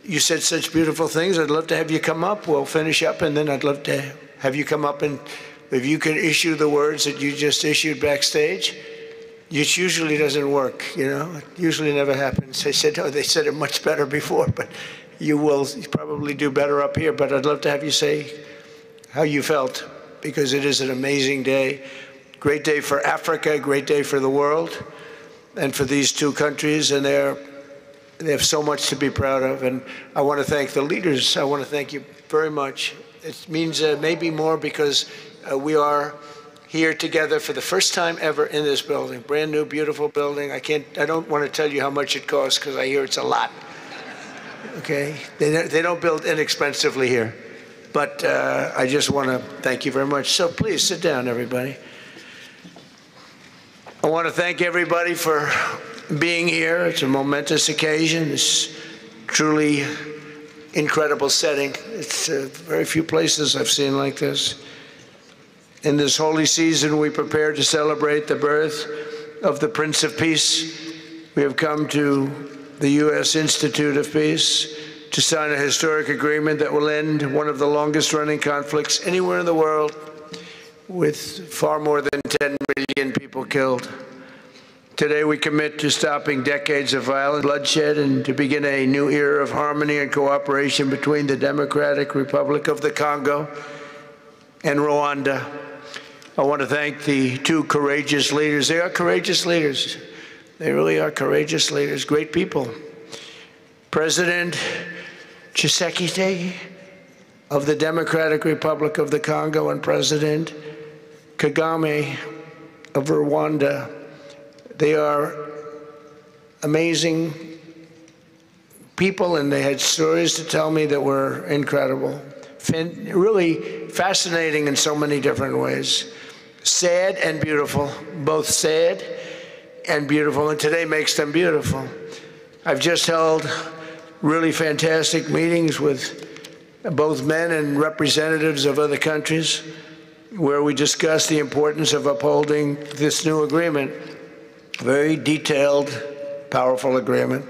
you said such beautiful things. I'd love to have you come up. We'll finish up, and then I'd love to have you come up, and if you could issue the words that you just issued backstage, which usually doesn't work, you know, it usually never happens. They said it much better before, but you will probably do better up here. But I'd love to have you say how you felt, because it is an amazing day. Great day for Africa, great day for the world, and for these two countries, and they have so much to be proud of. And I want to thank the leaders. I want to thank you very much. It means maybe more because we are here together for the first time ever in this building. Brand new, beautiful building. I don't want to tell you how much it costs because I hear it's a lot. Okay? They don't build inexpensively here. But I just want to thank you very much. So please sit down, everybody. I want to thank everybody for being here. It's a momentous occasion. It's truly incredible setting. It's very few places I've seen like this. In this holy season, we prepare to celebrate the birth of the Prince of Peace. We have come to the U.S. Institute of Peace to sign a historic agreement that will end one of the longest-running conflicts anywhere in the world, with far more than 10 million people killed. Today, we commit to stopping decades of violent bloodshed and to begin a new era of harmony and cooperation between the Democratic Republic of the Congo and Rwanda. I want to thank the two courageous leaders. They are courageous leaders. They really are courageous leaders, great people. President Tshisekedi of the Democratic Republic of the Congo and President Kagame of Rwanda. They are amazing people, and they had stories to tell me that were incredible. Really fascinating in so many different ways. Sad and beautiful, both sad and beautiful, and today makes them beautiful. I've just held really fantastic meetings with both men and representatives of other countries where we discussed the importance of upholding this new agreement. Very detailed, powerful agreement.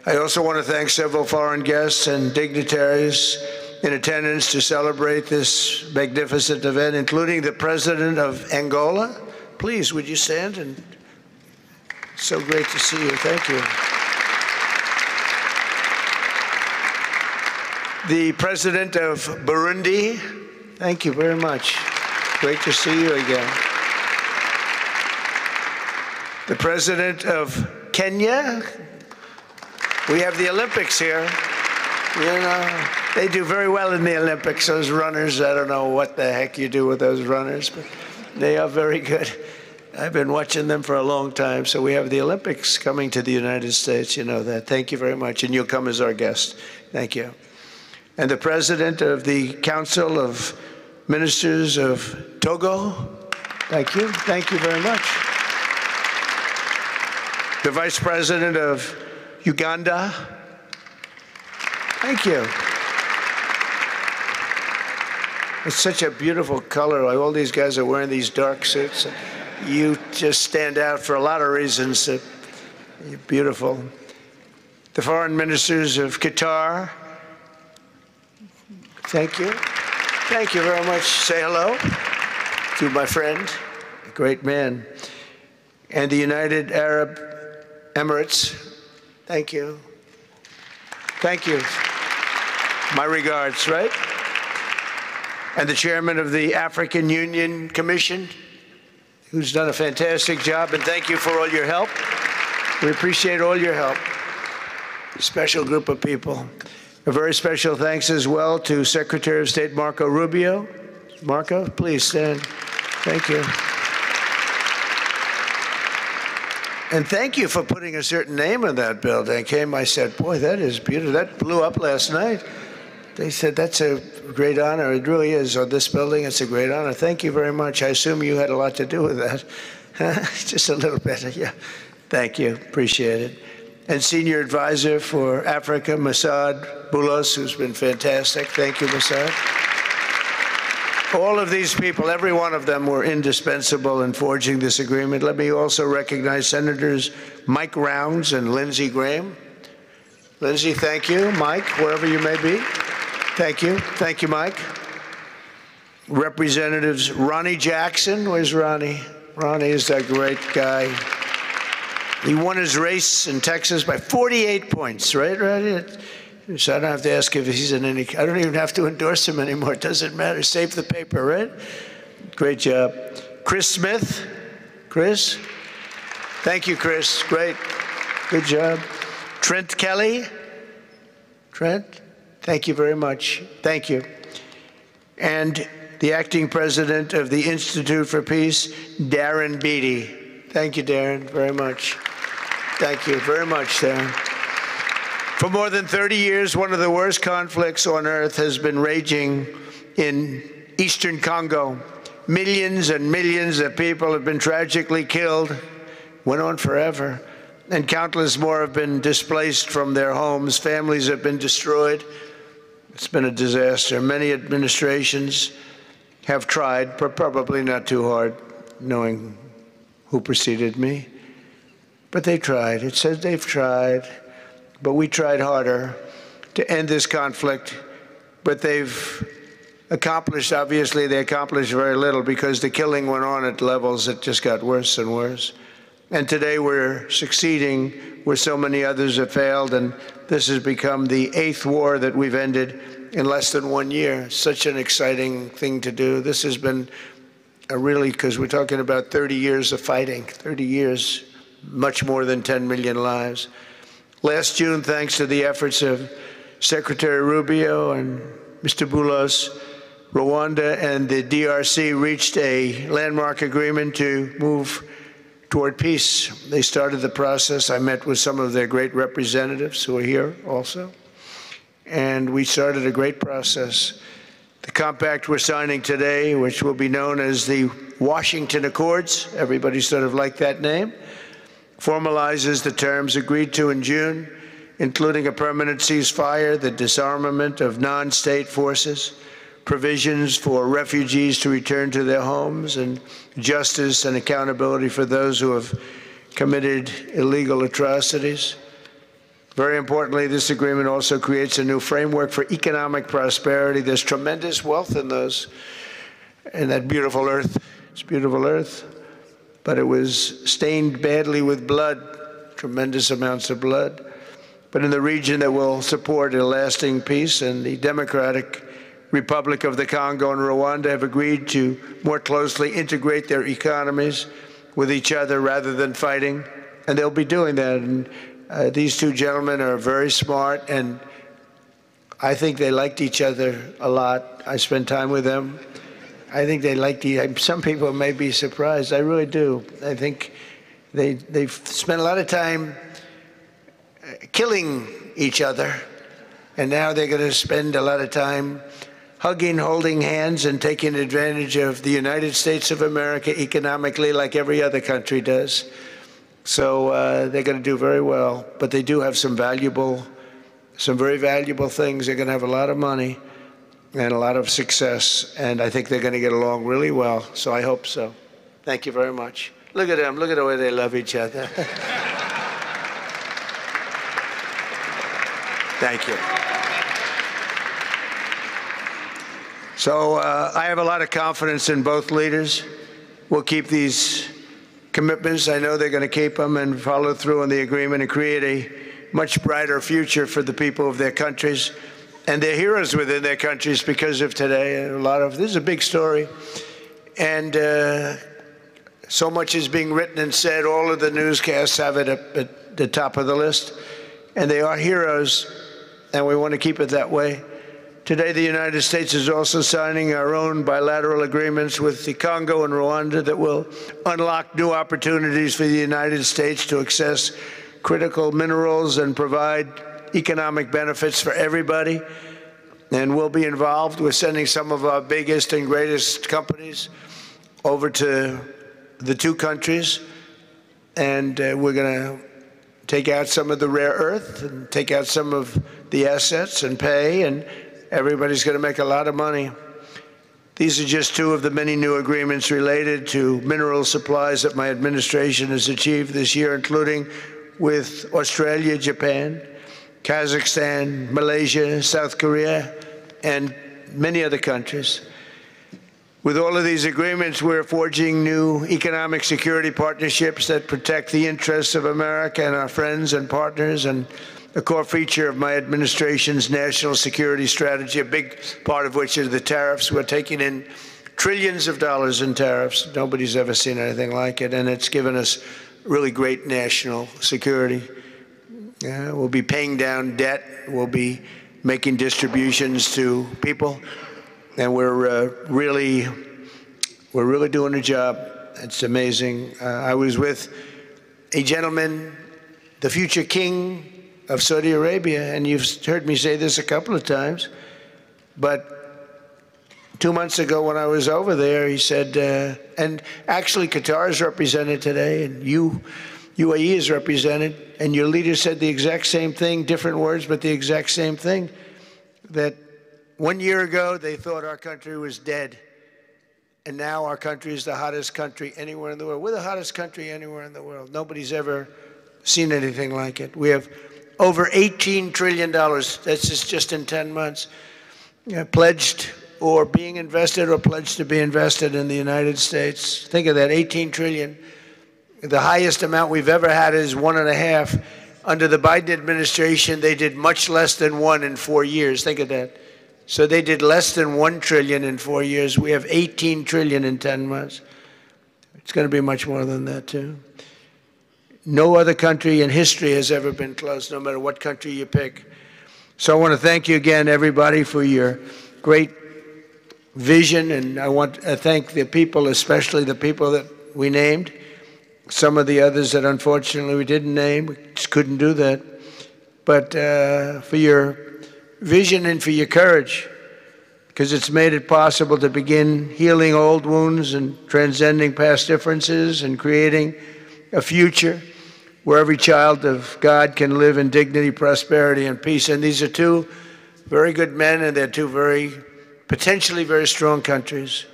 I also want to thank several foreign guests and dignitaries in attendance to celebrate this magnificent event, including the President of Angola. Please, would you stand? And so great to see you. Thank you. The President of Burundi. Thank you very much. Great to see you again. The President of Kenya. We have the Olympics here. You know, they do very well in the Olympics, those runners. I don't know what the heck you do with those runners, but they are very good. I've been watching them for a long time. So we have the Olympics coming to the United States. You know that. Thank you very much. And you'll come as our guest. Thank you. And the President of the Council of Ministers of Togo. Thank you. Thank you very much. The Vice President of Uganda. Thank you. It's such a beautiful color. Like all these guys are wearing these dark suits. You just stand out for a lot of reasons. You're beautiful. The Foreign Ministers of Qatar. Thank you. Thank you very much. Say hello to my friend, a great man. And the United Arab Emirates. Thank you. Thank you. My regards, right? And the chairman of the African Union Commission, who's done a fantastic job, and thank you for all your help. We appreciate all your help. Special group of people. A very special thanks as well to Secretary of State Marco Rubio. Marco, please stand. Thank you. And thank you for putting a certain name on that building. I said, boy, that is beautiful. That blew up last night. They said, that's a great honor. It really is. On this building, it's a great honor. Thank you very much. I assume you had a lot to do with that. Just a little bit, yeah. Thank you. Appreciate it. And Senior Advisor for Africa, Masad Boulos, who's been fantastic. Thank you, Masad. All of these people, every one of them were indispensable in forging this agreement. Let me also recognize Senators Mike Rounds and Lindsey Graham. Lindsey, thank you. Mike, wherever you may be. Thank you. Thank you, Mike. Representatives Ronnie Jackson. Where's Ronnie? Ronnie is that great guy. He won his race in Texas by 48 points, right, Ronnie? So I don't have to ask if he's in any, I don't even have to endorse him anymore. It doesn't matter. Save the paper, right? Great job. Chris Smith. Chris? Thank you, Chris. Great. Good job. Trent Kelly. Trent? Thank you very much. Thank you. And the acting president of the Institute for Peace, Darren Beatty. Thank you, Darren, very much. Thank you very much, Darren. For more than 30 years, one of the worst conflicts on earth has been raging in eastern Congo. Millions and millions of people have been tragically killed, went on forever, and countless more have been displaced from their homes. Families have been destroyed. It's been a disaster. Many administrations have tried, but probably not too hard, knowing who preceded me. But they tried. It says they've tried, but we tried harder to end this conflict. But they've accomplished, obviously, they accomplished very little because the killing went on at levels that just got worse and worse. And today we're succeeding where so many others have failed, and this has become the 8th war that we've ended in less than 1 year. Such an exciting thing to do. This has been a really, because we're talking about 30 years of fighting, 30 years, much more than 10 million lives. Last June, thanks to the efforts of Secretary Rubio and Mr. Boulos, Rwanda and the DRC reached a landmark agreement to move toward peace. They started the process. I met with some of their great representatives who are here also, and we started a great process. The compact we're signing today, which will be known as the Washington Accords, everybody sort of liked that name, formalizes the terms agreed to in June, including a permanent ceasefire, the disarmament of non-state forces, provisions for refugees to return to their homes, and justice and accountability for those who have committed illegal atrocities. Very importantly, this agreement also creates a new framework for economic prosperity. There's tremendous wealth in that beautiful earth. It's beautiful earth, but it was stained badly with blood, tremendous amounts of blood. But in the region that will support a lasting peace, and the Democratic Republic of the Congo and Rwanda have agreed to more closely integrate their economies with each other rather than fighting, and they'll be doing that. And these two gentlemen are very smart, and I think they liked each other a lot. I spent time with them. I think they liked some people may be surprised. I really do. I think they've spent a lot of time killing each other, and now they're going to spend a lot of time hugging, holding hands, and taking advantage of the United States of America economically like every other country does. So they're going to do very well, but they do have some very valuable things. They're going to have a lot of money and a lot of success, and I think they're going to get along really well, so I hope so. Thank you very much. Look at them. Look at the way they love each other. Thank you. So I have a lot of confidence in both leaders. We'll keep these commitments. I know they're going to keep them and follow through on the agreement and create a much brighter future for the people of their countries. And they're heroes within their countries because of today. This is a big story. And so much is being written and said. All of the newscasts have it up at the top of the list. And they are heroes, and we want to keep it that way. Today, the United States is also signing our own bilateral agreements with the Congo and Rwanda that will unlock new opportunities for the United States to access critical minerals and provide economic benefits for everybody. And we'll be involved with sending some of our biggest and greatest companies over to the two countries. And we're going to take out some of the rare earth and take out some of the assets and pay, and everybody's going to make a lot of money. These are just two of the many new agreements related to mineral supplies that my administration has achieved this year, including with Australia, Japan, Kazakhstan, Malaysia, South Korea, and many other countries. With all of these agreements, we're forging new economic security partnerships that protect the interests of America and our friends and partners, and a core feature of my administration's national security strategy, a big part of which is the tariffs. We're taking in trillions of dollars in tariffs. Nobody's ever seen anything like it, and it's given us really great national security. We'll be paying down debt. We'll be making distributions to people, and we're really doing a job. It's amazing. I was with a gentleman, the future king of Saudi Arabia, and you've heard me say this a couple of times, but 2 months ago when I was over there, he said, and actually Qatar is represented today, and UAE is represented, and your leader said the exact same thing, different words, but the exact same thing, that 1 year ago, they thought our country was dead. And now our country is the hottest country anywhere in the world. We're the hottest country anywhere in the world. Nobody's ever seen anything like it. We have over $18 trillion. That's just in 10 months. Pledged or being invested or pledged to be invested in the United States. Think of that, 18 trillion. The highest amount we've ever had is 1.5. Under the Biden administration, they did much less than 1 in 4 years. Think of that. So they did less than 1 trillion in 4 years. We have 18 trillion in 10 months. It's going to be much more than that, too. No other country in history has ever been close, no matter what country you pick. So I want to thank you again, everybody, for your great vision, and I want to thank the people, especially the people that we named. Some of the others that unfortunately we didn't name, we just couldn't do that. But for your vision and for your courage, because it's made it possible to begin healing old wounds and transcending past differences and creating a future where every child of God can live in dignity, prosperity, and peace. And these are two very good men, and they're two potentially very strong countries.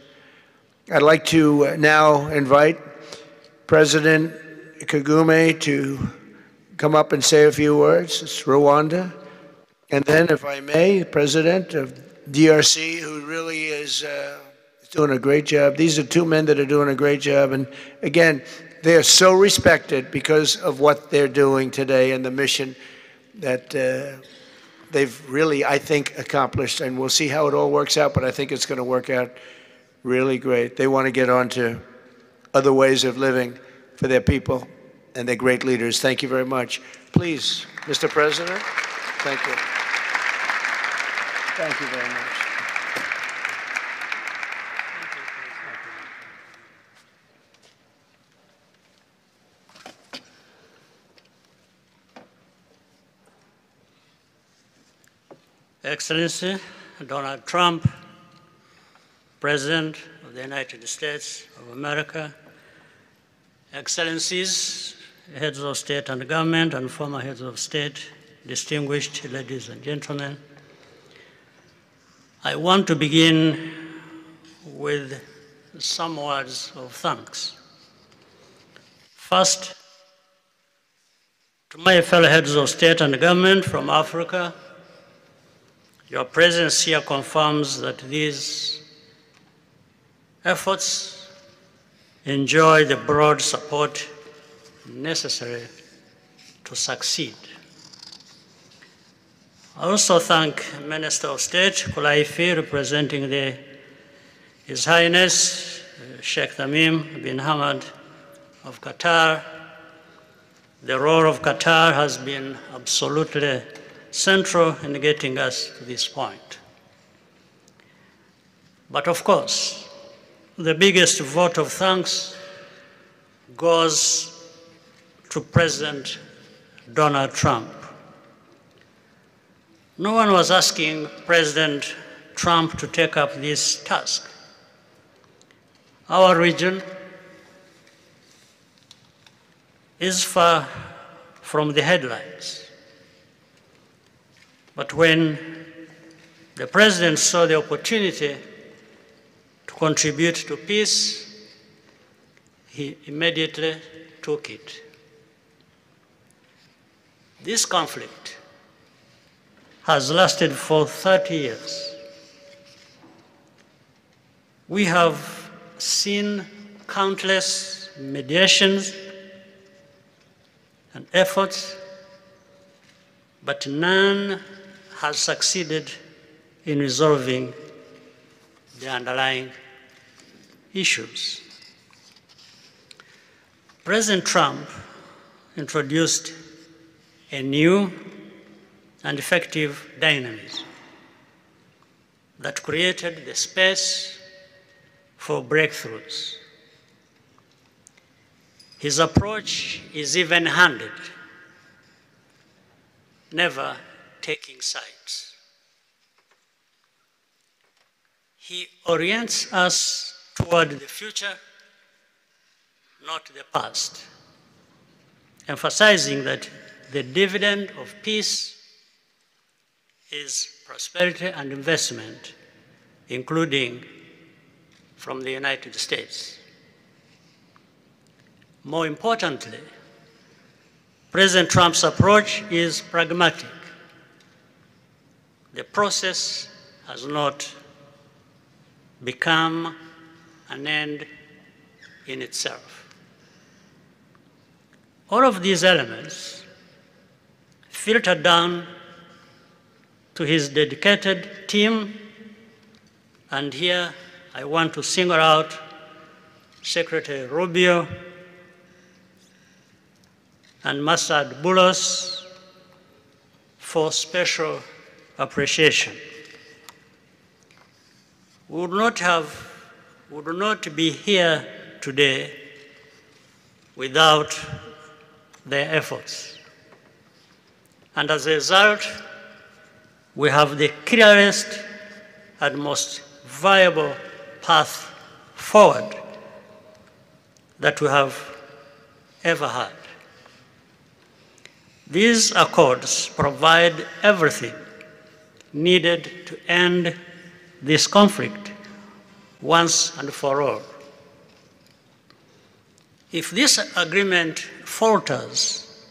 I'd like to now invite President Kagame to come up and say a few words. It's Rwanda. And then, if I may, President of DRC, who really is doing a great job. These are two men that are doing a great job. And again, they are so respected because of what they're doing today and the mission that they've really, I think, accomplished. And we'll see how it all works out, but I think it's going to work out really great. They want to get on to other ways of living for their people, and they're great leaders. Thank you very much. Please, Mr. President, thank you. Thank you very much. Excellency Donald Trump, President of the United States of America, Excellencies, heads of state and government and former heads of state, distinguished ladies and gentlemen, I want to begin with some words of thanks. First, to my fellow heads of state and government from Africa, your presence here confirms that these efforts enjoy the broad support necessary to succeed. I also thank Minister of State Kulaifi, representing His Highness Sheikh Tamim bin Hamad of Qatar. The role of Qatar has been absolutely central in getting us to this point. But of course, the biggest vote of thanks goes to President Donald Trump. No one was asking President Trump to take up this task. Our region is far from the headlines. But when the President saw the opportunity to contribute to peace, he immediately took it. This conflict has lasted for 30 years. We have seen countless mediations and efforts, but none has succeeded in resolving the underlying issues. President Trump introduced a new and effective dynamism that created the space for breakthroughs. His approach is even-handed, never taking sides. He orients us toward the future, not the past, emphasizing that the dividend of peace is prosperity and investment, including from the United States. More importantly, President Trump's approach is pragmatic. The process has not become an end in itself. All of these elements filter down to his dedicated team, and here I want to single out Secretary Rubio and Masad Boulos for special appreciation. We would not be here today without their efforts. And as a result, we have the clearest and most viable path forward that we have ever had. These accords provide everything needed to end this conflict once and for all. If this agreement falters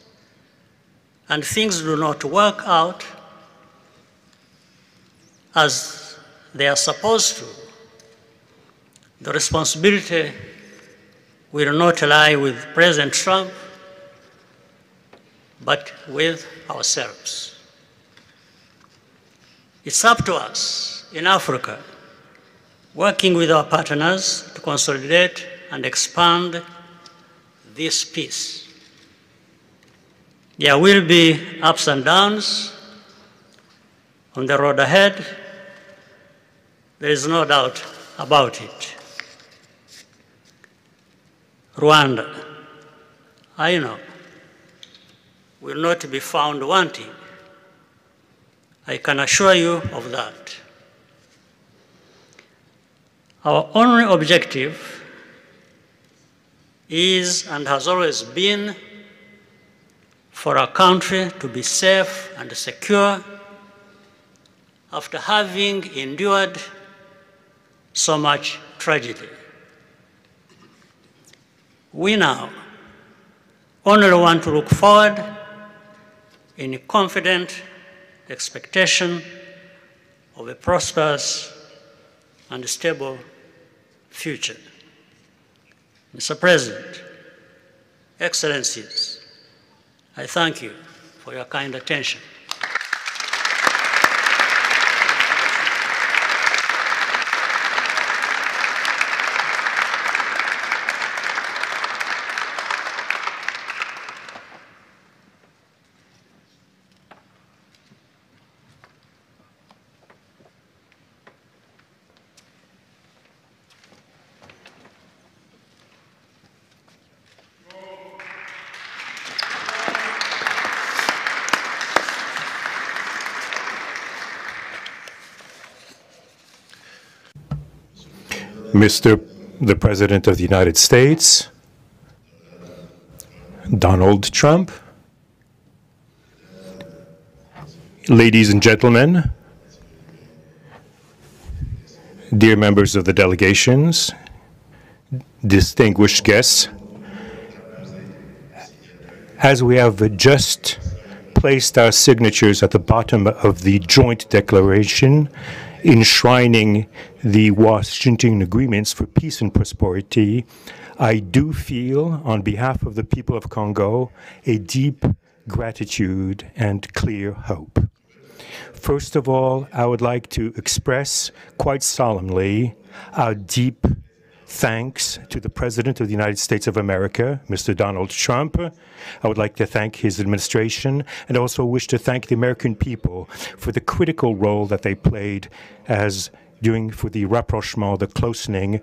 and things do not work out as they are supposed to, the responsibility will not lie with President Trump, but with ourselves. It's up to us in Africa, working with our partners to consolidate and expand this peace. There will be ups and downs on the road ahead. There is no doubt about it. Rwanda, I know, will not be found wanting. I can assure you of that. Our only objective is and has always been for our country to be safe and secure after having endured so much tragedy. We now only want to look forward in confident expectation of a prosperous and stable future. Mr. President, Excellencies, I thank you for your kind attention. Mr. the President of the United States, Donald Trump, ladies and gentlemen, dear members of the delegations, distinguished guests, as we have just placed our signatures at the bottom of the joint declaration enshrining the Washington agreements for peace and prosperity, I do feel, on behalf of the people of Congo, a deep gratitude and clear hope. First of all, I would like to express quite solemnly our deep thanks to the President of the United States of America, Mr. Donald Trump. I would like to thank his administration and also wish to thank the American people for the critical role that they played for the rapprochement, the closening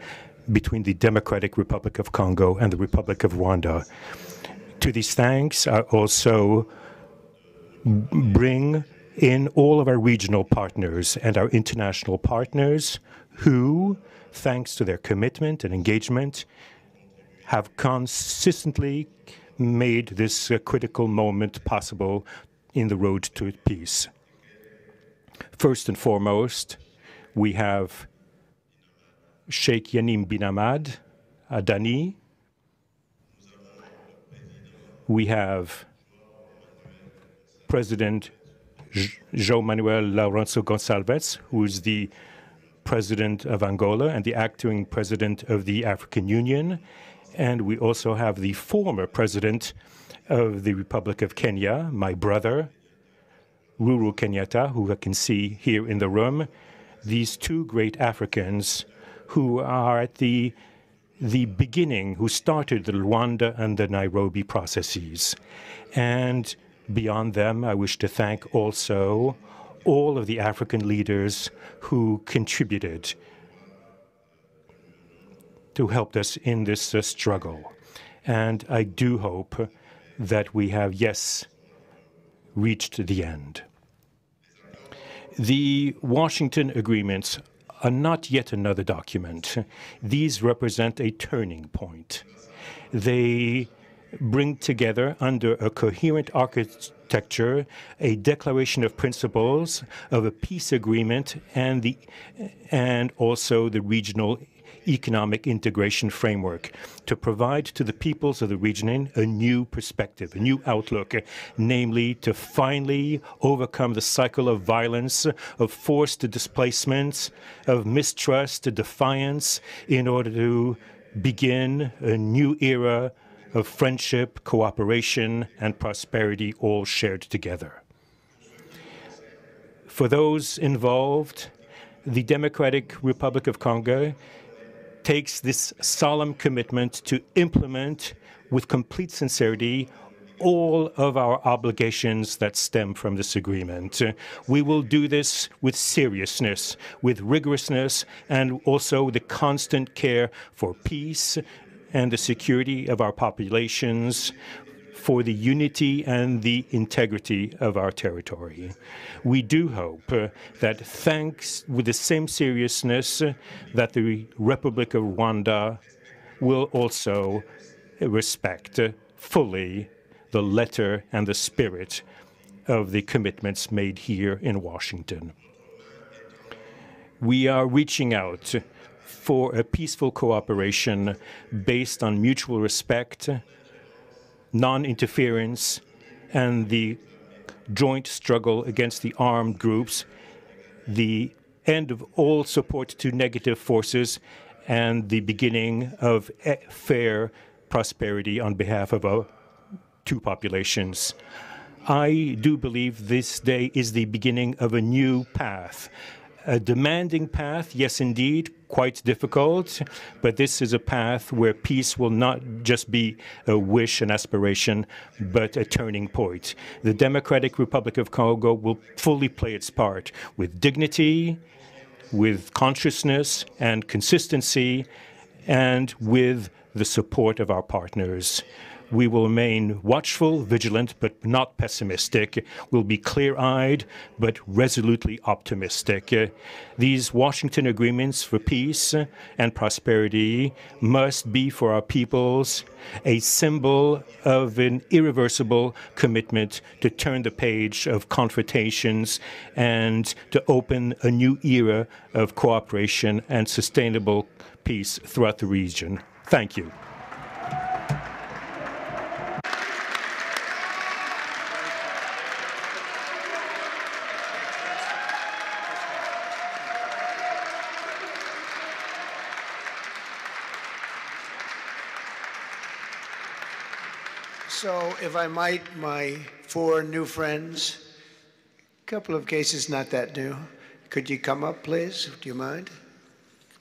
between the Democratic Republic of Congo and the Republic of Rwanda. To these thanks, I also bring in all of our regional partners and our international partners who, thanks to their commitment and engagement, have consistently made this critical moment possible in the road to peace. First and foremost, we have Sheikh Yanim bin Ahmad Adani. We have President João Manuel Lourenço Gonçalves, who is the President of Angola and the acting President of the African Union. And we also have the former President of the Republic of Kenya, my brother, Uhuru Kenyatta, who I can see here in the room. These two great Africans who are at the beginning, who started the Rwanda and the Nairobi processes. And beyond them, I wish to thank also all of the African leaders who contributed to help us in this struggle. And I do hope that we have, yes, reached the end. The Washington agreements are not yet another document. These represent a turning point. They bring together under a coherent architecture a declaration of principles of a peace agreement and also the regional economic integration framework to provide to the peoples of the region a new perspective, a new outlook, namely to finally overcome the cycle of violence, of forced displacements, of mistrust, defiance, in order to begin a new era of friendship, cooperation, and prosperity all shared together. For those involved, the Democratic Republic of Congo takes this solemn commitment to implement with complete sincerity all of our obligations that stem from this agreement. We will do this with seriousness, with rigorousness, and also the constant care for peace and the security of our populations, for the unity and the integrity of our territory. We do hope that thanks with the same seriousness that the Republic of Rwanda will also respect fully the letter and the spirit of the commitments made here in Washington. We are reaching out for a peaceful cooperation based on mutual respect, non-interference, and the joint struggle against the armed groups, the end of all support to negative forces, and the beginning of fair prosperity on behalf of our two populations. I do believe this day is the beginning of a new path. A demanding path, yes, indeed, quite difficult, but this is a path where peace will not just be a wish, an aspiration, but a turning point. The Democratic Republic of Congo will fully play its part with dignity, with consciousness and consistency, and with the support of our partners. We will remain watchful, vigilant, but not pessimistic. We'll be clear-eyed, but resolutely optimistic. These Washington agreements for peace and prosperity must be for our peoples a symbol of an irreversible commitment to turn the page of confrontations and to open a new era of cooperation and sustainable peace throughout the region. Thank you. So, if I might, my four new friends, a couple of cases not that new. Could you come up, please? Do you mind?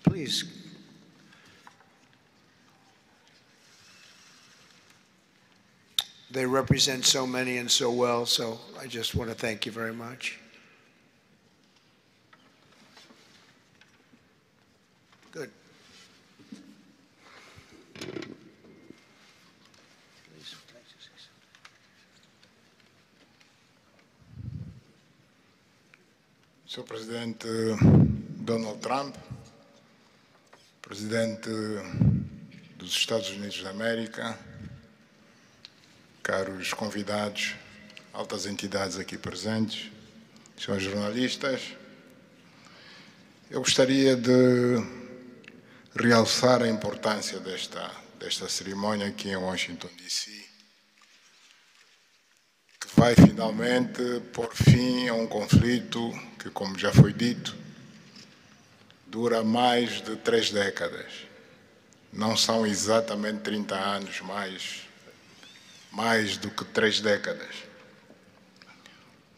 Please. They represent so many and so well, so I just want to thank you very much. Good. Sr. Presidente Donald Trump, Presidente dos Estados Unidos da América, caros convidados, altas entidades aqui presentes, senhores jornalistas, eu gostaria de realçar a importância desta cerimônia aqui em Washington, D.C., que vai finalmente pôr fim a um conflito que, como já foi dito, dura mais de 3 décadas. Não são exatamente 30 anos, mas mais do que 3 décadas.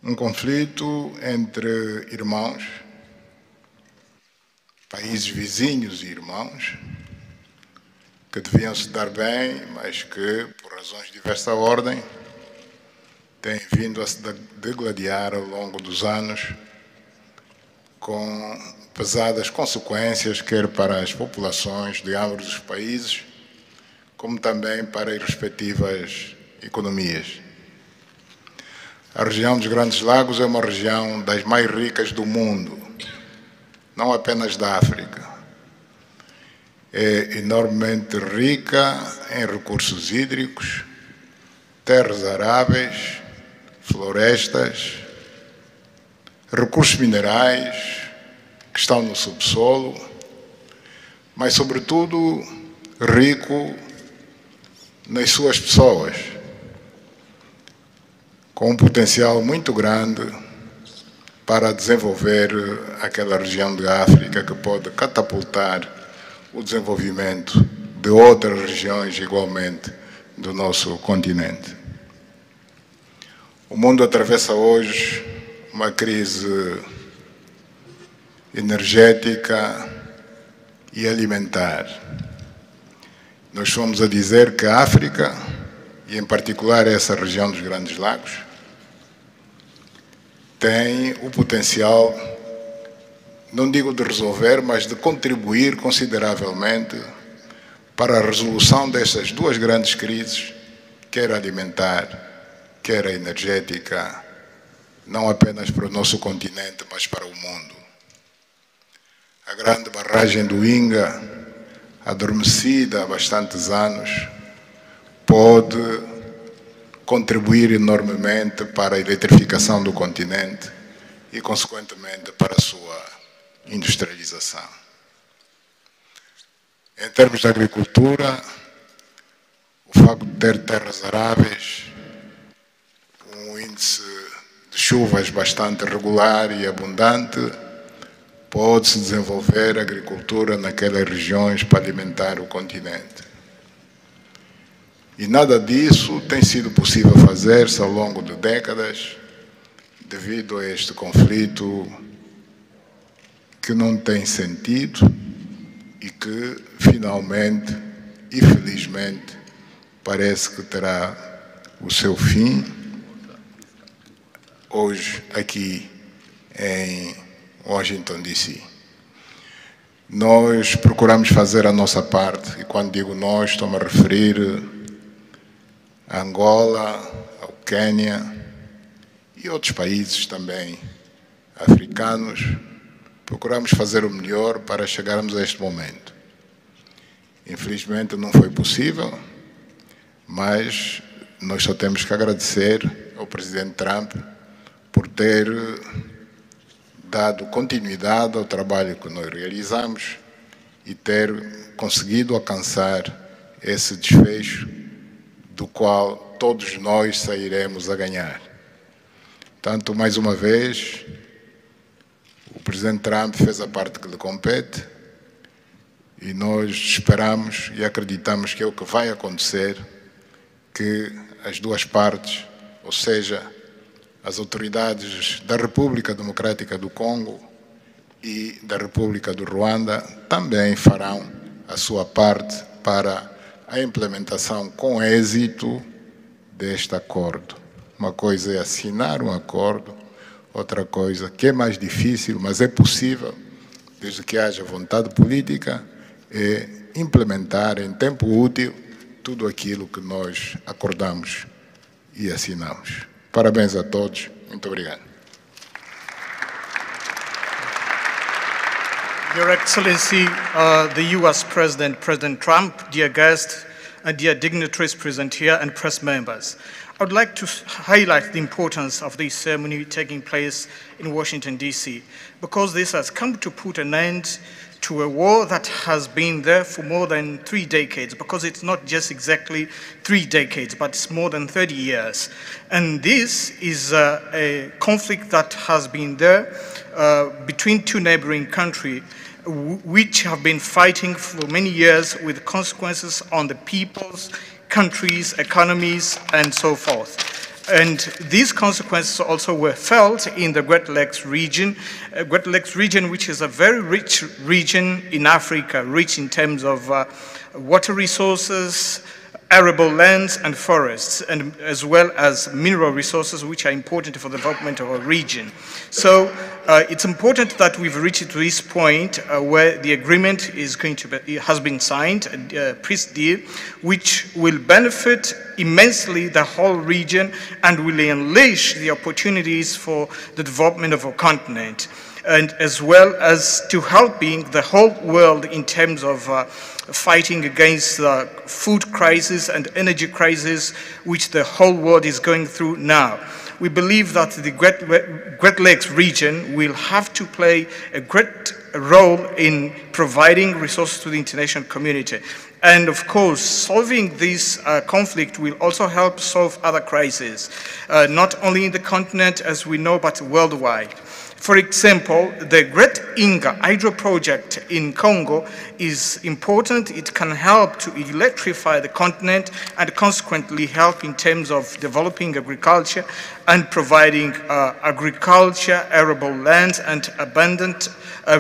Um conflito entre irmãos, países vizinhos e irmãos, que deviam se dar bem, mas que, por razões de diversa ordem, têm vindo a se degladiar ao longo dos anos, com pesadas consequências, quer para as populações de ambos os países, como também para as respectivas economias. A região dos Grandes Lagos é uma região das mais ricas do mundo, não apenas da África. É enormemente rica em recursos hídricos, terras aráveis, florestas, recursos minerais que estão no subsolo, mas, sobretudo, rico nas suas pessoas, com um potencial muito grande para desenvolver aquela região de África que pode catapultar o desenvolvimento de outras regiões igualmente do nosso continente. O mundo atravessa hoje uma crise energética e alimentar. Nós fomos a dizer que a África, e em particular essa região dos Grandes Lagos, tem o potencial, não digo de resolver, mas de contribuir consideravelmente para a resolução destas duas grandes crises, quer alimentar, quer a energética, não apenas para o nosso continente, mas para o mundo. A grande barragem do Inga, adormecida há bastantes anos, pode contribuir enormemente para a eletrificação do continente e, consequentemente, para a sua industrialização. Em termos de agricultura, o facto de ter terras aráveis, um índice de chuvas bastante regular e abundante, pode-se desenvolver agricultura naquelas regiões para alimentar o continente. E nada disso tem sido possível fazer-se ao longo de décadas, devido a este conflito que não tem sentido e que, finalmente e felizmente, parece que terá o seu fim hoje aqui em Washington, D.C. Nós procuramos fazer a nossa parte, e quando digo nós, estou-me a referir a Angola, ao Quênia e outros países também africanos. Procuramos fazer o melhor para chegarmos a este momento. Infelizmente não foi possível, mas nós só temos que agradecer ao presidente Trump por ter dado continuidade ao trabalho que nós realizamos e ter conseguido alcançar esse desfecho do qual todos nós sairemos a ganhar. Portanto, mais uma vez, o presidente Trump fez a parte que lhe compete e nós esperamos e acreditamos que é o que vai acontecer, que as duas partes, ou seja, as autoridades da República Democrática do Congo e da República do Rwanda também farão a sua parte para a implementação com êxito deste acordo. Uma coisa é assinar um acordo, outra coisa que é mais difícil, mas é possível, desde que haja vontade política, é implementar em tempo útil tudo aquilo que nós acordamos e assinamos. Parabéns a todos. Muito obrigado. Your Excellency, the U.S. President, President Trump, dear guests, and dear dignitaries present here and press members. I would like to highlight the importance of this ceremony taking place in Washington, D.C., because this has come to put an end to a war that has been there for more than 3 decades, because it's not just exactly 3 decades, but it's more than 30 years. And this is a conflict that has been there between two neighboring countries, which have been fighting for many years with consequences on the peoples, countries, economies, and so forth. And these consequences also were felt in the Great Lakes region, which is a very rich region in Africa, rich in terms of water resources, arable lands and forests, and as well as mineral resources, which are important for the development of a region. So it's important that we've reached to this point where the agreement is going to be, has been signed, a peace deal, which will benefit immensely the whole region and will unleash the opportunities for the development of our continent, and as well as to helping the whole world in terms of fighting against the food crisis and energy crisis which the whole world is going through now. We believe that the Great Lakes region will have to play a great role in providing resources to the international community. And of course, solving this conflict will also help solve other crises, not only in the continent as we know, but worldwide. For example, the Great Inga hydro project in Congo is important. It can help to electrify the continent and consequently help in terms of developing agriculture and providing agriculture, arable lands, and abundant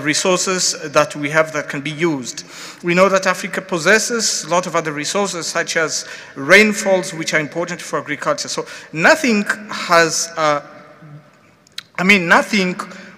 resources that we have that can be used. We know that Africa possesses a lot of other resources such as rainfalls, which are important for agriculture. So nothing has nothing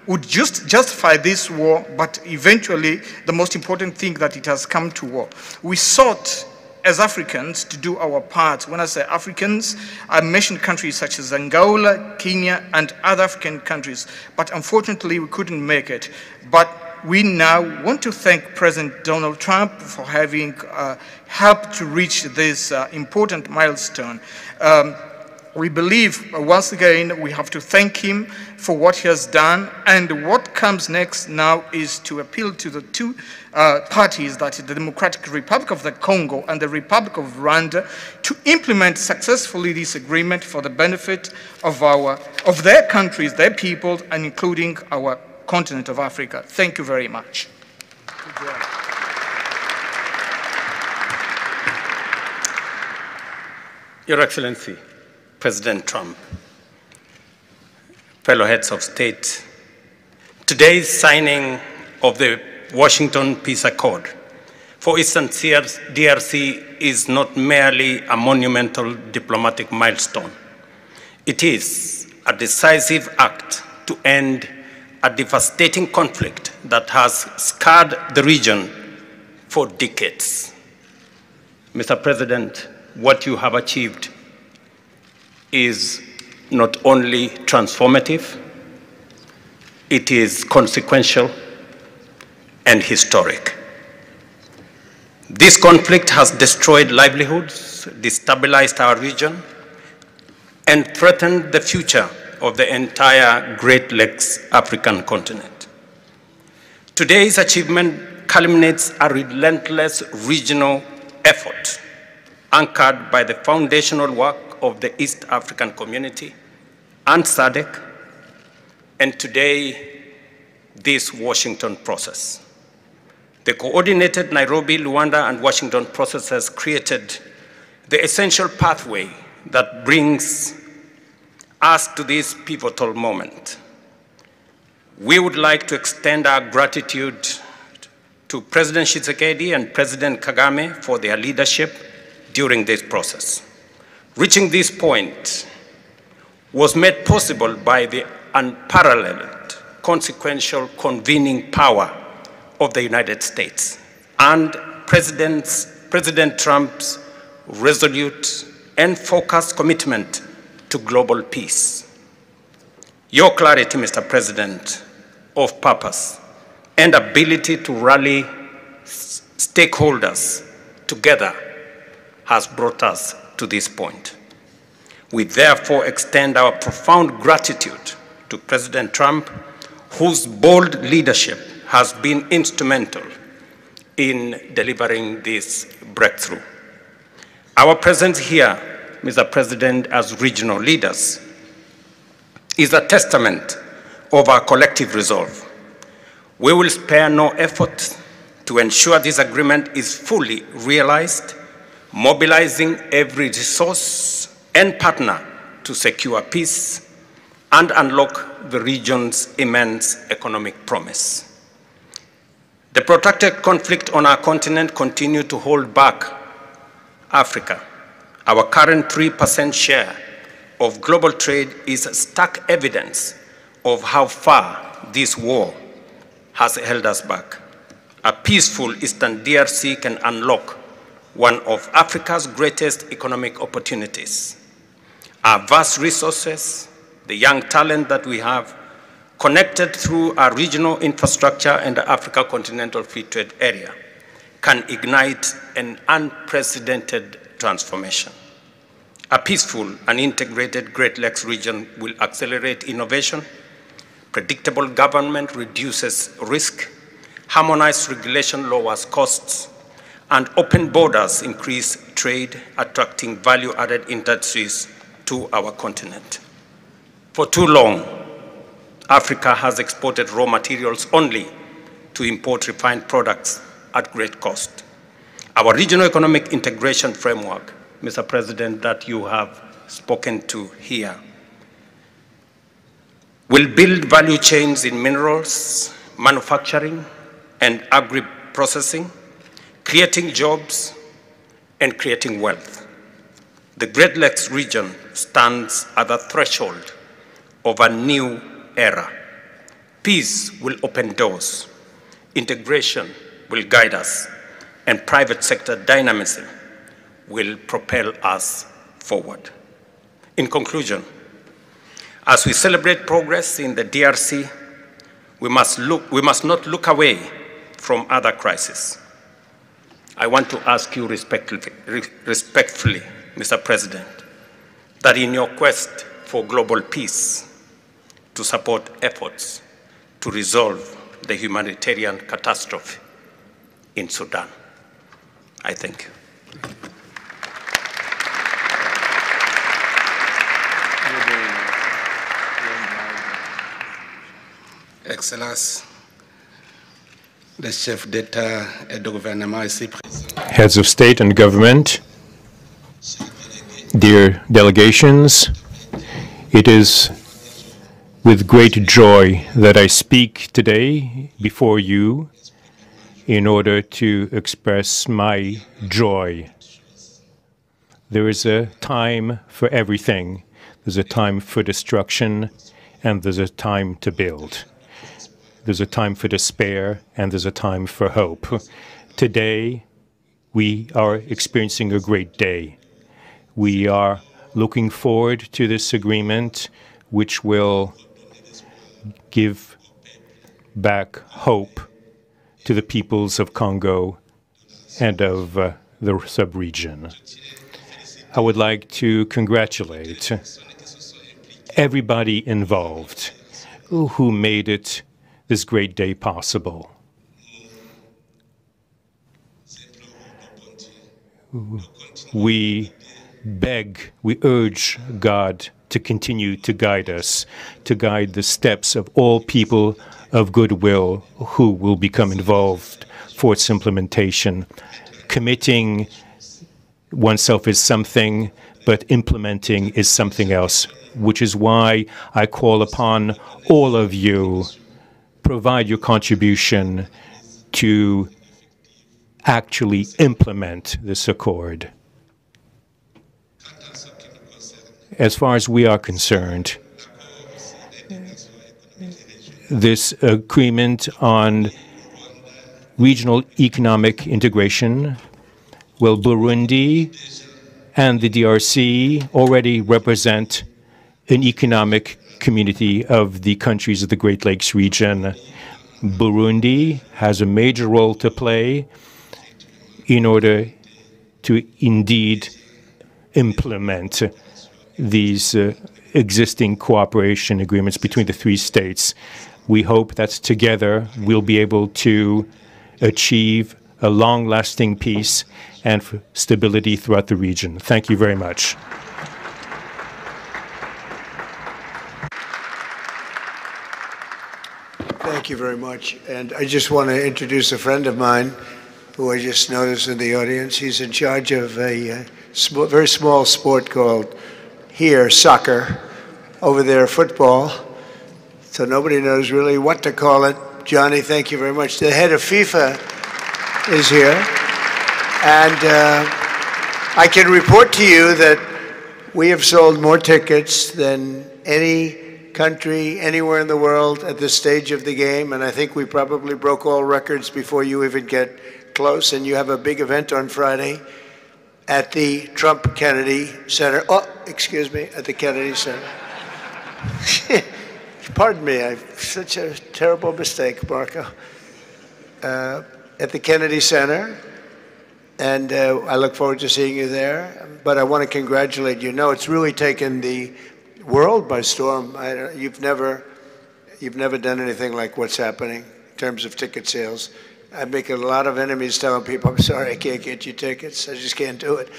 would just justify this war, but eventually the most important thing that it has come to war. We sought as Africans to do our part. When I say Africans, I mentioned countries such as Angola, Kenya, and other African countries, but unfortunately we couldn't make it. But we now want to thank President Donald Trump for having helped to reach this important milestone. We believe, once again, we have to thank him for what he has done, and what comes next now is to appeal to the two parties, that is the Democratic Republic of the Congo and the Republic of Rwanda, to implement successfully this agreement for the benefit of their countries, their people, and including our continent of Africa. Thank you very much. Your Excellency, President Trump, fellow heads of state, today's signing of the Washington Peace Accord for Eastern DRC is not merely a monumental diplomatic milestone. It is a decisive act to end a devastating conflict that has scarred the region for decades. Mr. President, what you have achieved is not only transformative, it is consequential and historic. This conflict has destroyed livelihoods, destabilized our region, and threatened the future of the entire Great Lakes African continent. Today's achievement culminates a relentless regional effort anchored by the foundational work of the East African Community and SADC, and today, this Washington process. The coordinated Nairobi, Rwanda, and Washington process has created the essential pathway that brings us to this pivotal moment. We would like to extend our gratitude to President Tshisekedi and President Kagame for their leadership during this process. Reaching this point was made possible by the unparalleled consequential convening power of the United States and President Trump's resolute and focused commitment to global peace. Your clarity, Mr. President, of purpose and ability to rally stakeholders together has brought us to this point. We therefore extend our profound gratitude to President Trump, whose bold leadership has been instrumental in delivering this breakthrough. Our presence here, Mr. President, as regional leaders, is a testament of our collective resolve. We will spare no effort to ensure this agreement is fully realized, mobilizing every resource and partner to secure peace and unlock the region's immense economic promise. The protracted conflict on our continent continues to hold back Africa. Our current 3% share of global trade is stark evidence of how far this war has held us back. A peaceful Eastern DRC can unlock one of Africa's greatest economic opportunities. Our vast resources, the young talent that we have, connected through our regional infrastructure and the Africa Continental Free Trade Area, can ignite an unprecedented transformation. A peaceful and integrated Great Lakes region will accelerate innovation, predictable government reduces risk, harmonized regulation lowers costs, and open borders increase trade, attracting value-added industries to our continent. For too long, Africa has exported raw materials only to import refined products at great cost. Our regional economic integration framework, Mr. President, that you have spoken to here, will build value chains in minerals, manufacturing, and agri-processing, creating jobs and creating wealth. The Great Lakes region stands at the threshold of a new era. Peace will open doors, integration will guide us, and private sector dynamism will propel us forward. In conclusion, as we celebrate progress in the DRC, we must not look away from other crises. I want to ask you respectfully, Mr. President, that in your quest for global peace, to support efforts to resolve the humanitarian catastrophe in Sudan. I thank you. Excellence, le chef d'État et de gouvernement ici présent. Heads of state and government, dear delegations, it is with great joy that I speak today before you in order to express my joy. There is a time for everything. There's a time for destruction, and there's a time to build. There's a time for despair, and there's a time for hope. Today, we are experiencing a great day. We are looking forward to this agreement, which will give back hope to the peoples of Congo and of the sub-region. I would like to congratulate everybody involved who made it this great day possible. We beg, we urge God to continue to guide us, to guide the steps of all people of goodwill who will become involved for its implementation. Committing oneself is something, but implementing is something else, which is why I call upon all of you, provide your contribution to actually implement this accord. As far as we are concerned, this agreement on regional economic integration, well, Burundi and the DRC already represent an economic community of the countries of the Great Lakes region. Burundi has a major role to play in order to indeed implement these existing cooperation agreements between the three states. We hope that together we'll be able to achieve a long-lasting peace and stability throughout the region. Thank you very much. Thank you very much. And I just want to introduce a friend of mine who I just noticed in the audience. He's in charge of a very small sport called here soccer, over there football. So nobody knows really what to call it. Johnny, thank you very much. The head of FIFA is here. And I can report to you that we have sold more tickets than any country anywhere in the world at this stage of the game, and I think we probably broke all records before you even get close. And you have a big event on Friday at the Trump Kennedy Center. Oh, excuse me, at the Kennedy Center. Pardon me, I've such a terrible mistake, Marco. At the Kennedy Center, and I look forward to seeing you there. But I want to congratulate you. No, it's really taken the world by storm. You've never done anything like what's happening in terms of ticket sales. I make a lot of enemies telling people, I'm sorry, I can't get you tickets. I just can't do it.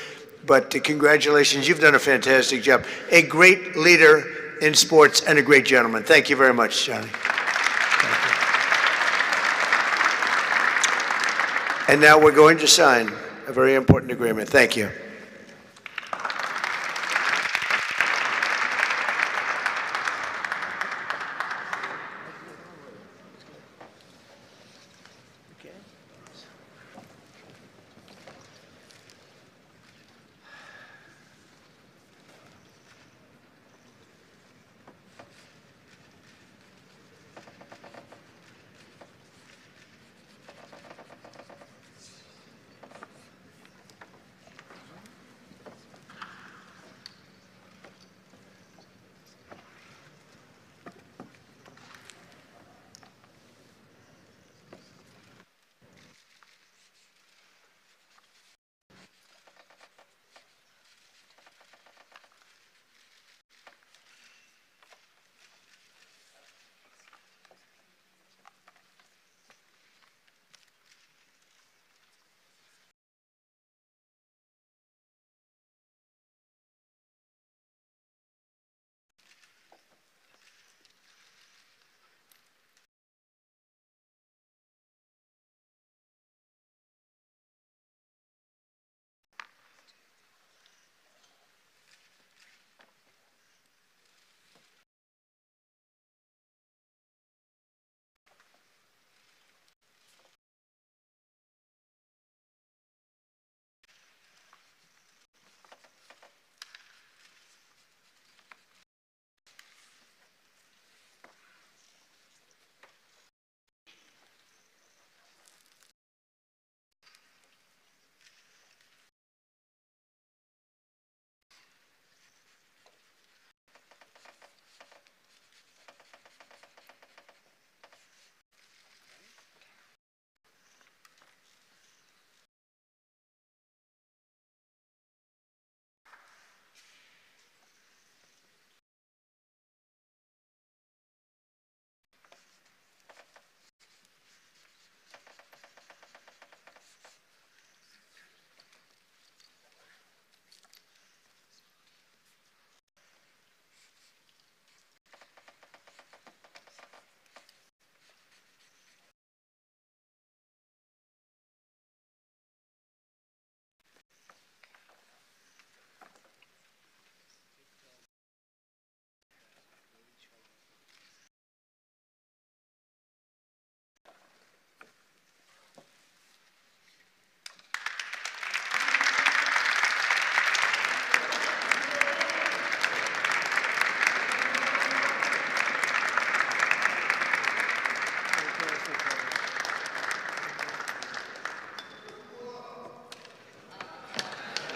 But congratulations, you've done a fantastic job. A great leader in sports and a great gentleman. Thank you very much, Johnny. And now we're going to sign a very important agreement. Thank you.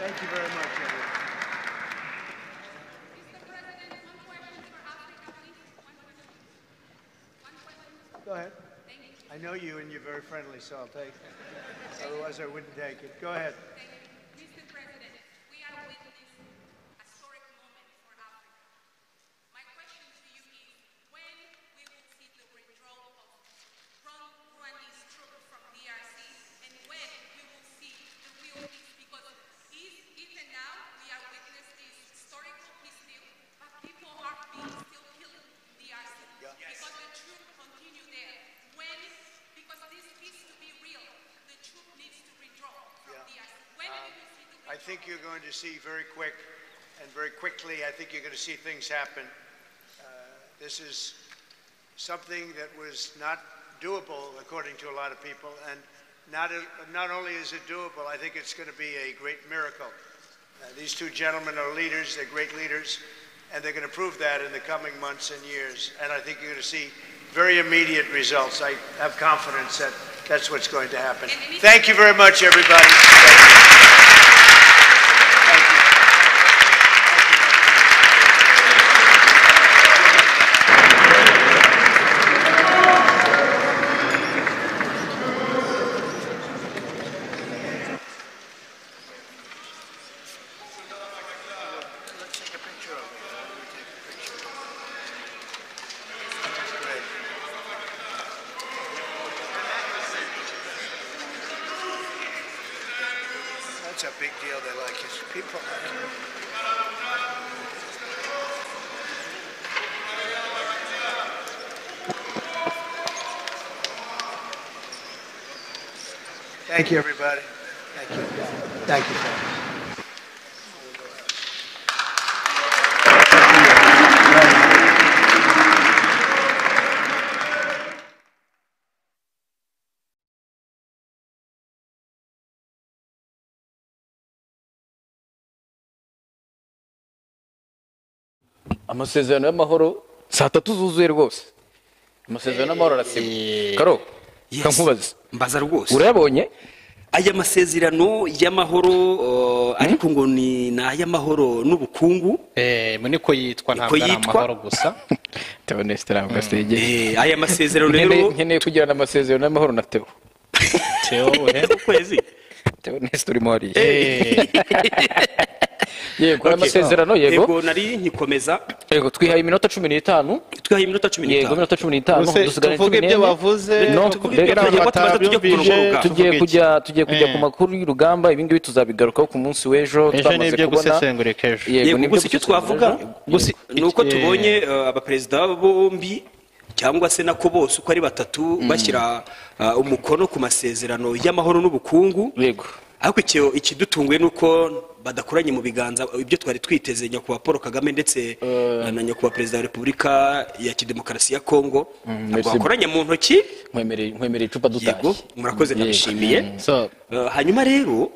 Thank you very much, everyone. Go ahead. I know you and you're very friendly, so I'll take it. Otherwise, I wouldn't take it. Go ahead. Mr. President, we are witnessing a historic moment for think you're going to see very quickly, I think you're going to see things happen. This is something that was not doable, according to a lot of people, and not only is it doable, I think it's going to be a great miracle. These two gentlemen are leaders, they're great leaders, and they're going to prove that in the coming months and years. And I think you're going to see very immediate results. I have confidence that that's what's going to happen. Thank you very much, everybody. That's a big deal. They like it. People like it. Thank you, everybody. Thank you. Thank you. amasezerano y'amahoro saa tatu zuzuye rwose amasezerano y'amahoro arasiba karo kankubaza mbaza rwose urayabonye aya masezerano y'amahoro ariko ngo ni ay'amahoro n'ubukungu niko yitwa ntabwo ari amahoro gusa Theoneste ntabwo asegeye aya masezerano rero nkeneye tugirana amasezerano y'amahoro na Theo ukwezi Theoneste urimo hariya yego amasezerano yego nari nkikomeza yego twihaye iminota 15 twihaye iminota 15 yego iminota 15 dusigara tuvuge ibyo bavuze tugiye kujya ku makuru y'urugamba ibingibi tuzabigarukaho ku munsi w'ejo twamaze kubona yego nibwo icyo twavuga nuko tubonye abaperezida bombi cyangwa se nako bose uko ari batatu bashyira umukono ku masezerano y'amahoro n'ubukungu yego ariko ikidutunguye nuko badakoranye mu biganza ibyo twari twiteze nyakubahwa Paul Kagame ndetse na nyakubahwa perezida wa Repubulika ya Demokarasi ya Kongo bakoranye mu ntoki nkwemereye icupa dutashye murakoze ndabishimiye hanyuma rero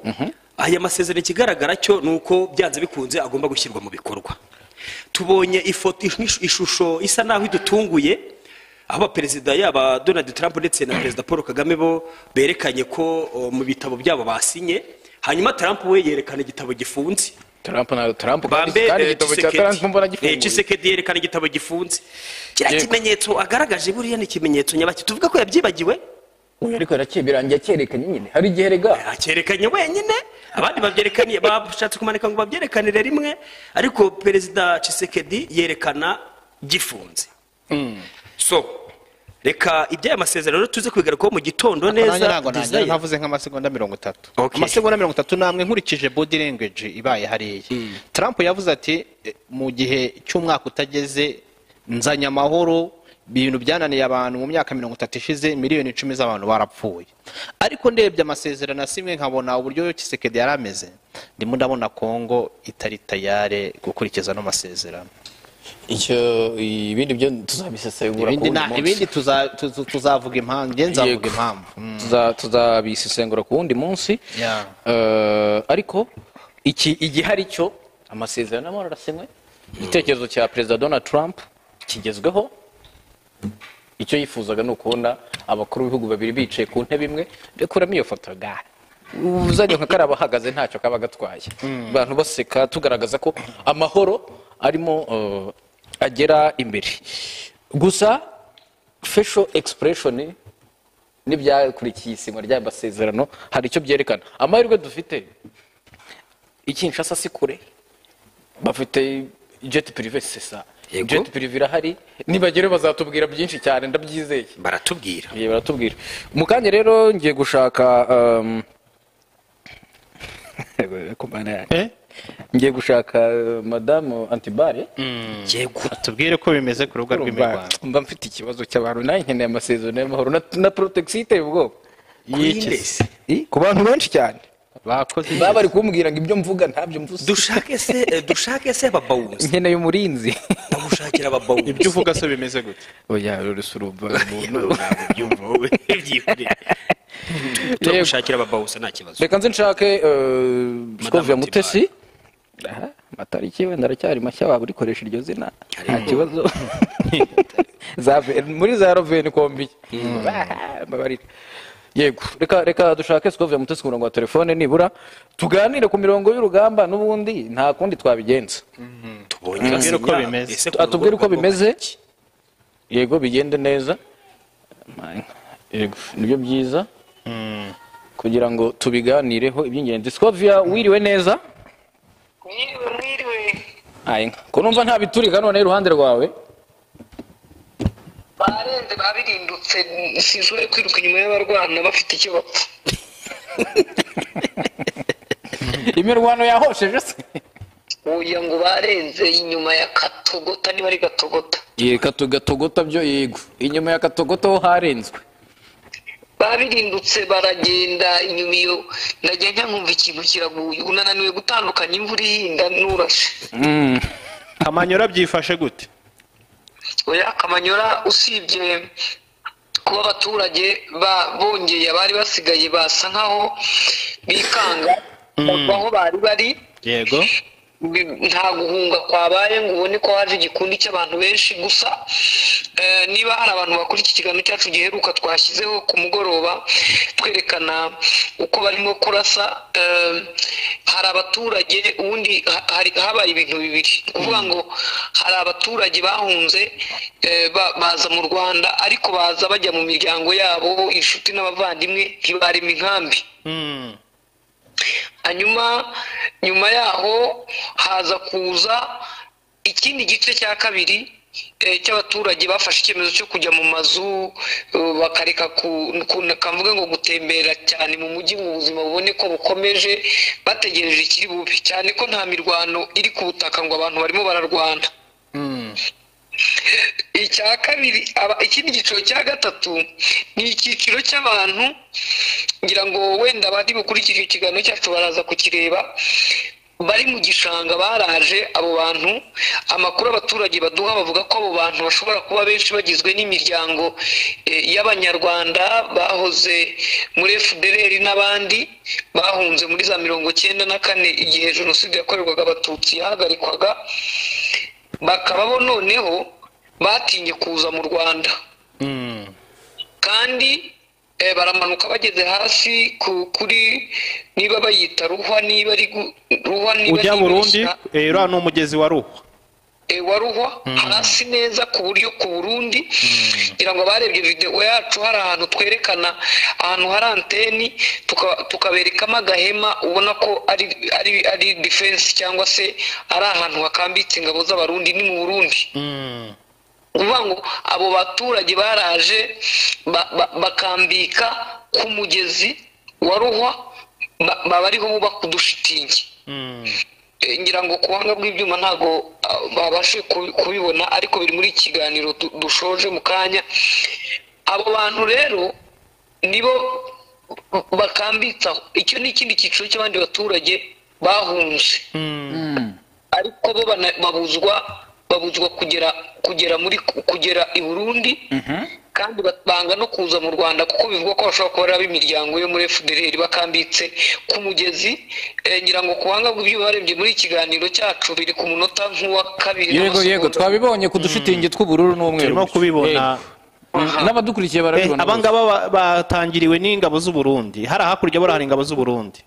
aya masezerano ikigaragara cyo nuko byanze bikunze agomba gushyirwa mu bikorwa tubonye ifoto ishusho isa naho idutunguye aho perezida yaba Donald Trump ndetse na perezida Paul Kagame bo berekanye ko mu bitabo byabo basinye hanyuma Trump we yerekana igitabo gifunze Trump kandi igitabo cya Trump mbona gifunze Tshisekedi yerekana igitabo gifunze kira kimenyetso agaragaje buriya ni ikimenyetso nyabaki tuvuga ko yabyibagiwe ariko yarakibirangiye cyerekanye nyine hari igihe rega cyerekanye wenyine abandi babyerekaniye bashatse kumanika ngo babyerekanire rimwe ariko perezida Tshisekedi yerekana gifunze so reka iby'aya masezerano tuze kubigarukaho mu gitondo neza ntavuze nk'amasegonda 30 amasegonda 30 namwe nkurikije body language ibaye hariya Trump yavuze ati mu gihe cy'umwaka utageze nzanya amahoro ibintu byananiye abantu mu myaka 30 ishize miliyoni 10 z'abantu barapfuye ariko ndebye amasezerano asimwe nkabona uburyo Tshisekedi yarameze ndimo ndabona Kongo itari tayare gukurikiza no masezerano icyo ibindi byo tuzabisesengura ibindi tuzavuga impamvu nzavuga impamvu tuzabisesengura ku wundi munsi ariko igihari cyo amasezerano y'amahoro arasinywe igitekerezo cya perezida Donald Trump kigezweho icyo yifuzaga ni ukubona abakuru b'ibihugu babiri bicaye ku ntebe imwe rekuramo iyo foto uzanye nka kariya bahagaze ntacyo kaba gatwaye abantu baseka tugaragaza ko amahoro arimo agera imbere gusa facial expression n'ibyakurikiye isinywa ry'amasezerano hari icyo byerekana amahirwe dufite Kinshasa si kure bafite jet privé sesa jet privé irahari nibagere bazatubwira byinshi cyane ndabyizeye baratubwira mu kanya rero ngiye gushaka ngiye gushaka madamu Antibare atubwire ko bimeze ku rubuga rw'imirwano mba mfite ikibazo cy'abantu nayo nkeneye amasezerano y'amahoro na protection iteye ubwoba ku bantu benshi cyane bakoze baba bari kumbwira ngo ibyo mvuga ntabyo mvuze. dushake se ababawuzi nkeneye umurinzi. bagushakira ababawuzi ibyo uvuga se bimeze gute? Oya rusurumba byumva wowe byikuri tugushakira ababawuzi nta kibazo. Reka nze nshake Scovia Mutesi. Matariki wenda aracyari mashya, waba urikoresha iryo zina nta kibazo. Muri za roveni kombi mbabarira. Yego, reka dushake Scovia Mutesi ku murongo wa telefone, nibura tuganire ku mirongo y'urugamba, n'ubundi nta kundi twabigenza. Atubwire uko bimeze. Yego, bigende neza. Yego, nibyo byiza kugira ngo tubiganireho iby'ingenzi. Scovia, wiriwe neza? Mwiriwe. Ko numva nta biturika none iruhande rwawe. Barenze babirindutse, sinzwe kwiruka inyuma y'abarwana bafite icyo bapfa. Imirwano yahosheje se? Oya, ngo barenze inyuma ya Katogota, niba ari Gatogota. Gatogota byo yego. Inyuma ya Katogota ho harenzwe. Babirindutse baragenda inyuma iyo ndagenda nkumva ikintu kiraguye, unananiwe gutandukanya imvura ihinda n'urashe. Kamanyola byifashe gute? Oya, Kamanyola usibye kuba abaturage bongeye abari basigaye basa nkaho bikanga aho bari bari. Yego, nta guhunga kwabaye ngo ubone ko haje igikundi cy'abantu benshi. Gusa niba hari abantu bakora iki kiganiro cyacu giheruka twashyizeho ku mugoroba twerekana uko barimo kurasa, hari abaturage ubundi habaye ibintu bibiri, kuvuga ngo hari abaturage bahunze baza mu Rwanda, ariko baza bajya mu miryango yabo, inshuti n'abavandimwe, ntibarema inkambi. nyuma yaho haza kuza ikindi gice cya kabiri cy'abaturage bafashe icyemezo cyo kujya mu mazu, bakareka kavuga ngo gutembera cyane mu mujyi mu buzima bubone ko bukomeje, bategereje ikiri bube, cyane ko nta mirwano iri ku butaka ngo abantu barimo bararwana. Icya kabiri, ikindi cyiciro cya gatatu ni icyiciro cy'abantu, ngira ngo wenda bari bukurikije ikiganiro cyacu baraza kukireba, bari mu gishanga baraje. Abo bantu, amakuru abaturage baduha bavuga ko abo bantu bashobora kuba benshi bagizwe n'imiryango y'abanyarwanda bahoze muri FDLR n'abandi bahunze muri za 1994 igihe jenoside yakorerwaga abatutsi yahagarikwaga, bakaba bo noneho batinye kuza mu Rwanda, kandi baramanuka bageze hasi kuri, niba bayita Ruhwa, niba ari Ruhwa, niba ujya Burundi, uriya ni umugezi wa Ruhwa, wa Ruhwa hasi neza ku buryo ku Burundi. Ngira ngo barebye video yacu, hari ahantu twerekana ahantu hari anteni, tukaberekamo agahema, ubona ko ari defense cyangwa se ari ahantu hakambitse ingabo z'abarundi, ni mu Burundi. Uvuga ngo abo baturage baraje bakambika ku mugezi wa Ruhwa, bariho bubaka udushitingi. Ngira ngo ku buhanga bw'ibyuma ntabwo babashe kubibona, ariko biri muri kiganiro dushoje mu kanya. Abo bantu rero nibo bakambitsaho. Icyo ni ikindi cyiciro cy'abandi baturage bahunze, ariko bo babuzwa kugera i Burundi, kandi banga no kuza mu Rwanda, kuko bivugwa ko bashobora kuba ari ab'imiryango yo muri FDLR bakambitse ku mugezi. Ngira ngo ku buhanga bw'ibyo barebye muri ikiganiro cyacu biri ku munota nk'uwa kabiri. Yego, twabibonye ku dushitingi tw'ubururu n'umweru, turimo kubibona, n'abadukurikiye barabibona. Abangaba batangiriwe n'ingabo z'u Burundi, hari hakurya bo hari ingabo z'u Burundi.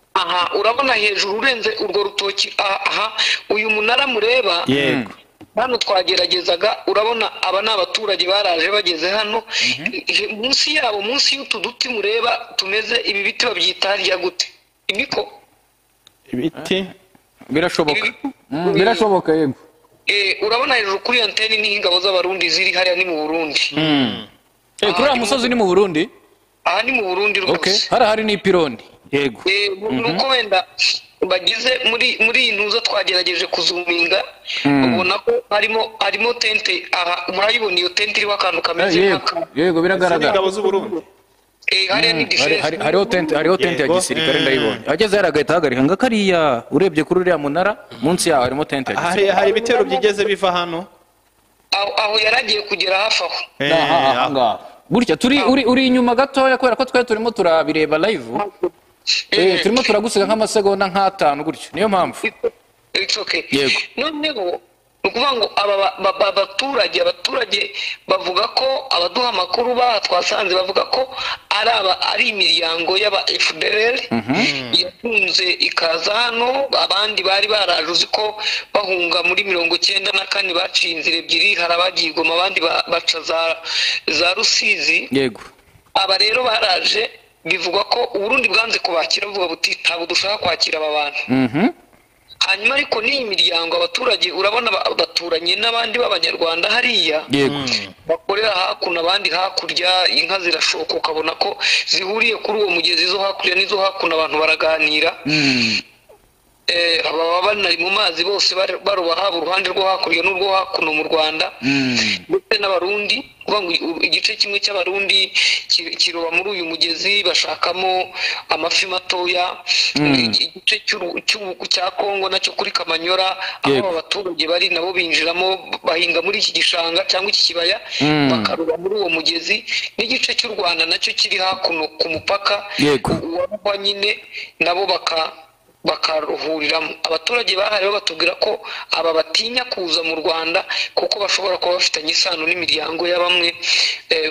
Urabona hejuru urenze urwo rutoki, uyu munara mureba, yego, hano twageragezaga, urabona aba ni abaturage baraje bageze hano. Munsi yabo, munsi y'utu duti mureba tumeze, ibi biti babyita harya gute? Imiko? Ibiti birashoboka yego. Urabona hejuru kuri anteni niho ingabo z'abarundi ziri, hariya ni mu Burundi. Kuri uriya musozi ni mu Burundi? Aha ni mu Burundi rwose. Hari n'ipironi. Yego, nuko wenda bagize muri iyi ntuza twagerageje kuzuminga, ubona ko harimo tente. Murayibona iyo tente iriho akantu kameze yego, biragaragara. Ingabo z'u Burundi. hariya ni defense hariho tente ya gisirikare ndayibonye ageze hari agahita ahagarika ngo kariya urebye kuri uriya munara munsi yaho harimo tente ya gisirikare hari ibitero byigeze biva hano aho yaragiye kugera hafi aho gutya uri inyuma gatoya kubera ko twari turimo turabireba live turimo turagusiga nk'amasegonda nk'atanu gutyo niyo mpamvu yego noneho ni ukuvuga ngo abaturage bavuga ko abaduha amakuru twasanze bavuga ko ari imiryango y'aba FDLR yakunze ikaza hano abandi bari baraje uzi ko bahunga muri 94 baciye inzira ebyiri hari abagiye Goma abandi baca za Rusizi yego aba rero baraje bivugwa ko Uburundi bwanze kubakira buvuga buti ntabwo dushaka kwakira aba bantu hanyuma ariko n'iyi miryango abaturage urabona baturanye n'abandi b'abanyarwanda hariya bakorera hakuno abandi hakurya inka zirashoka ukabona ko zihuriye kuri uwo mugezi zo hakurya n'izo hakuno abantu baraganira baba banari mu mazi bose baroba haba uruhande rwo hakurya n'urwo hakuno mu Rwanda ndetse n'abarundi kuvuga ngo igice kimwe cy'abarundi kiroba muri uyu mugezi bashakamo amafi matoya igice cya Kongo nacyo kuri Kamanyola aho abaturage bari nabo binjiramo bahinga muri iki gishanga cyangwa iki kibaya bakaroba muri uwo mugezi n'igice cy'u Rwanda nacyo kiri hakuno ku mupaka wa nyine nabo bakaruhuriramo abaturage bahariwe batubwira ko aba batinya kuza mu Rwanda kuko bashobora kuba bafitanye isano n'imiryango ya bamwe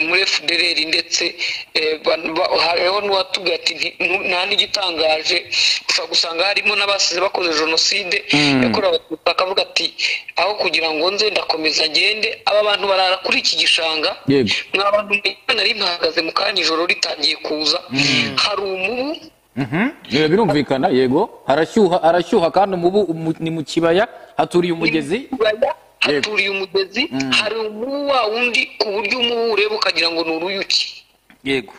muri FDLR ndetse hariho n'uwatubwira ati nta n'igitangaje ushobora gusanga harimo n'abasize bakoze jenoside yakorewe abatutsi bakavuga ati aho kugira ngo nze ndakomeza ngende aba bantu barara kuri iki gishanga mw'abantu nari mpahagaze mu kanya ijoro ritangiye kuza hari umubu birumvikana yego harashyuha kandi umubu ni mu kibaya haturiye umugezi hari umubu wa wundi ku buryo umubu ureba ukagira ngo ni uruyuki yego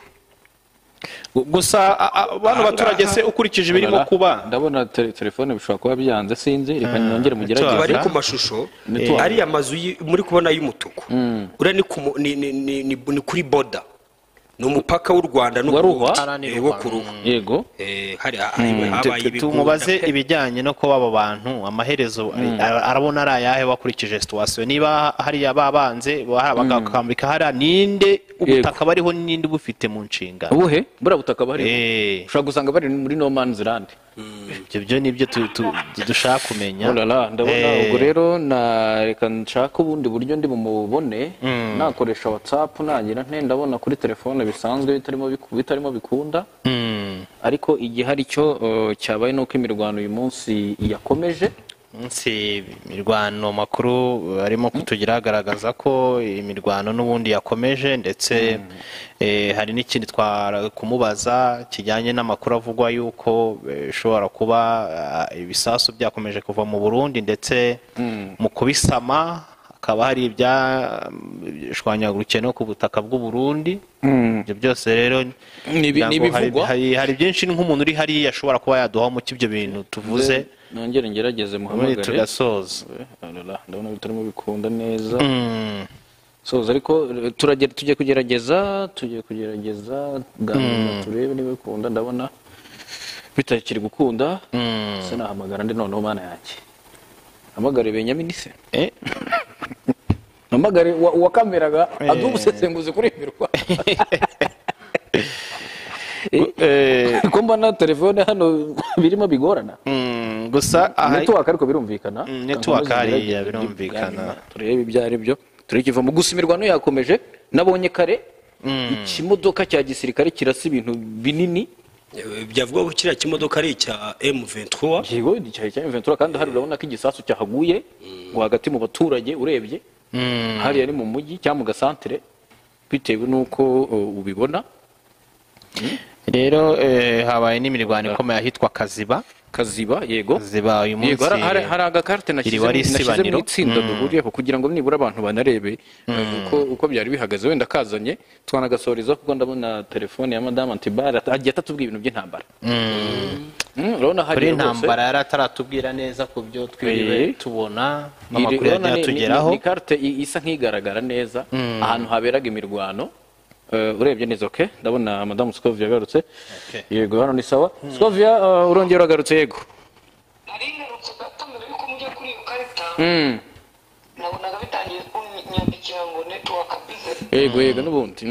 gusa abantu baturage se ukurikije ibirimo kuba ndabona telefone bishobora kuba byanze sinzi reka nyongere mugerageze bari ku mashusho ari amazu muri kubona y'umutuku uriya ni kuri boda ni umupaka w'u Rwanda n'Uburundi wo ku ruhu yego tumubaze ibijyanye no kuba abo bantu amaherezo arabona ari ayahe wakurikije situation niba hariya babanze bakambika hariya ninde ubutaka bariho ninde bufite mu nshinga ubuhe buriya butaka bariho ushobora gusanga bari muri no man's land ibyo nibyo dushaka kumenya ndabona ubwo rero reka nshaka ubundi buryo ndi bumubone nakoresha WhatsApp nagira ndabona kuri telefone bisanzwe bitarimo bikunda ariko igihari cyo cyabaye nuko imirwano uyu munsi yakomeje imirwano makuru arimo kutugira agaragaza ko imirwano n'ubundi yakomeje ndetse hari n'ikindi kumubaza kijyanye n'amakuru avugwa yuko bishobora kuba ibisasu byakomeje kuva mu Burundi ndetse mu kubisama hakaba hari ibyashwanyagurukiye no ku butaka bw'u Burundi ibyo byose rero hari byinshi nk'umuntu uri hariya ashobora kuba yaduha mu cy'ibyo bintu tuvuze nongere ngerageze muhamagare tugasoza ndabona bitarimo bikunda neza soza ariko tugiye kugerageza turebe niba bikunda ndabona bitakiri gukunda se nahamagara ndi noneho mana yake hamagare Benyamini se hamagare wakameraga adubusesenguze kuri imirwa ko mbona telefone hano birimo bigorana gusa network ariko birumvikana network hariya birumvikana turebe ibyo ari byo turikivamo gusa imirwano yakomeje nabonye kare ikimodoka cya gisirikare kirasa ibintu binini byavuga ko kiriya kimodoka ari icya M23 yego cya M23 kandi hari urabona ko igisasu cyahaguye ngo hagati mu baturage urebye hari ari mu mujyi cyangwa mu gasantere bitewe nuko ubibona rero habaye n'imirwano ikomeye ahitwa Kaziba yego Kaziba uyu munsi hari agakarte nashyize mu itsinda duhuriyeho kugira ngo nibura abantu banarebe uko byari bihagaze wenda kazanye twanagasoreza kuko ndabona telefone ya Madame Antibara agiye atatubwira ibintu by'intambara urabona hari intambara yari ataratubwira neza ku byo twiriwe tubona n'amakuru yagiye atugeraho ni carte isa nk'igaragara neza ahantu haberaga imirwano urebye neza okay ndabona madamu Scovia yagarutse yego hano ni sawa Scovia urongera agarutse yego nabonaga bitangiye kunyandikira ngo network bize yego n'ubundi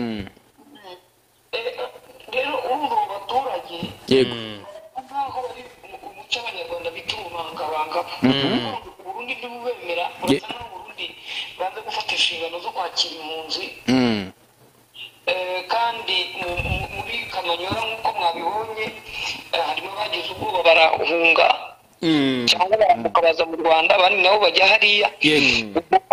rero urumva mu baturage yego nkaho bari umuco abanyarwanda bita ububangabanga Burundi ntibubemera urasa n'aho Burundi banze gufata inshingano zo kwakira impunzi kandi muri Kamanyola nk'uko mwabibonye harimo abagize ubwoba barahunga cyangwa barambuka baza mu Rwanda abandi nabo bajya hariya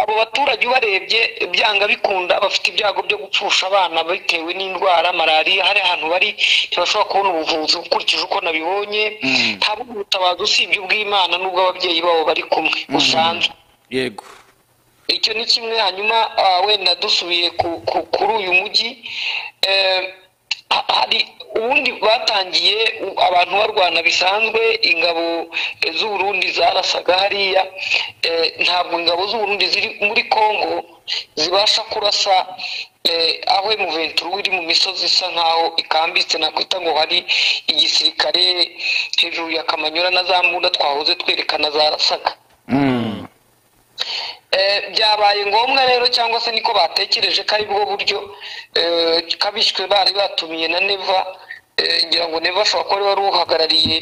abo baturage ubarebye byanga bikunda bafite ibyago byo gupfusha abana bitewe n'indwara malariya hari ahantu bari ntibashobora kubona ubuvuzi ukurikije uko nabibonye nta butabazi usibye ubw'Imana n'ubwo ababyeyi babo bari kumwe usanzwe yego icyo ni kimwe hanyuma wenda dusubiye kuri uyu mujyi hari ubundi batangiye abantu barwana bisanzwe ingabo z'u Burundi zarasaga hariya ntabwo ingabo z'u Burundi ziri muri Kongo zibasha kurasa aho M23 iri mu misozi isa nkaho ikambitse nakwita ngo hari igisirikare hejuru ya Kamanyola na za mbunda twahoze twerekana zarasaga byabaye ngombwa rero cyangwa se niko batekereje ko ari bwo buryo kabishwe bari batumiye na Neva ngira ngo Neva ashobora kuba wari uhagarariye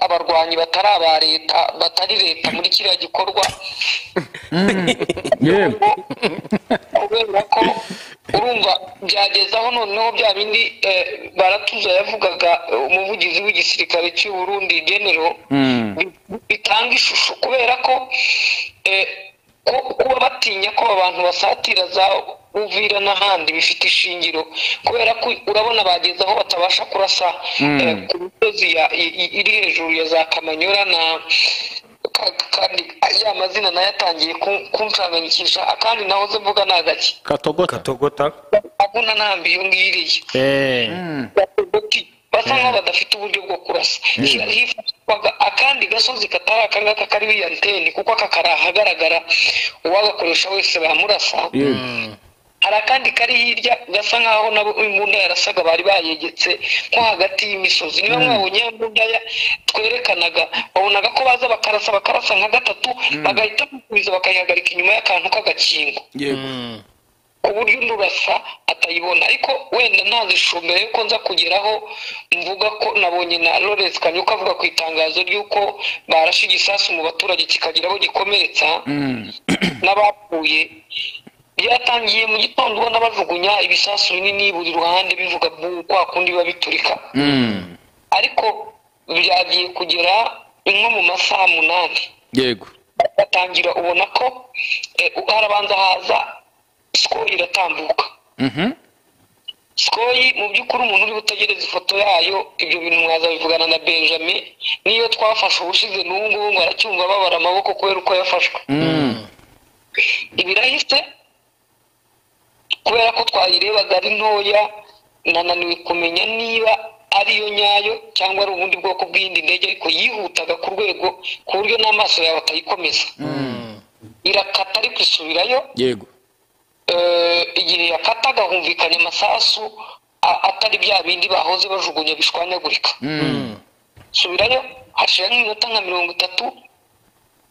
abarwanyi batari aba leta batari leta muri kiriya gikorwa kubera ko urumva byagezaho noneho bya bindi baratuza yavugaga umuvugizi w'igisirikare cy'u Burundi General bitanga ishusho kubera ko kuba batinya ko abantu basatira za Uvira n'ahandi bifite ishingiro kubera ko urabona bageze aho batabasha kurasa ku misozi iri hejuru ya za Kamanyola na kandi ya mazina nayo atangiye kunshanganyikisha akandi nahoze mvuga nagaki katogota abuna nambi yo ngiriye basa nkaho badafite uburyo bwo kurasa hifashishwaga akandi gasozi katari akangaka kariho iyi anteni kuko aka kari ahagaragara uwagakoresha wese bamurasa hari akandi kari hirya gasa nkaho nabo imbunda yarasaga bari bayegetse nko hagati y'imisozi niba mwabonye imbunda twerekanaga babonaga ko baza bakarasa nka gatatu bagahita bakubwiza bakayihagarika inyuma y'akantu k'agakingo ku buryo ndurasa atayibona ariko wenda ntazishumbere yuko nza kugeraho mvuga ko nabonye na Lawrence Kanyuka avuga ku itangazo ry'uko barashe igisasu mu baturage kikagira abo gikomeretsa n'abapfuye byatangiye mu gitondo ubona bajugunya ibisasu binini buri ruhande bivuga kwa kundi biba biturika ariko byagiye kugera nko mu masaha 8 yego batangira ubona ko harabanza haza skoyi iratambuka skoyi mu by'ukuri umuntu uri gutegereza ifoto yayo ibyo bintu mwaza bivugana na Benjamin niyo twafashe ubushize n'ubu ngo aracyumva babara amaboko kubera uko yafashwe ibirahise kubera ko twayirebaga ari ntoya nananiwe kumenya niba ariyo nyayo cyangwa ari ubundi bwoko bw'indi ndege ariko yihutaga ku rwego ku buryo n'amaso yawe atayikomeza irakata ariko isubirayo yego igihe yakataga humvikanye amasasu atari bya bindi bahoze bajugunya bishwanyagurika subirayo hashira nk'iminota nka 30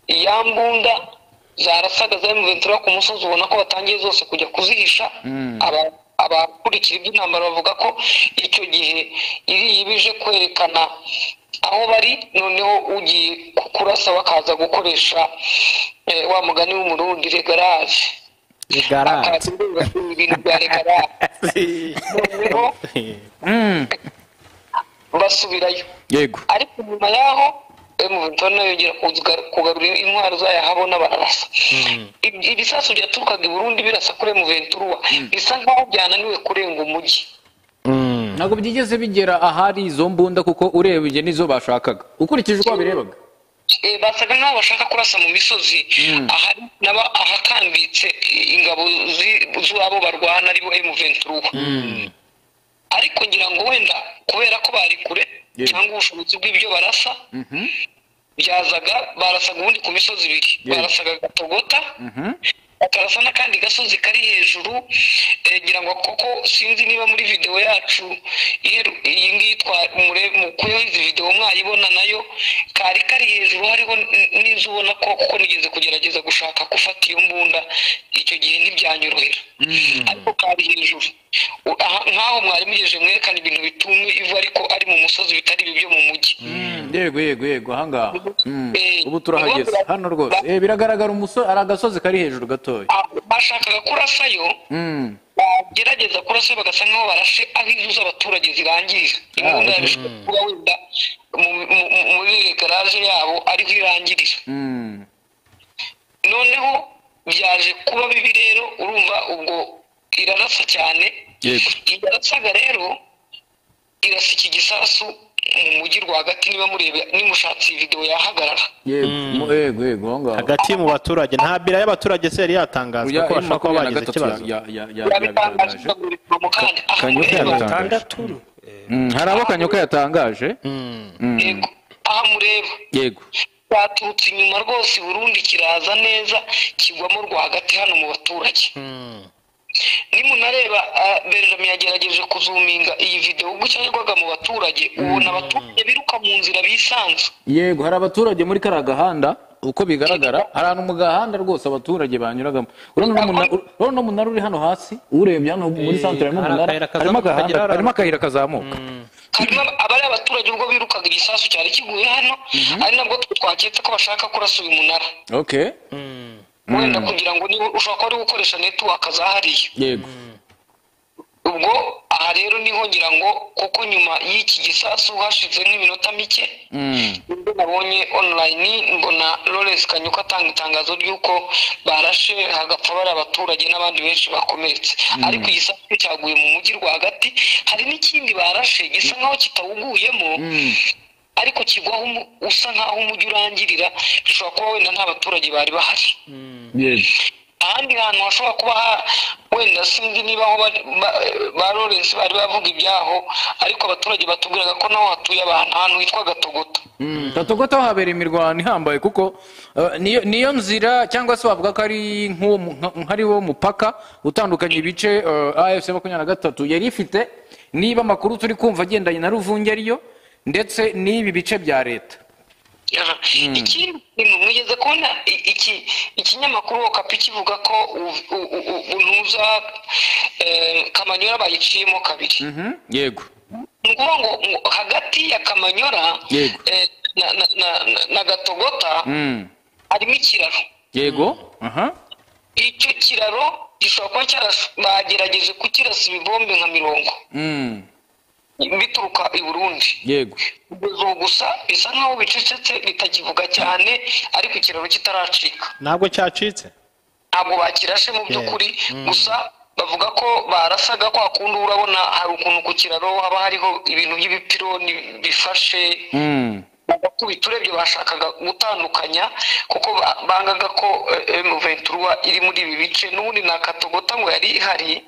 ya mbunda zarasaga za M23 ku musozi ubona ko batangiye zose kujya kuzihisha abakurikira iby'intambara bavuga ko icyo gihe iri yibije kwerekana aho bari noneho ugiye kurasa bakaza gukoresha wa mugani w'umurundi regaraje ibintu bya regaraje basubirayo yego ariko nyuma yaho M23 yongera kugarura intwaro zayo habona bararasa ibisasu byaturukaga i Burundi birasa kuri M23 bisa nkaho byananiwe kurenga umujyi ntabwo byigeze bigera ahari izo mbunda kuko urebye nizo bashakaga ukurikije uko babirebaga basaga nkaho bashaka kurasa mu misozi ahari ahakambitse ingabo z'abo barwana aribo M23 ariko ngira ngo wenda kubera ko bari kure cyangwa ubushobozi bw'ibyo barasa byazaga barasaga ubundi ku misozi ibiri barasaga Gatogota akarasa n'akandi gasozi kari hejuru ngira ngo koko sinzi niba muri video yacu iyi ngiyi mukuyeho izi video mwayibona nayo kari hejuru hariho n'inzu ubona ko kuko nigeze kugerageza gushaka gufata iyo mbunda icyo gihe ntibyanyorohera ariko kari hejuru nkaho mwari mugejeje mwerekana ibintu bitumwe ivu ariko ari mu musozi bitari ibyo mu mujyi yego ahangaha ubu turahageze hano rwose biragaragara ari agasozi kari hejuru gatoya bashakaga kurasayo bagerageza kurasa bagasa nkaho barashe aho inzu z'abaturage zirangirira imbunda yabishobora kuba wenda muri garaje yabo ariho irangirira noneho byaje kuba bibi rero urumva ubwo irarasa cyane irasaga rero irasa iki gisasu mu mujyi rwagati niba murebe nimushatse video yahagarara yego hagati mu baturage nta bira y'abaturage se yari yatangazwa ko bashaka kuba bagize ikibazo hari abo Kanyoka yatangaje aha mureba yego baturutse inyuma rwose Burundi kiraza neza kigwamo rwagati hano mu baturage nimunareba Benjamin yagerageje kuzuminga iyi video ubwo cyangwa mu baturage ubona abaturage biruka mu nzira bisanzwe yego hari abaturage muri kara gahanda uko bigaragara hari ahantu mu gahanda rwose abaturage banyuragamo urabona umunara uri hano hasi urebye hano muri centre harimo akayira kazamuka abari abaturage ubwo birukaga igisasu cyari kiguye hano ari nabwo twaketse ko bashaka kurasa uyu munara wenda kugira ngo niba ushobora kuba ari gukoresha network zahariye yego ubwo aha rero niho ngira ngo kuko nyuma y'iki gisasu hashize nk'iminota mike nibwo nabonye online mbona Lawrence Kanyuka atanga itangazo ry'uko barashe hagapfa bari abaturage n'abandi benshi bakomeretse ariko igisasu cyaguye mu mujyi rwagati hari n'ikindi barashe gisa nkaho kitawuguyemo ariko kigwaho usa nkaho umujyi urangirira bishobora kuba wenda nta baturage bari bahari ahandi hantu hashobora kuba wenda sinzi niba aho ba Lawrence bari bavuga ibyaho ariko abaturage batubwiraga ko naho hatuye ahantu hitwa Gatogota habera imirwano ihambaye kuko niyo nzira cyangwa se bavuga ko ari nk'ariwo mupaka utandukanye ibice AFC 23 yari ifite niba amakuru turi kumva agendanye na Ruvunge ariyo ndetse n'ibi bice bya leta ikindi kintu mwigeze kubona ikinyamakuru Okapi kivuga ko unuza Kamanyola bayiciyemo kabiri yego ngo hagati ya Kamanyola na Gatogota harimo ikiraro yego icyo kiraro gishobora kuba bagerageje kukirasa ibibombe nka 50 bituruka i Burundi yego gusa bisa nkaho bicecetse bitakivuga cyane ariko ikiraro kitaracika ntabwo cyacitse ntabwo bakirashe mu by'ukuri gusa bavuga ko barasaga kwa kundi urabona hari ukuntu ku kiraro haba hariho ibintu by'ibipironi bifashe bakubita urebye bashakaga gutandukanya kuko bangaga ko M23 iri muri ibi bice n'ubundi na Katogota ngo yari ihari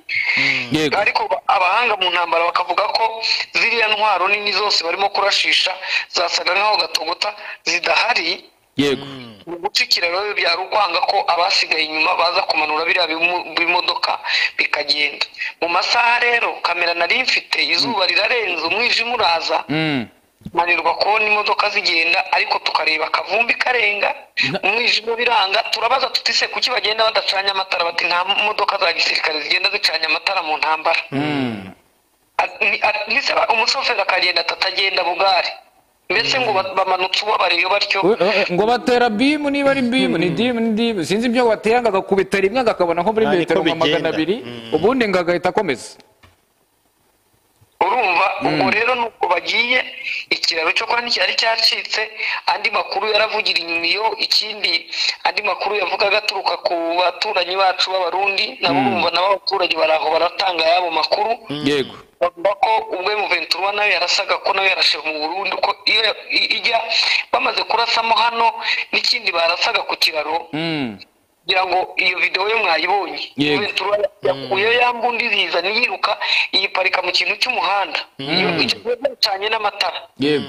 ariko abahanga mu ntambara bakavuga ko ziriya ntwaro nini zose barimo kurashisha zasaga nkaho Gatogota zidahari yego mu guca ikiraro byari ukwanga ko abasigaye inyuma baza kumanura biriya bimodoka bikagenda mu masaha rero kamera nari mfite izuba rirarenze umwijima uraza manirwa kubona imodoka zigenda ariko tukareba akavumbi karenga umwijima biranga turabaza tutise kuki bagenda badacanya amatara bati nta modoka za gisirikare zigenda zicanya amatara mu ntambara umushoferi akagenda atagenda bugari mbese ngo bamanutse ubabareyo batyo ngo batera bimu niba ari bimu ni dimu sinzi ibyo batera ngo agakubita rimwe agakabona nko muri metero 200 ubundi ngo agahita akomeza urumva ubwo rero nuko bagiye ikiraro cyo kwa nticyari cyacitse andi makuru yaravugira inyuma iyo ikindi andi makuru yavugaga aturuka ku baturanyi bacu b'abarundi nabo bumva nabo abaturage baraho baratanga yabo makuru yego bavuga ko ubwo M23 nayo yarasaga ko nayo yarashe mu Burundi ko iyo ijya bamaze kurasamo hano n'ikindi barasaga ku kiraro kugira ngo iyo video yo mwayibonye yakuye yambundi ziza niyiruka iyiparika mu kintu cy'umuhanda iyo cyanye n'amatara yego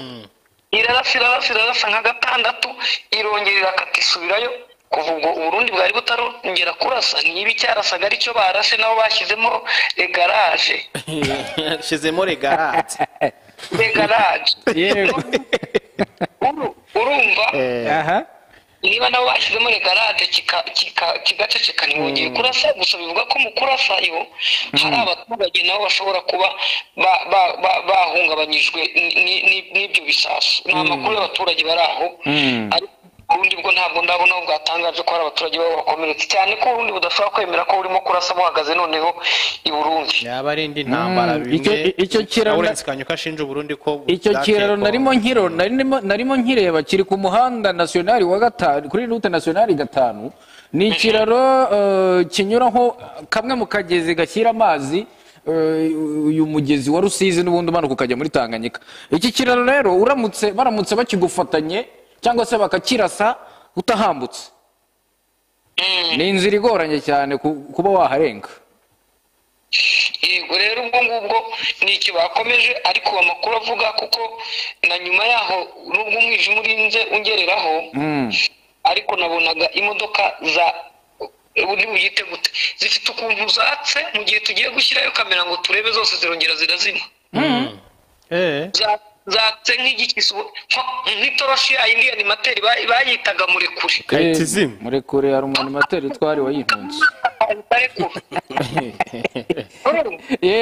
irarasa nka gatandatu irongerera katisubirayo kuva ubwo Uburundi bwari butarongera kurasa niba icyarasaga aricyo barashe nabo bashyizemo regaraje shizemo regaraje urumva aha niba nabo bashyizemo regaraje kigaceceka ntibongeye kurasa gusa bivuga ko mu kurasayo hari abaturage nabo bashobora kuba bahungabanyijwe n'ibyo bisasu ni amakuru y'abaturage bari aho ariko ubundi bwo ntabwo ndabona aho bwatangaje ko hari abaturage babo bakomeretse cyane ko ubundi budashobora kwemera ko burimo kurasa buhagaze noneho i Burundi yaba ari indi ntambara bimwe icyo kiraro urenskanyo ashinja Burundi ko icyo kiraro narimo nkireba kiri ku muhanda nationali wa gatanu kuri route nationali gatanu ni ikiraro kinyuraho kamwe mu kagezi gashyira amazi uyu mugezi wa Rusizi n'ubundi umanuka ukajya muri Tanganyika iki kiraro rero baramutse bakigufatanye cyangwa se bakakirasa utahambutse ni inzira igoranye cyane kuba waharenga yego rero ubwo ngubwo ni icyo bakomeje ariko amakuru avuga kuko na nyuma yaho nubwo umwijima urinze ungereraho ariko nabonaga imodoka za ubundi buyite gute zifite ukuntu zatse mu gihe tugiye gushyirayo kamera ngo turebe zose zirongera zirazima zatse nk'igikiso nk'itoroshi yindi animateri bayitaga murekure murekure hari umanimateri twari wayintunze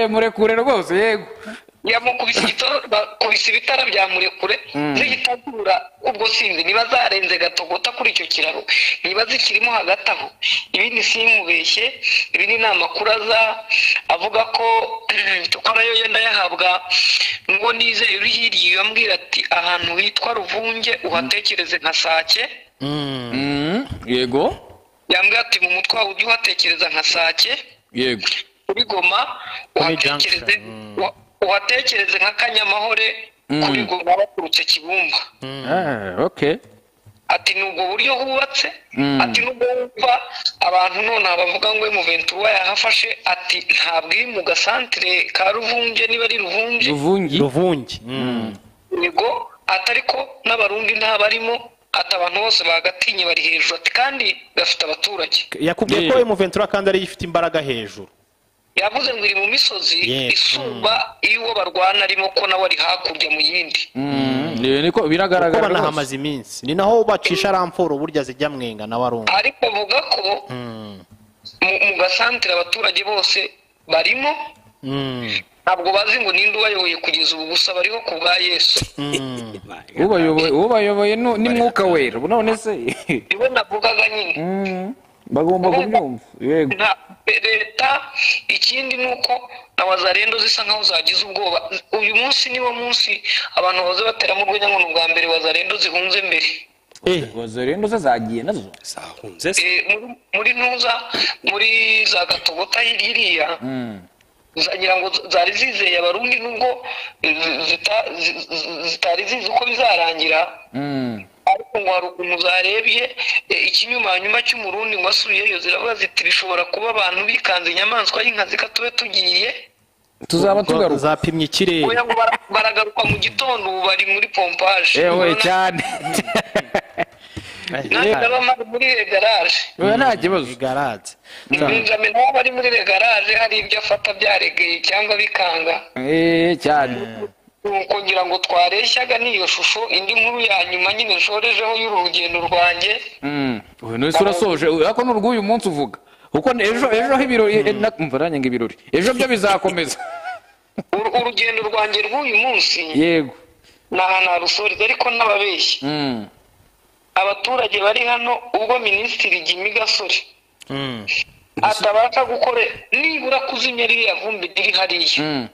murekure rwose yego yamukubise ibitara bya murekure zigitagura ubwo sinzi niba zarenze gatogota kuri icyo kiraro niba zikirimo hagati aho ibindi simubeshye ibindi ni amakuru avuga ko tukarayo yenda yahabwa ngo nizeye uri hirya yambwira ati ahantu hitwa Ruvunge uhatekereze nka Sake yego yambwira ati mu mutwe wawe ujye uhatekereza nka Sake yego kuri Goma uhatekereze nka Kanyamahore kuri Goma baturutse Kibumba ati nubwo buryo hubatse ati nubwo wumva abantu none bavuga ngo M23 yahafashe ati ntabwo iri mu gasantere ka Ruvunge niba ari Ruvunge yego atariko n'abarundi ntabarimo ati abantu bose bagatinye bari hejuru ati kandi bafite abaturage yakubwiye ko M23 kandi ari ifite imbaraga hejuru yavuze ngo iri mu misozi isumba iyo barwana arimo ko nawe ari hakurya mu yindi niko biragaragara ko banahamaze iminsi ni naho bacisha ramforo burya zijya mwenga na warunga ariko avuga ko mu gasantere abaturage bose barimo ntabwo bazi ngo ninde ubayoboye kugeza ubu gusa bariho ku bwa Yesu ubayoboye ni mwuka wera none se niwe navugaga nyine bagomba kubyumva yego leta ikindi ni uko na wazarendo zisa nkaho zagize ubwoba uyu munsi niwo munsi abantu baze bateramo urwenya ngo ni ubwa mbere wazarendo zihunze mbere wazarendo ze zagiye nazo zahunze muri ntuza muri za gatogota hirya zagira ngo zari zizeye abarundi nubwo zitari zizi uko bizarangira ariko ngo hari ukuntu zarebye ikinyuma nyuma cy'umurundi ngo asubiyeyo ziravuga ziti bishobora kuba abantu bikanze inyamaswa y'inkazi katube tugiye tuzaba tugaruka zapimye ikirere baragaruka mu gitondo ubu bari muri pompage cyane n'abamari muri regaraje nta kibazo garaje Benjamin nabo bari muri regaraje hari ibyo afata byaregeye cyangwa bikanga cyane kugira ngo twareshyaga n'iyo shusho indi nkuru ya nyuma nyine nshorejeho y'urugendo rwanjye nese urasoje ariko n'urw'uyu munsi uvuga kuko ejo ibirori mvaranye ngo ibirori ejo byo bizakomeza urugendo rwanjye rw'uyu munsi yego ni ahantu harusoreza ariko n'ababeshyi abaturage bari hano ubwo minisitiri Jimmy Gasore atabasha gukora nibura kuzimya ririya vumbi riri hariya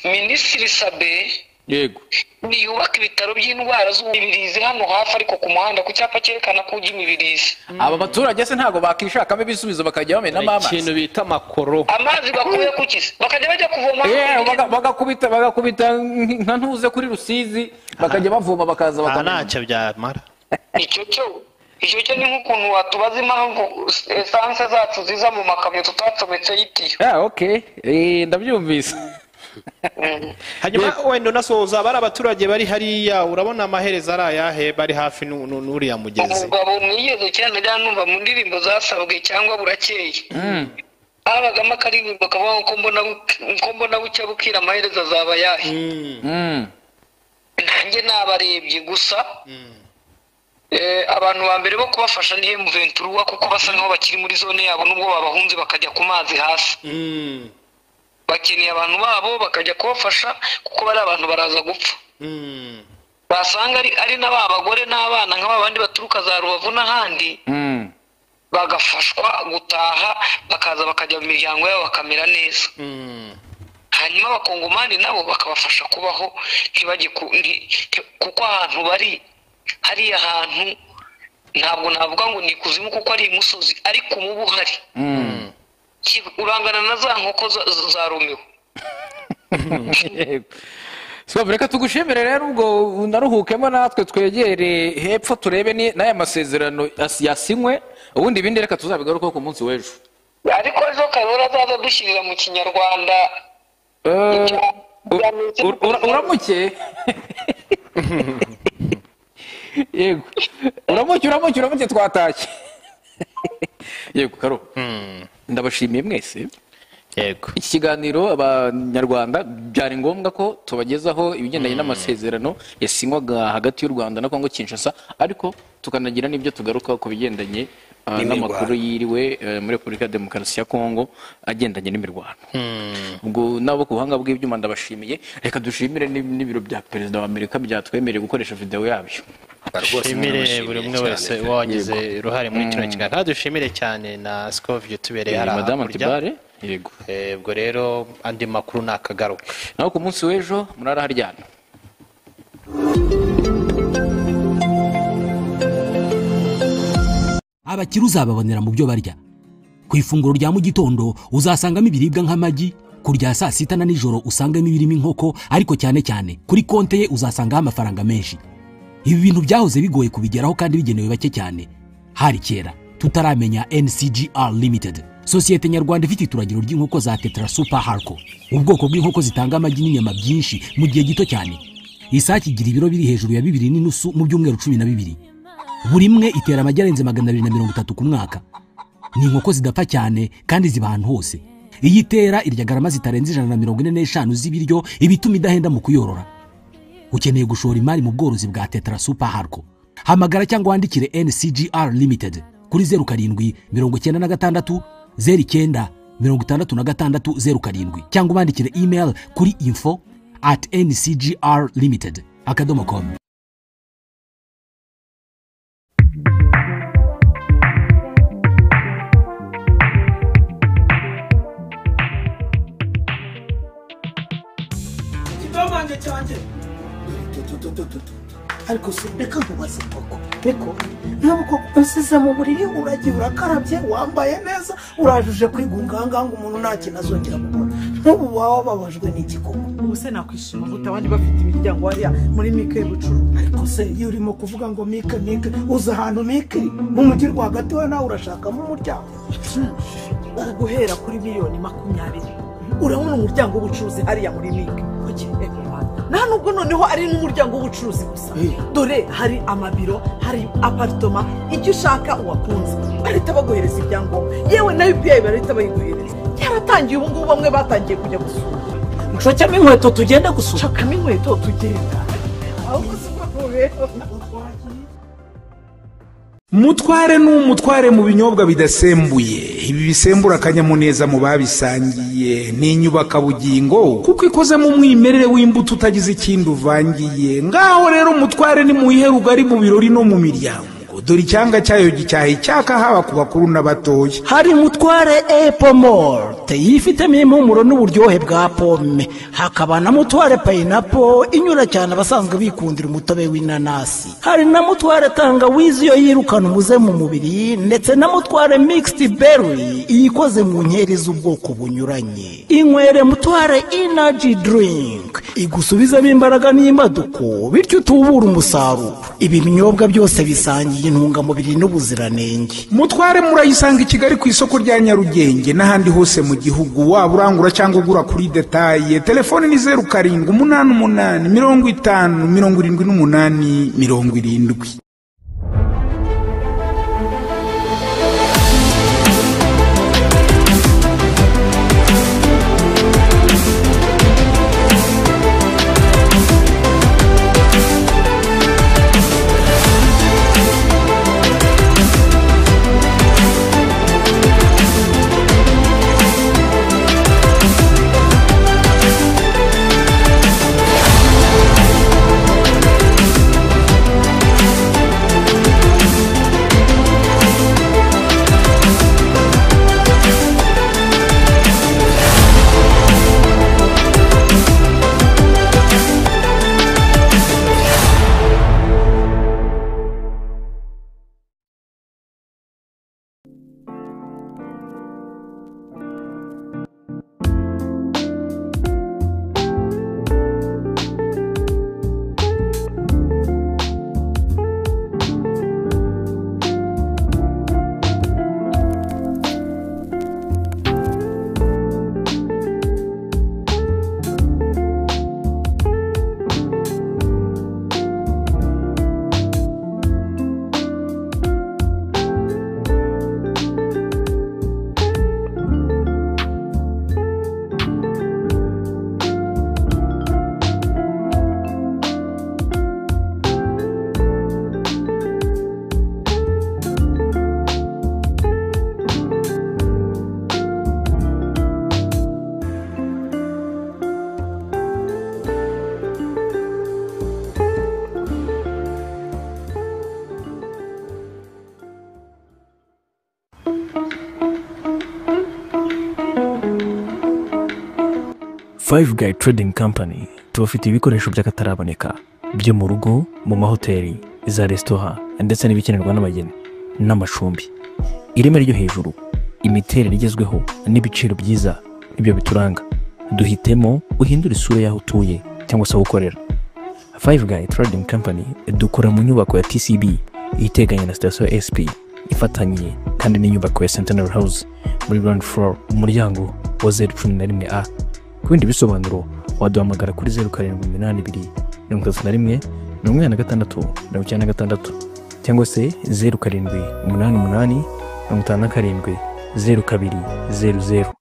minisitiri Sabe yego niyubaka ibitaro by'indwara z'umibirizi hano hafi ariko ku muhanda ku cyapa cyerekana ko ujya imibirizi aba baturage se ntabwo bakishakamo ibisubizo bakajya bamenamo amazi ikintu bita makoro amazi bakuye ku kisi bakajya bajya kuvoma bagakubita nka ntuze kuri Rusizi bakajya bavoma bakaza ntacyo byamara icyo cyo ni nk'ukuntu watubaza impamvu esanse zacu ziza mu makamyo tutacometseho itiyo ndabyumvise hanyuma wenda unasoza bari abaturage bari hariya urabona amaherezo ari ayahe bari hafi n'uriya mugezi umugabo mwigeze cyane numva mu ndirimbo zasabwe cyangwa burakeye habagamo akaririmbo kavuga ko mbona bucya bukira amaherezo azaba ayahe nanjye nabarebye gusa abantu ba mbere bo kubafasha ni M23 kuko basa nkaho bakiri muri zone yabo nubwo babahunze bakajya ku mazi hasi bakeneye abantu babo bakajya kubafasha kuko bari abantu baraza gupfa basanga ari n'abagore n'abana nk'abandi baturuka za Rubavu n'ahandi bagafashwa gutaha bakaza bakajya mu miryango yabo bakamera neza hanyuma abakongomani nabo bakabafasha kubaho ntibajye kuko ahantu bari hariya hantu ntabwo navuga ngo ni kuzimu kuko ari imusozi ariko umubu uhari urangana na za nkoko za Romeo. Reka tugushimire rero ubwo unaruhukemo natwe twegere hepfo turebe n'aya masezerano yasinywe ubundi ibindi reka tuzabigaruka ku munsi w'ejo ariko ejo Karora azaza dushyirira mu kinyarwanda uramuke yego uramuke twatashye yego Karo ndabashimiye mwese yego iki kiganiro abanyarwanda byari ngombwa ko tubagezaho ibigendanye n'amasezerano yasinywaga hagati y'u Rwanda na Kongo Kinshasa ariko tukanagira n'ibyo tugaruka ku bigendanye n'amakuru yiriwe muri Repubulika ya Demokarasi ya Kongo agendanye n'imirwano ubwo nabo ku buhanga bw'ibyuma ndabashimiye reka dushimire n'ibiro bya perezida wa Amerika byatwemereye gukoresha video yabyo dushimire buri umwe wese wagize uruhare muri kino kiganiro dushimire cyane na Scovie tubereye hari Madame Tibare yego ubwo rero andi makuru nakagaruka naho ku munsi w'ejo murara haryana abakiri uzababonera mu byo barya ku ifunguro rya mu gitondo uzasangamo ibiribwa nk'amagi kurya saa sita na nijoro usangamo ibirimo inkoko ariko cyane cyane kuri konte ye uzasangaho amafaranga menshi ibi bintu byahoze bigoye kubigeraho kandi bigenewe bake cyane hari kera tutaramenya NCGR Limited sosiyete nyarwanda ifite ituragiro ry'inkoko za Tetra Super Harco ubwoko bw'inkoko zitanga amagi n'inyama byinshi mu gihe gito cyane isaki igira ibiro biri hejuru ya 2.5 mu byumweru 12 buri imwe itera amagi arenze 230 ku mwaka ni inkoko zidapfa cyane kandi ziba ahantu hose iyi tera irya garama zitarenze 145 z'ibiryo ibituma idahenda mu kuyorora ukeneye gushora imari mu bworozi bwa Tetra Super Harco hamagara cyangwa wandikire NCGR Limited kuri 0796 0966 cyangwa bandikire email kuri info@ncgrlimited.com. Kidomange cyanje ariko se reka nkubaze koko reko ntabwo usize mu buriri uragiye urakarabye wambaye neza urajuje kwigunganga ngo umuntu nta kintu azongera kubona nk'ubu waba babajwe n'iki koko ubu se nakwishima gute abandi bafite imiryango hariya muri mike y'ubucuruzi ariko se iyo urimo kuvuga ngo mike uza ahantu mike mu mujyi rwagati we nawe urashakamo umuryango guhera kuri 20,000,000 urabona umuryango w'ubucuruzi hariya muri mike nta nubwo noneho ari n'umuryango w'ubucuruzi gusa dore hari amabiro hari aparitoma icyo ushaka uwakunze bahita baguhereza ibyangombwa yewe nayo UPI bahita bayiguhereza yaratangiye ubu ngubu bamwe batangiye kujya gusura nshokamo inkweto tugenda gusura nshokamo inkweto tugenda aho gusura Mutware n'umutware mu binyobwa bidasembuye ibi bisembura akanyamuneza mu babisangiye ni inyubakabugingo kuko ikoze mu mwimerere w'imbuto utagize ikindi uvangiye ngaho rero mutware ni muyihe rugari mu birori no mu miryango dore icyanga cyayo gicyaha icyaka haba ku bakuru n'abatoya hari mutware Apple Malt yifitemo impumuro n'uburyohe bwa pome hakaba na mutware Pineapple inyura cyane abasanzwe bikundira umutobe w'inanasi hari na mutware tangawizi yo yirukana umuze mu mubiri ndetse na mutware Mixed Berry iyikoze mu nkeri z'ubwoko bunyuranye inywere mutware Energy Drink igusubizamo imbaraga n'imbaduko bityo utubura umusaruro ibi binyobwa byose bisangiye intungamubiri n'ubuziranenge. Mutware murayisanga i Kigali ku isoko rya Nyarugenge n'ahandi hose mu gihugu, waba urangura cyangwa ugura kuri detaye. Telefone ni 0788 50 78 70. Five Guy Trading Company tubafite ibikoresho by'akataraboneka byo mu rugo, mu mahoteli, za restaurant ndetse n'ibikenerwa n'abageni n'amacumbi. Ireme ryo hejuru, imiterere igezweho n'ibiciro byiza, ibyo bituranga. Duhitemo uhindura isura yaho utuye cyangwa se ukorera. Five Guy Trading Company dukora mu nyubako ya TCB iteganye na station SP, ifatanye kandi n'inyubako ya Centenary House muri ground floor, umuryango wa Z11A. Ku bindi bisobanuro waduhamagara kuri 0782 31 86 cyangwa se 0788 57 0200.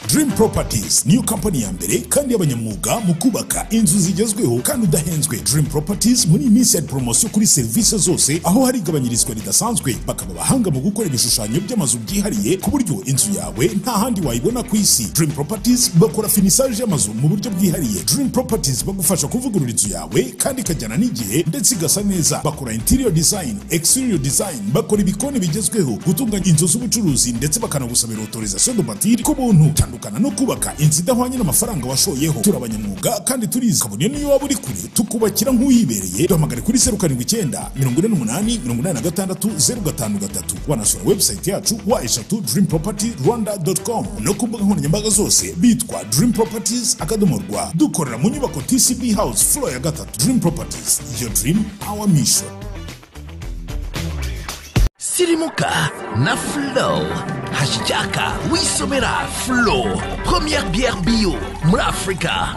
Dream Properties niyo kampani ya mbere kandi y'abanyamwuga mu kubaka inzu zigezweho kandi udahenzwe. Dream Properties muri iminsi ya promotion kuri service zose, aho hari igabanyirizwa ridasanzwe, bakaba abahanga mu gukora ibishushanyo by'amazu byihariye ku buryo inzu yawe nta handi wayibona ku isi. Dream Properties bakora finissage y'amazu mu buryo bwihariye. Dream Properties bagufasha kuvugurura inzu yawe kandi ikajyana n'igihe ndetse igasa neza. Bakora interior design, exterior design, bakora ibikoni bigezweho, gutunganya inzu z'ubucuruzi ndetse bakanagusabira autorisation de bâtir ku buntu. Tandukana no kubaka inzu idahwanye n'amafaranga washoyeho. Turabanyamwuga kandi turizi, kabone niyo waba uri kure tukubakira nk'uyibereye. Duhamagare kuri 079 48 86 053. Wanasura website yacu wa@dreampropertyrwanda.com no ku mbuga nkoranyambaga zose bitwa Dream Properties _rwa. Dukorera mu nyubako TCB House floor ya 3. Dream Properties, your dream, our mission. Sirimuka na Flow. Hashijaka wisomera Flow, première bière bio muri Afrika.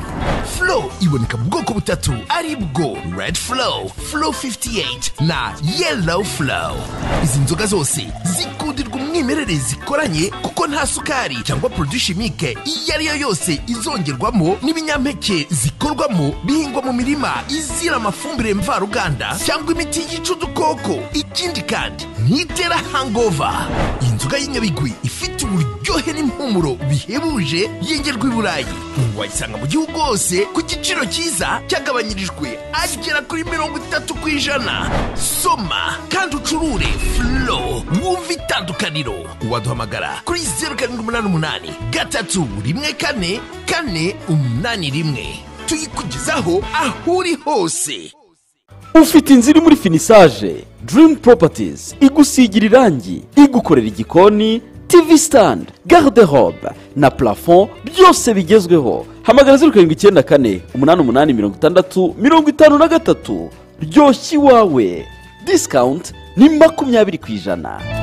Flow iboneka mu bwoko butatu, ari bwo Red Flow, Flow 58 na Yellow Flow. Izi nzoga zose zikundirwa umwimerere zikoranye kuko nta sukari cyangwa produit chimique iyo ari yo yose izongerwamo, n'ibinyampeke zikorwamo bihingwa mu mirima izira amafumbire mvaruganda cyangwa imiti yica udukoko. Ikindi kandi ntitera hangover. Inzoga y'inyabigwi ifite uburyohe n'impumuro bihebuje yengerwa i Burayi, wayisanga mu gihugu hose ku giciro cyiza cyagabanyirijwe agera kuri 30%. Soma kandi ucurure Flow, wumva itandukaniro. Waduhamagara kuri 0788 314 481 tuyikugezaho aho uri hose. Ufite inzira muri finissage, Dream Properties igusigira irangi, igukorera igikoni TV stand, garde-robe na plafond byose bigezweho. Hamagara 0794 88 63 ryoshya iwawe. Discount ni 20%.